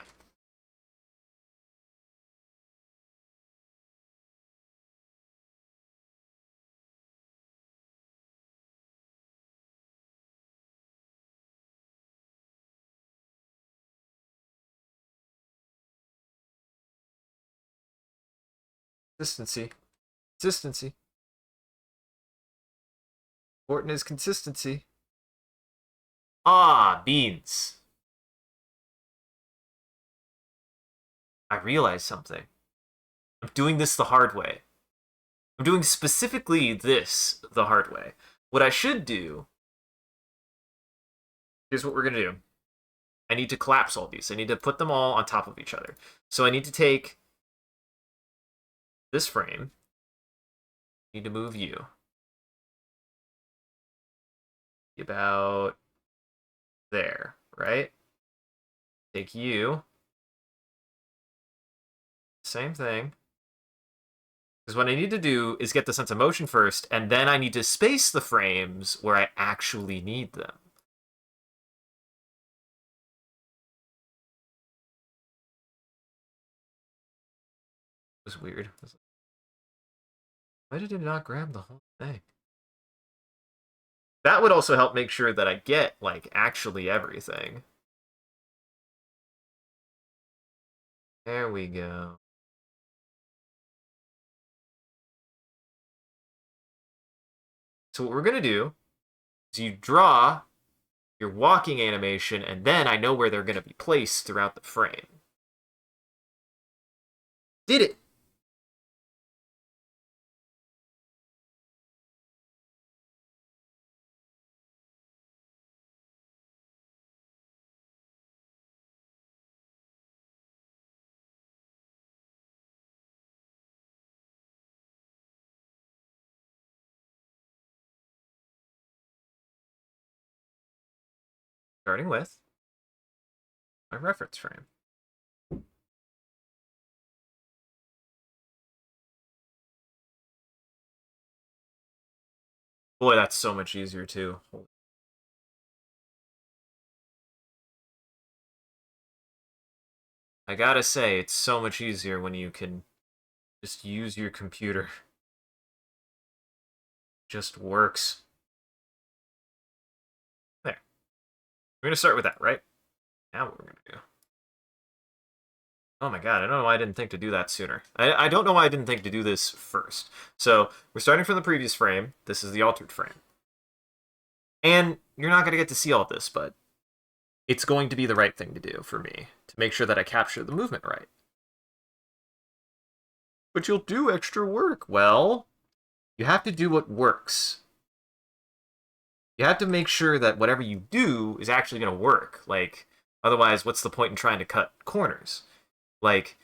S1: Consistency. Consistency. Important is consistency. Ah, beans. I realized something. I'm doing this the hard way. I'm doing specifically this the hard way. What I should do, here's what we're going to do. I need to collapse all these. I need to put them all on top of each other. So I need to take this frame. I need to move you. About there, right? Take you. Same thing. Because what I need to do is get the sense of motion first, and then I need to space the frames where I actually need them. It was weird. Why did it not grab the whole thing? That would also help make sure that I get, like, actually everything. There we go. So what we're going to do is you draw your walking animation, and then I know where they're going to be placed throughout the frame. Did it! Starting with my reference frame. Boy, that's so much easier too. I gotta say, it's so much easier when you can just use your computer. Just works. There. We're gonna start with that, right? Now what we're gonna do. Oh my god, I don't know why I didn't think to do that sooner. I don't know why I didn't think to do this first. So, we're starting from the previous frame. This is the altered frame. And you're not gonna get to see all this, but it's going to be the right thing to do for me to make sure that I capture the movement right. But you'll do extra work. Well, you have to do what works. You have to make sure that whatever you do is actually going to work. Like, otherwise, what's the point in trying to cut corners? Like,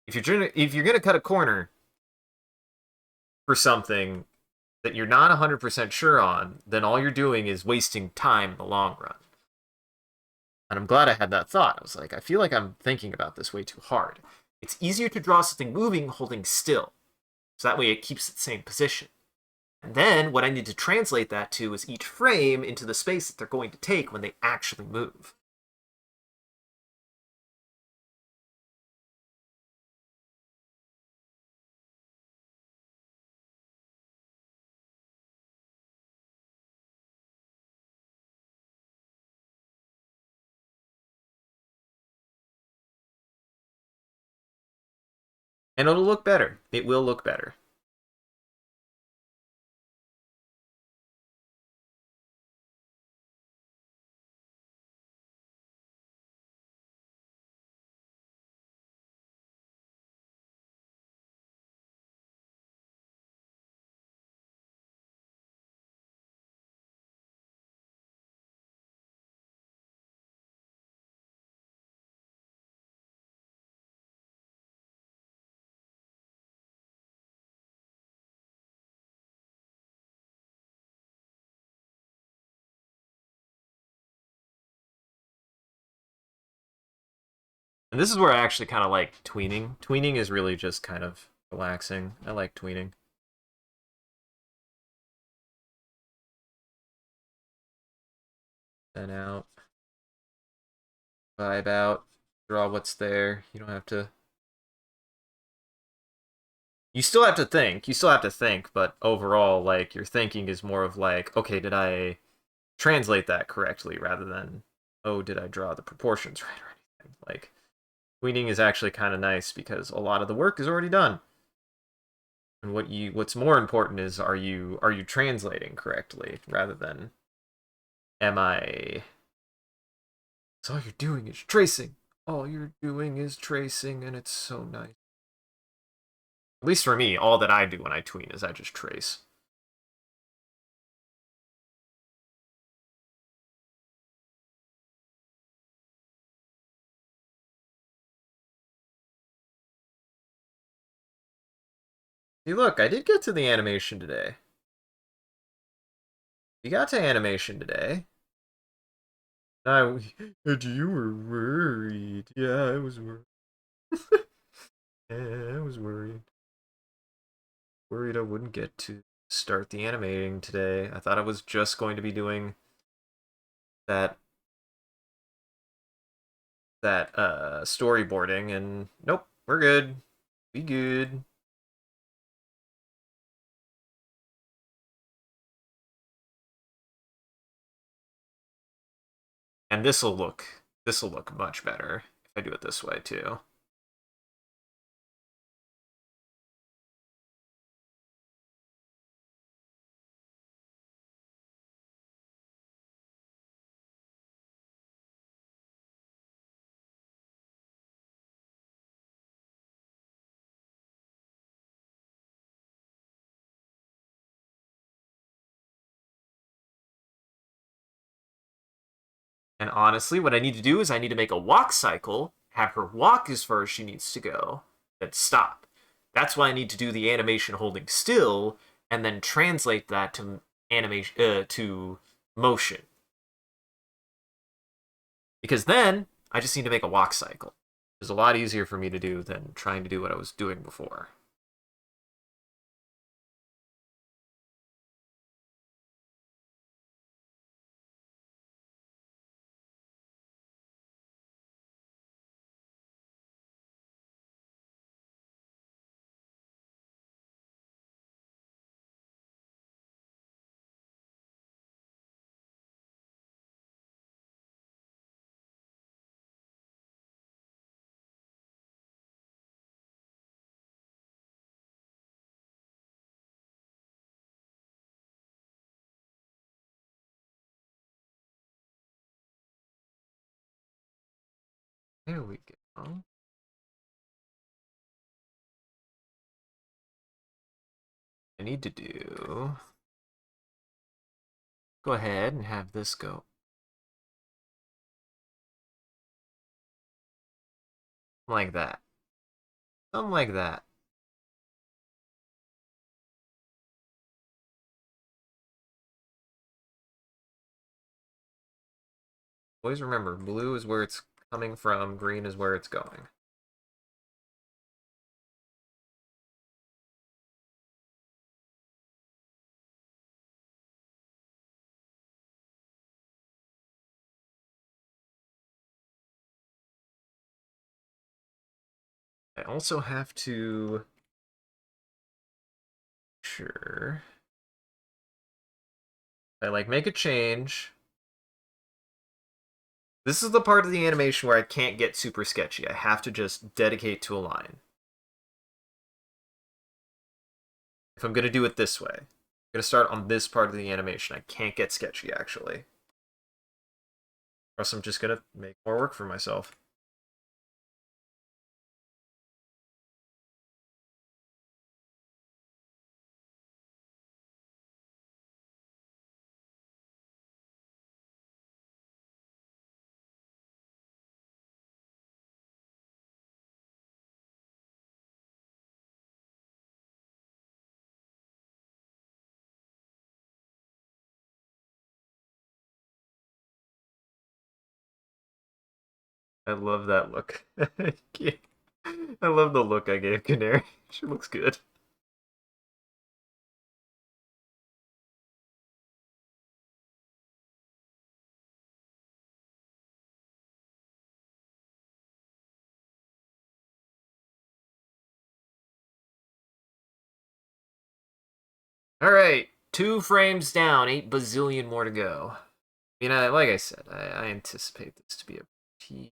S1: if you're gonna cut a corner for something that you're not 100% sure on, then all you're doing is wasting time in the long run. And I'm glad I had that thought. I was like, I feel like I'm thinking about this way too hard. It's easier to draw something moving holding still. So that way it keeps its same position. And then what I need to translate that to is each frame into the space that they're going to take when they actually move. And it'll look better. It will look better. And this is where I actually kind of like tweening. Tweening is really just kind of relaxing. I like tweening. Then out, vibe out, draw what's there. You don't have to. You still have to think. You still have to think, but overall, like your thinking is more of like, okay, did I translate that correctly, rather than, oh, did I draw the proportions right or anything? Like tweening is actually kind of nice because a lot of the work is already done. And what's more important is, are you translating correctly, rather than, am I, so all you're doing is tracing. All you're doing is tracing, and it's so nice. At least for me, all that I do when I tween is I just trace. See, look, I did get to the animation today. You got to animation today. I, you were worried. Yeah, I was worried. Yeah, I was worried. Worried I wouldn't get to start the animating today. I thought I was just going to be doing that storyboarding, and nope, we're good. We good. And this will look much better if I do it this way too. And honestly, what I need to do is I need to make a walk cycle, have her walk as far as she needs to go, then stop. That's why I need to do the animation holding still, and then translate that to animation to motion. Because then I just need to make a walk cycle. It's a lot easier for me to do than trying to do what I was doing before. There we go. I need to do. Go ahead and have this go like that. Something like that. Always remember, blue is where it's coming from, green is where it's going. I also have to sure I like make a change. This is the part of the animation where I can't get super sketchy. I have to just dedicate to a line. If I'm gonna do it this way, I'm gonna start on this part of the animation. I can't get sketchy actually. Or else I'm just gonna make more work for myself. I love that look. I love the look I gave Canary. She looks good. All right, 2 frames down, 8 bazillion more to go. Like I said, I anticipate this to be a pretty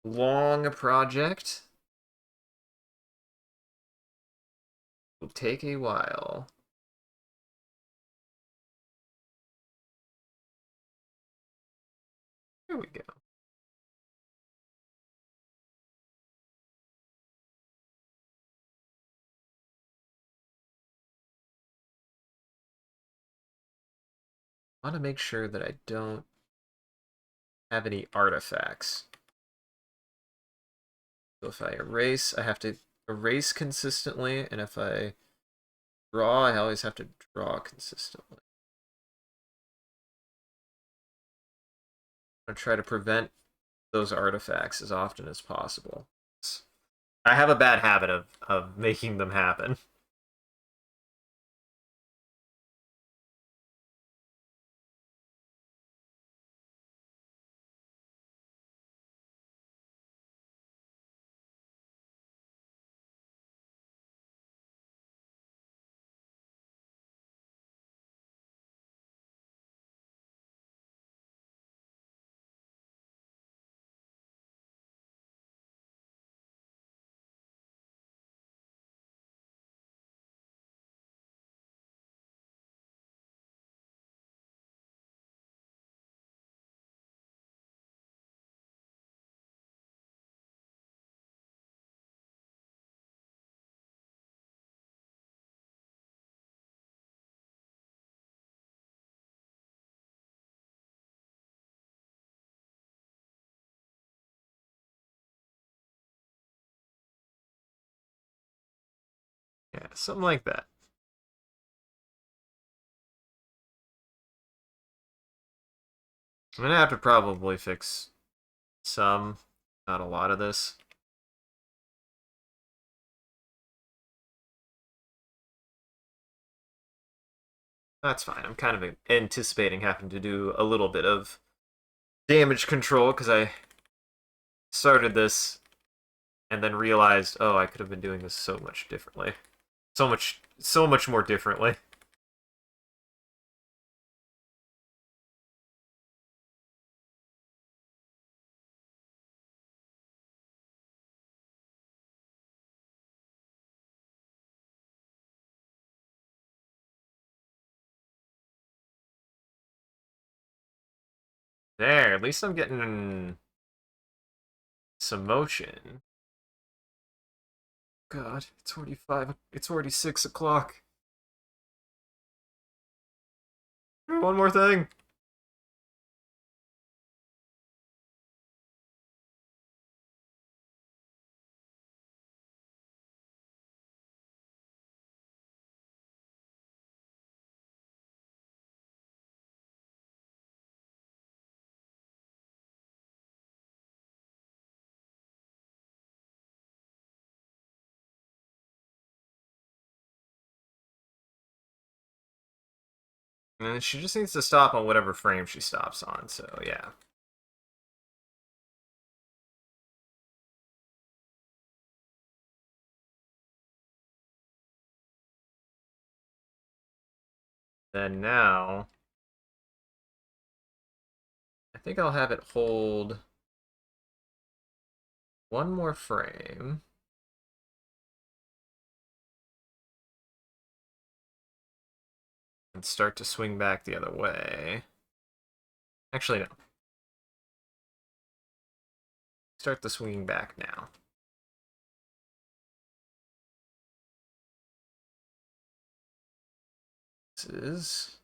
S1: long project. Will take a while. There we go. I want to make sure that I don't have any artifacts. So if I erase, I have to erase consistently, and if I draw, I always have to draw consistently. I'm going to try to prevent those artifacts as often as possible. I have a bad habit of making them happen. Yeah, something like that. I'm gonna have to probably fix some, not a lot of this. That's fine. I'm kind of anticipating having to do a little bit of damage control because I started this and then realized, oh, I could have been doing this so much differently. So much more differently. There, at least I'm getting some motion. God, it's already 5. It's already 6 o'clock. One more thing. And she just needs to stop on whatever frame she stops on, so yeah. Then now, I think I'll have it hold one more frame. And start to swing back the other way. Actually, no. Start the swinging back now. This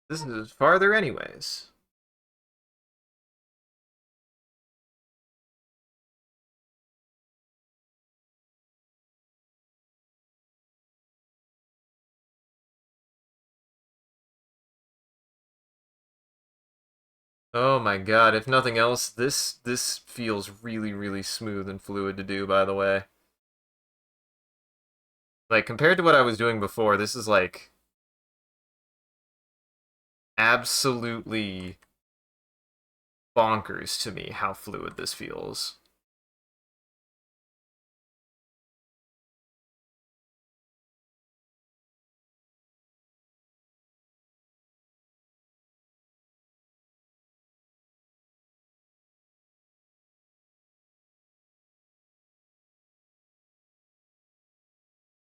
S1: is farther anyways. Oh my god, if nothing else, this feels really, really smooth and fluid to do, by the way. Like, compared to what I was doing before, this is like absolutely bonkers to me how fluid this feels.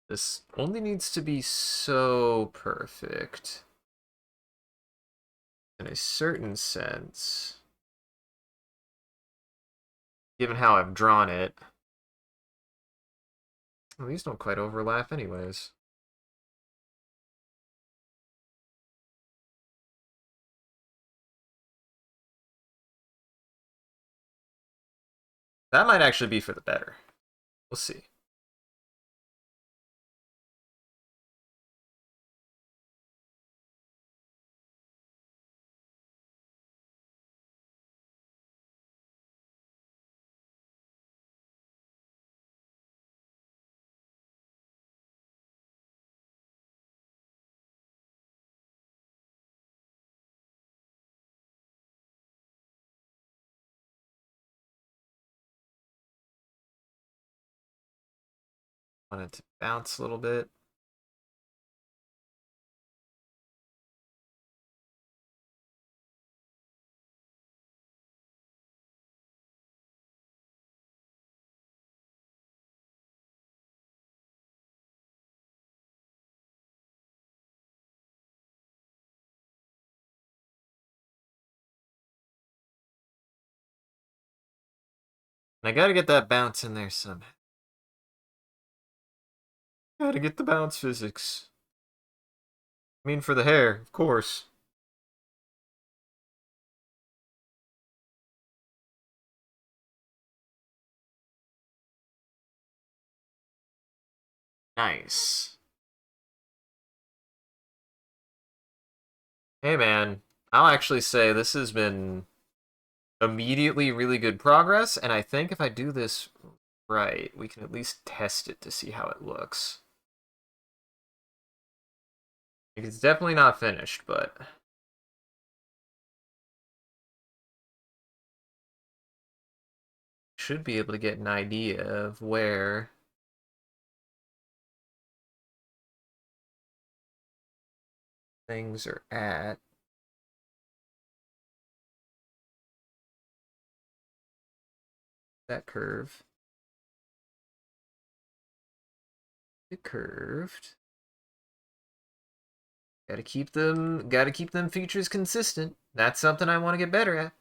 S1: This only needs to be so perfect. In a certain sense, given how I've drawn it. Well, these don't quite overlap anyways. That might actually be for the better. We'll see. Want it to bounce a little bit. And I gotta get that bounce in there somehow. Gotta get the bounce physics. I mean, for the hair, of course. Nice. Hey, man. I'll actually say this has been immediately really good progress, and I think if I do this right, we can at least test it to see how it looks. It's definitely not finished, but should be able to get an idea of where things are at. That curve. It curved. Gotta keep them features consistent. That's something I want to get better at.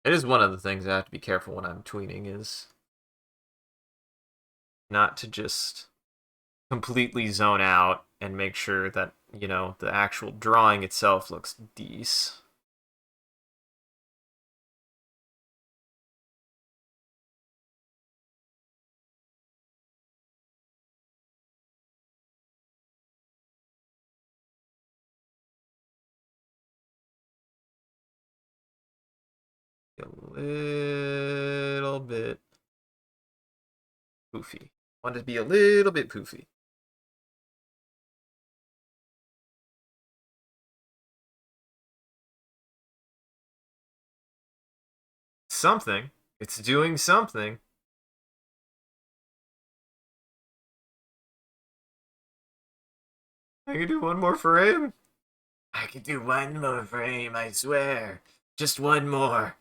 S1: It is one of the things I have to be careful when I'm tweening is not to just completely zone out and make sure that, the actual drawing itself looks decent. A little bit poofy. Want it to be a little bit poofy. Something. It's doing something. I can do one more frame. I can do one more frame, I swear. Just one more.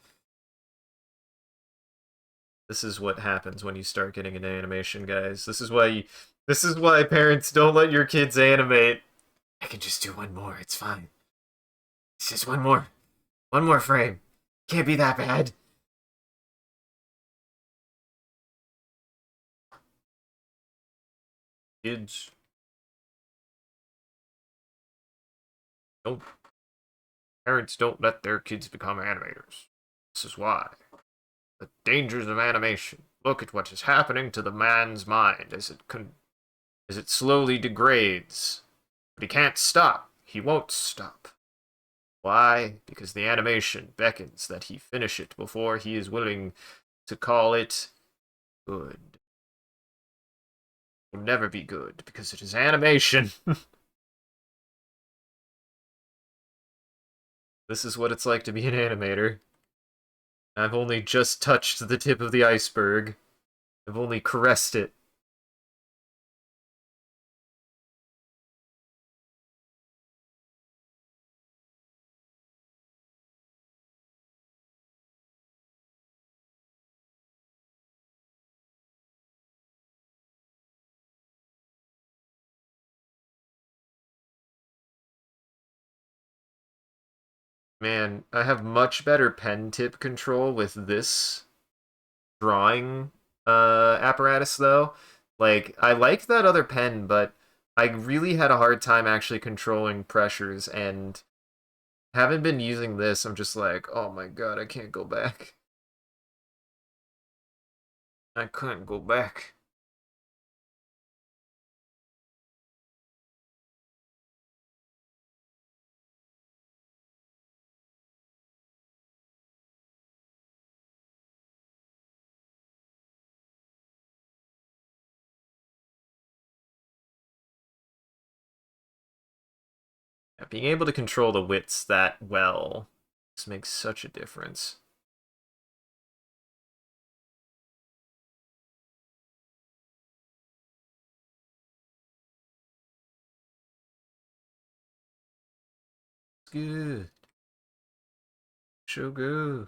S1: This is what happens when you start getting into animation, guys. This is why parents don't let your kids animate. I can just do one more. It's fine. It's just one more. One more frame. Can't be that bad. Kids don't parents don't let their kids become animators. This is why. The dangers of animation. Look at what is happening to the man's mind as it slowly degrades. But he can't stop. He won't stop. Why? Because the animation beckons that he finish it before he is willing to call it good. It will never be good because it is animation. This is what it's like to be an animator. I've only just touched the tip of the iceberg. I've only caressed it. Man, I have much better pen tip control with this drawing apparatus though. Like I liked that other pen, but I really had a hard time actually controlling pressures and haven't been using this. I'm just like, oh my god, I can't go back. I couldn't go back. Being able to control the widths that well just makes such a difference. It's good. So good.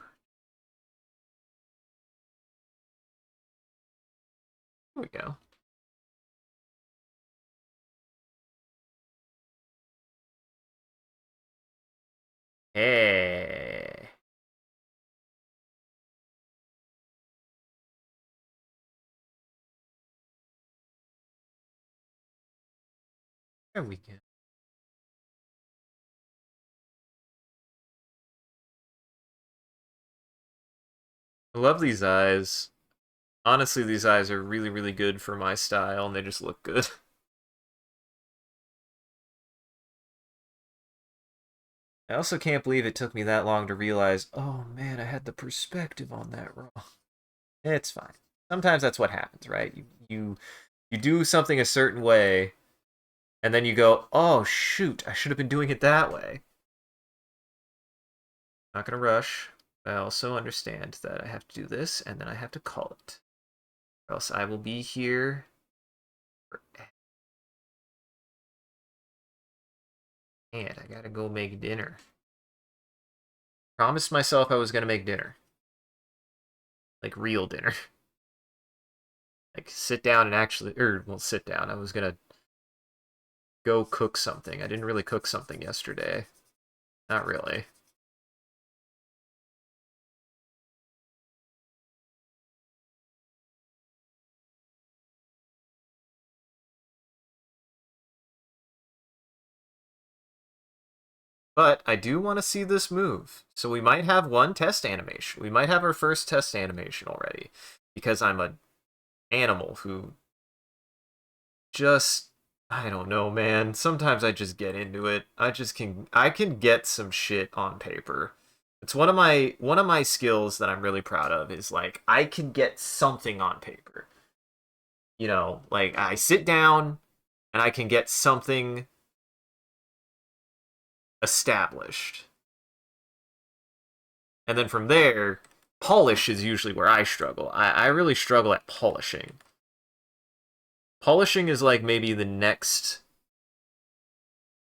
S1: There we go. Hey. There we go. I love these eyes. Honestly, these eyes are really, really good for my style, and they just look good. I also can't believe it took me that long to realize, oh man, I had the perspective on that wrong. It's fine. Sometimes that's what happens, right? You do something a certain way, and then you go, oh shoot, I should have been doing it that way. Not gonna rush. I also understand that I have to do this, and then I have to call it. Or else I will be here for... And I gotta go make dinner. Promised myself I was gonna make dinner. Like real dinner. Like sit down and actually, well, sit down. I was gonna go cook something. I didn't really cook something yesterday. Not really. But I do want to see this move. So we might have one test animation. We might have our first test animation already. Because I'm an animal who just, I don't know, man. Sometimes I just get into it. I can get some shit on paper. It's one of my skills that I'm really proud of is like I can get something on paper. You know, like I sit down and I can get something established. And then from there, polish is usually where I struggle. I really struggle at polishing. Polishing is like maybe the next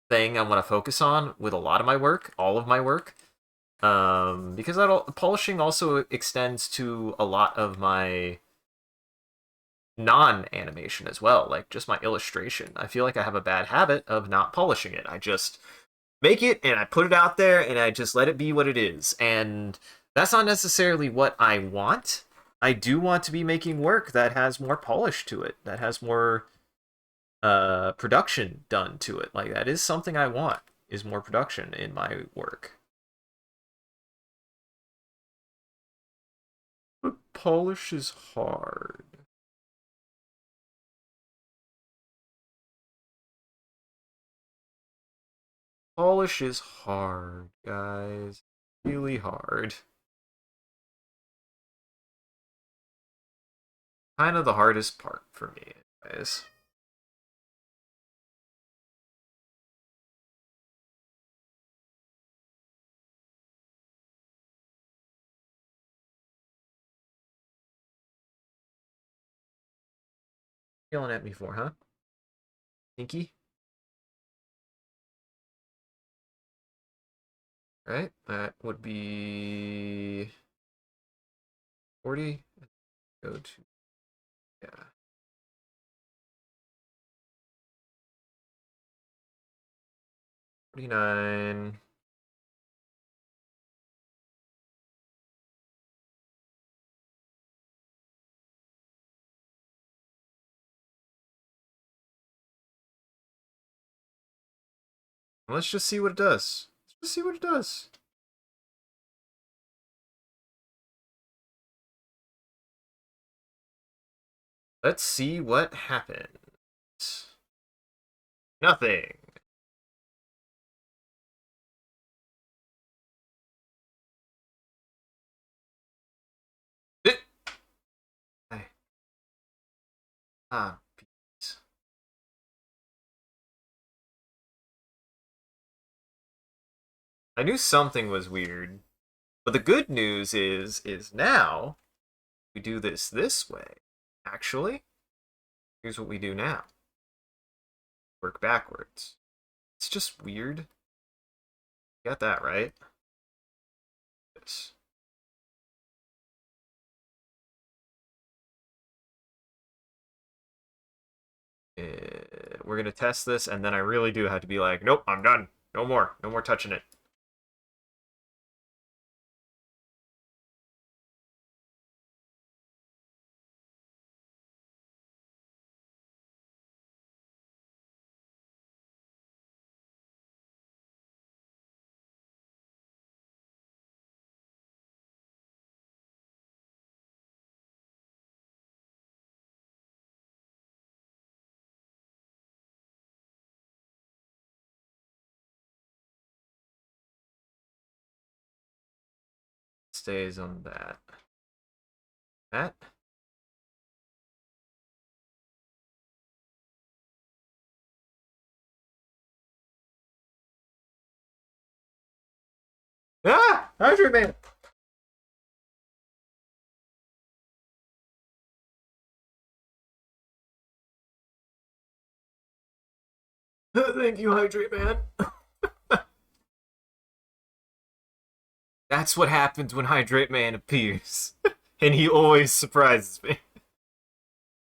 S1: thing I want to focus on with a lot of my work, all of my work. Because polishing also extends to a lot of my non-animation as well, like just my illustration. I feel like I have a bad habit of not polishing it. I just make it and I put it out there and I just let it be what it is. And that's not necessarily what I want. I do want to be making work that has more polish to it, that has more production done to it. Like that is something I want, is more production in my work. polish is hard. Polish is hard, guys. Really hard. Kind of the hardest part for me, guys. Yelling at me for, huh? Stinky? Right? That would be 40. Go to, yeah. 49. Let's just see what it does. Let's just see what it does. Let's see what happens. Nothing. Ah, peace. I knew something was weird. But the good news is now we do this way. Actually, here's what we do now. Work backwards. It's just weird. Got that right. This. We're gonna test this, and then I really do have to be like, nope, I'm done. No more. No more touching it. Stays on that. That. Ah! Hydrate Man! Thank you, Hydrate Man. That's what happens when Hydrate Man appears. And he always surprises me.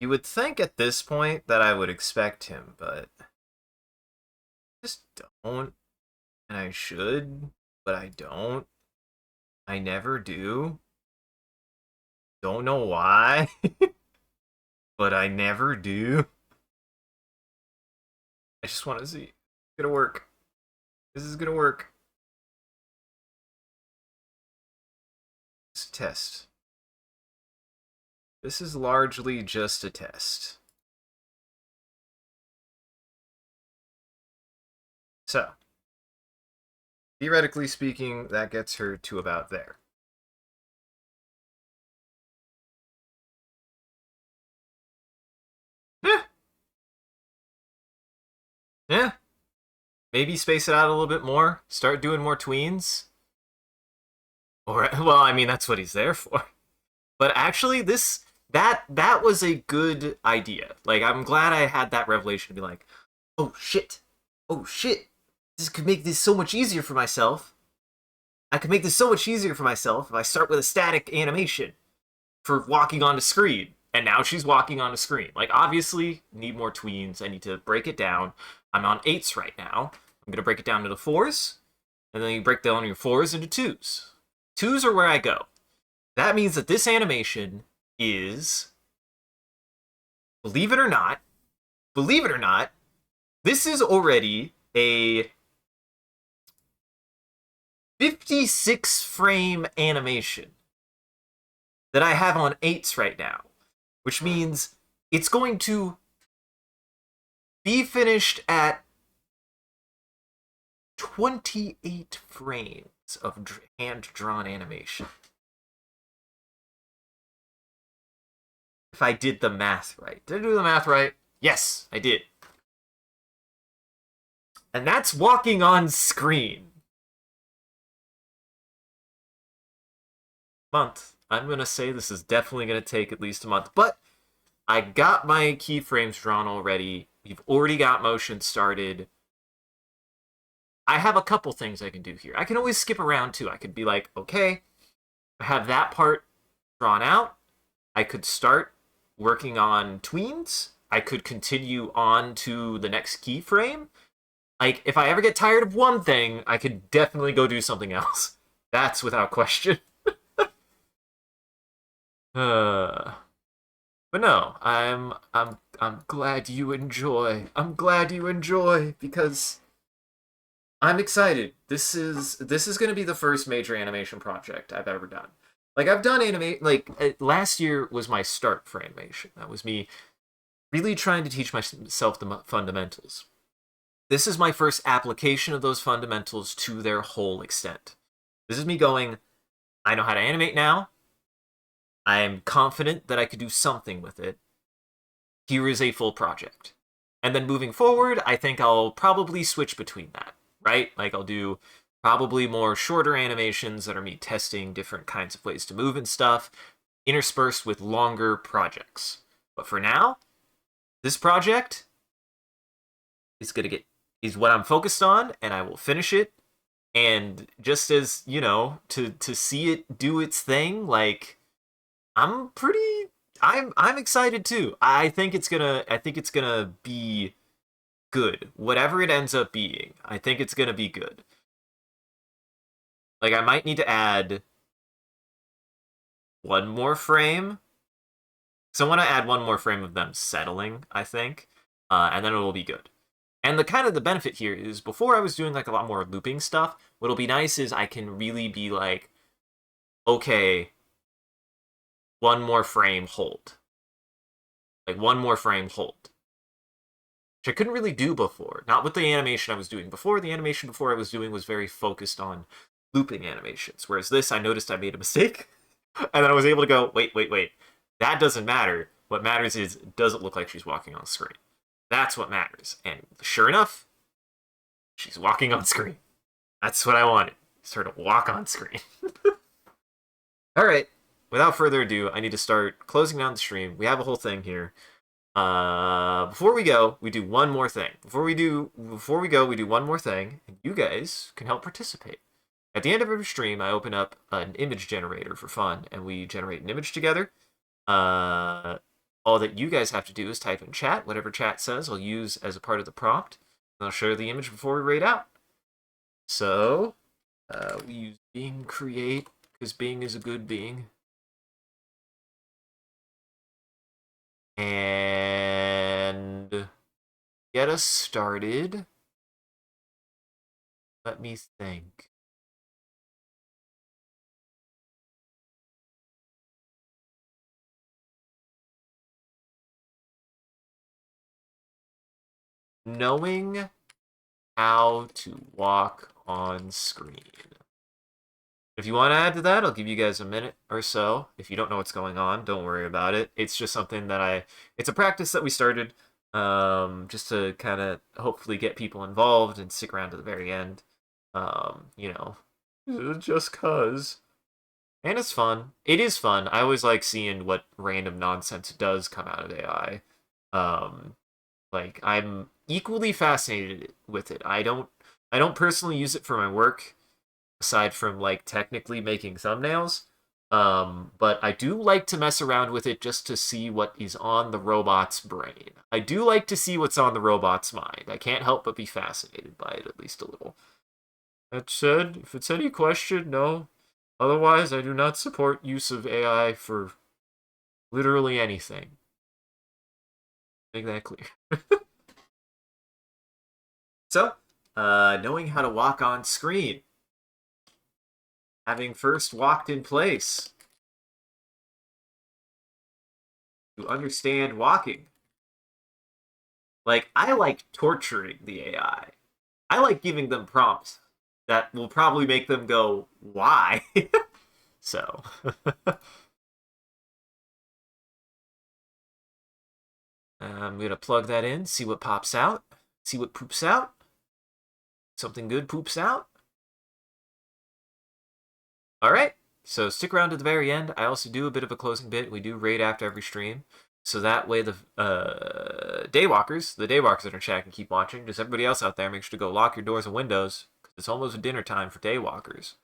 S1: You would think at this point that I would expect him, but I just don't. And I should, but I don't. I never do. Don't know why, but I never do. I just want to see. It's gonna work. This is gonna work. It's a test. This is largely just a test. So, theoretically speaking, that gets her to about there. Yeah. Yeah. Maybe space it out a little bit more. Start doing more tweens. Or, well, I mean, that's what he's there for. But actually, that was a good idea. Like, I'm glad I had that revelation to be like, oh shit, oh shit, this could make this so much easier for myself. I could make this so much easier for myself if I start with a static animation for walking on the screen. And now she's walking on the screen. Like, obviously, need more tweens. I need to break it down. I'm on 8s right now. I'm going to break it down to the 4s. And then you break down your 4s into 2s. 2s are where I go. That means that this animation is, believe it or not, this is already a 56 frame animation. that I have on 8s right now, which means it's going to be finished at 28 frames of hand-drawn animation. If I did the math right. Did I do the math right? Yes, I did. And that's walking on screen. Month. I'm going to say this is definitely going to take at least a month, but I got my keyframes drawn already. We've already got motion started. I have a couple things I can do here. I can always skip around too. I could be like, okay, I have that part drawn out. I could start working on tweens. I could continue on to the next keyframe. Like, if I ever get tired of one thing, I could definitely go do something else. That's without question. But no, I'm glad you enjoy. I'm glad you enjoy because I'm excited. This is going to be the first major animation project I've ever done. Like I've done animate like last year was my start for animation. That was me really trying to teach myself the fundamentals. This is my first application of those fundamentals to their whole extent. This is me going, I know how to animate now. I am confident that I could do something with it. Here is a full project. And then moving forward, I think I'll probably switch between that, right? Like I'll do probably more shorter animations that are me testing different kinds of ways to move and stuff, interspersed with longer projects. But for now, this project is what I'm focused on, and I will finish it. And just as, you know, to see it do its thing, like I'm pretty I'm excited too. I think it's gonna be good. Whatever it ends up being, I think it's gonna be good. Like I might need to add one more frame. So I want to add one more frame of them settling, I think. And then it will be good. And the kind of the benefit here is before I was doing like a lot more looping stuff, what'll be nice is I can really be like, okay, one more frame, hold. Like one more frame, hold. Which I couldn't really do before. Not with the animation I was doing before. The animation before I was doing was very focused on looping animations. Whereas this, I noticed I made a mistake. And then I was able to go, wait. That doesn't matter. What matters is, does it look like she's walking on screen? That's what matters. And sure enough, she's walking on screen. That's what I wanted. Just her to walk on screen. All right. Without further ado, I need to start closing down the stream. We have a whole thing here. Before we go, we do one more thing. Before we go, we do one more thing, and you guys can help participate. At the end of every stream, I open up an image generator for fun, and we generate an image together. All that you guys have to do is type in chat. Whatever chat says, I'll use as a part of the prompt. And I'll share the image before we rate out. So, we use Bing create, because Bing is a good Bing. And get us started. Let me think. Knowing how to walk on screen. If you want to add to that, I'll give you guys a minute or so. If you don't know what's going on, don't worry about it. It's just something that it's a practice that we started just to kind of hopefully get people involved and stick around to the very end. You know, just cause. And it's fun. It is fun. I always like seeing what random nonsense does come out of AI. Like I'm equally fascinated with it. I don't personally use it for my work aside from like technically making thumbnails. But I do like to mess around with it just to see what is on the robot's brain. I do like to see what's on the robot's mind. I can't help but be fascinated by it at least a little. That said, if it's any question, no. Otherwise, I do not support use of AI for literally anything. Make that clear. So, knowing how to walk on screen. Having first walked in place. to understand walking. Like, I like torturing the AI. I like giving them prompts that will probably make them go, why? So, I'm going to plug that in, see what pops out, see what poops out. Something good poops out. All right, so stick around to the very end. I also do a bit of a closing bit. We do raid after every stream. So that way the daywalkers in our chat can keep watching. Just everybody else out there, make sure to go lock your doors and windows, because it's almost dinner time for daywalkers.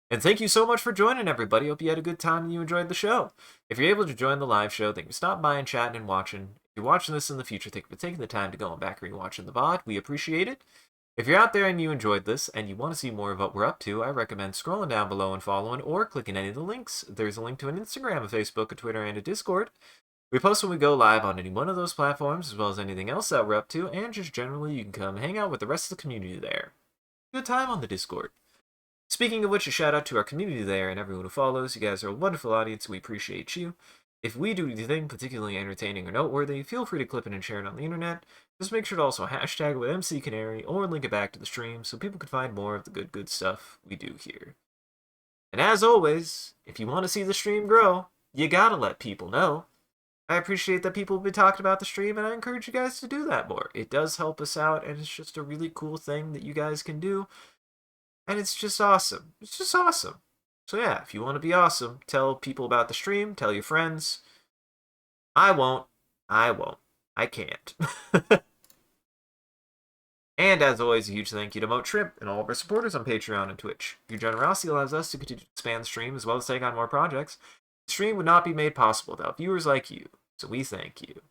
S1: And thank you so much for joining, everybody. Hope you had a good time and you enjoyed the show. If you're able to join the live show, thank you for stopping by and chatting and watching. If you're watching this in the future, thank you for taking the time to go back and rewatching the VOD. We appreciate it. If you're out there and you enjoyed this and you want to see more of what we're up to, I recommend scrolling down below and following or clicking any of the links. There's a link to an Instagram, a Facebook, a Twitter, and a Discord. We post when we go live on any one of those platforms, as well as anything else that we're up to, and just generally you can come hang out with the rest of the community there. Good time on the Discord. Speaking of which, a shout out to our community there and everyone who follows. You guys are a wonderful audience. We appreciate you. If we do anything particularly entertaining or noteworthy, feel free to clip it and share it on the internet. Just make sure to also hashtag it with MCCanary or link it back to the stream so people can find more of the good stuff we do here. And as always, if you want to see the stream grow, you gotta let people know. I appreciate that people will be talking about the stream, and I encourage you guys to do that more. It does help us out, and it's just a really cool thing that you guys can do. And it's just awesome. It's just awesome. So yeah, if you want to be awesome, tell people about the stream, tell your friends. I won't. I can't. And as always, a huge thank you to Moat Shrimp and all of our supporters on Patreon and Twitch. Your generosity allows us to continue to expand the stream as well as take on more projects. The stream would not be made possible without viewers like you, so we thank you.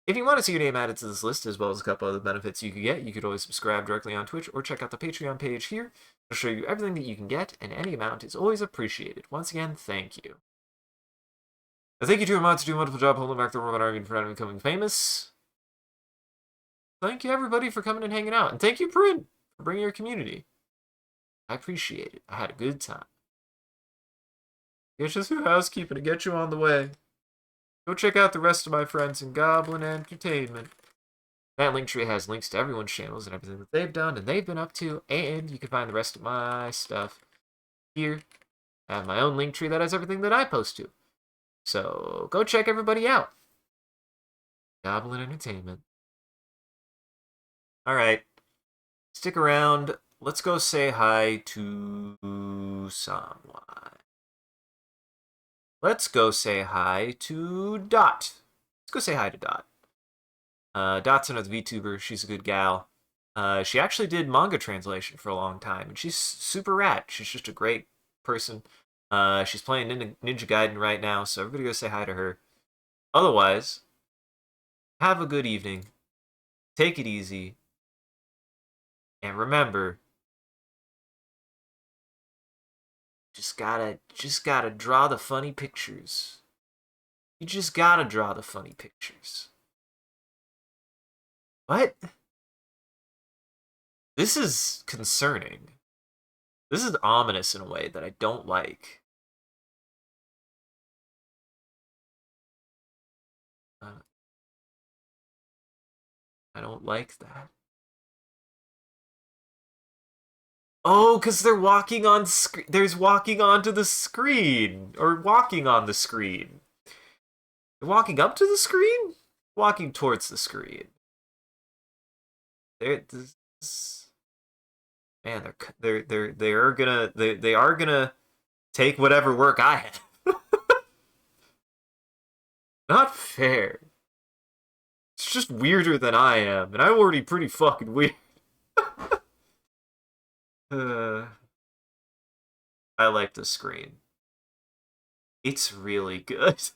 S1: If you want to see your name added to this list, as well as a couple other benefits you could get, you could always subscribe directly on Twitch or check out the Patreon page here. It'll show you everything that you can get, and any amount is always appreciated. Once again, thank you. And thank you to your mods for doing a wonderful job holding back the Roman army for not becoming famous. Thank you, everybody, for coming and hanging out. And thank you, Prin, for bringing your community. I appreciate it. I had a good time. It's just housekeeping to get you on the way. Go check out the rest of my friends in Goblin Entertainment. That link tree has links to everyone's channels and everything that they've done and they've been up to, and you can find the rest of my stuff here. I have my own link tree that has everything that I post to. So go check everybody out. Goblin Entertainment. Alright. Stick around. Let's go say hi to someone. Let's go say hi to Dot. Let's go say hi to Dot. Dot's another VTuber. She's a good gal. She actually did manga translation for a long time, and she's super rad. She's just a great person. She's playing Ninja Gaiden right now, so everybody go say hi to her. Otherwise, have a good evening. Take it easy. And remember, just gotta draw the funny pictures. You just gotta draw the funny pictures. What? This is concerning. This is ominous in a way that I don't like. I don't like that. Oh, because they're walking on screen. There's walking onto the screen. Or walking on the screen. They're walking up to the screen? Walking towards the screen. Man, they are gonna take whatever work I had. Not fair. It's just weirder than I am, and I'm already pretty fucking weird. I like the screen. It's really good.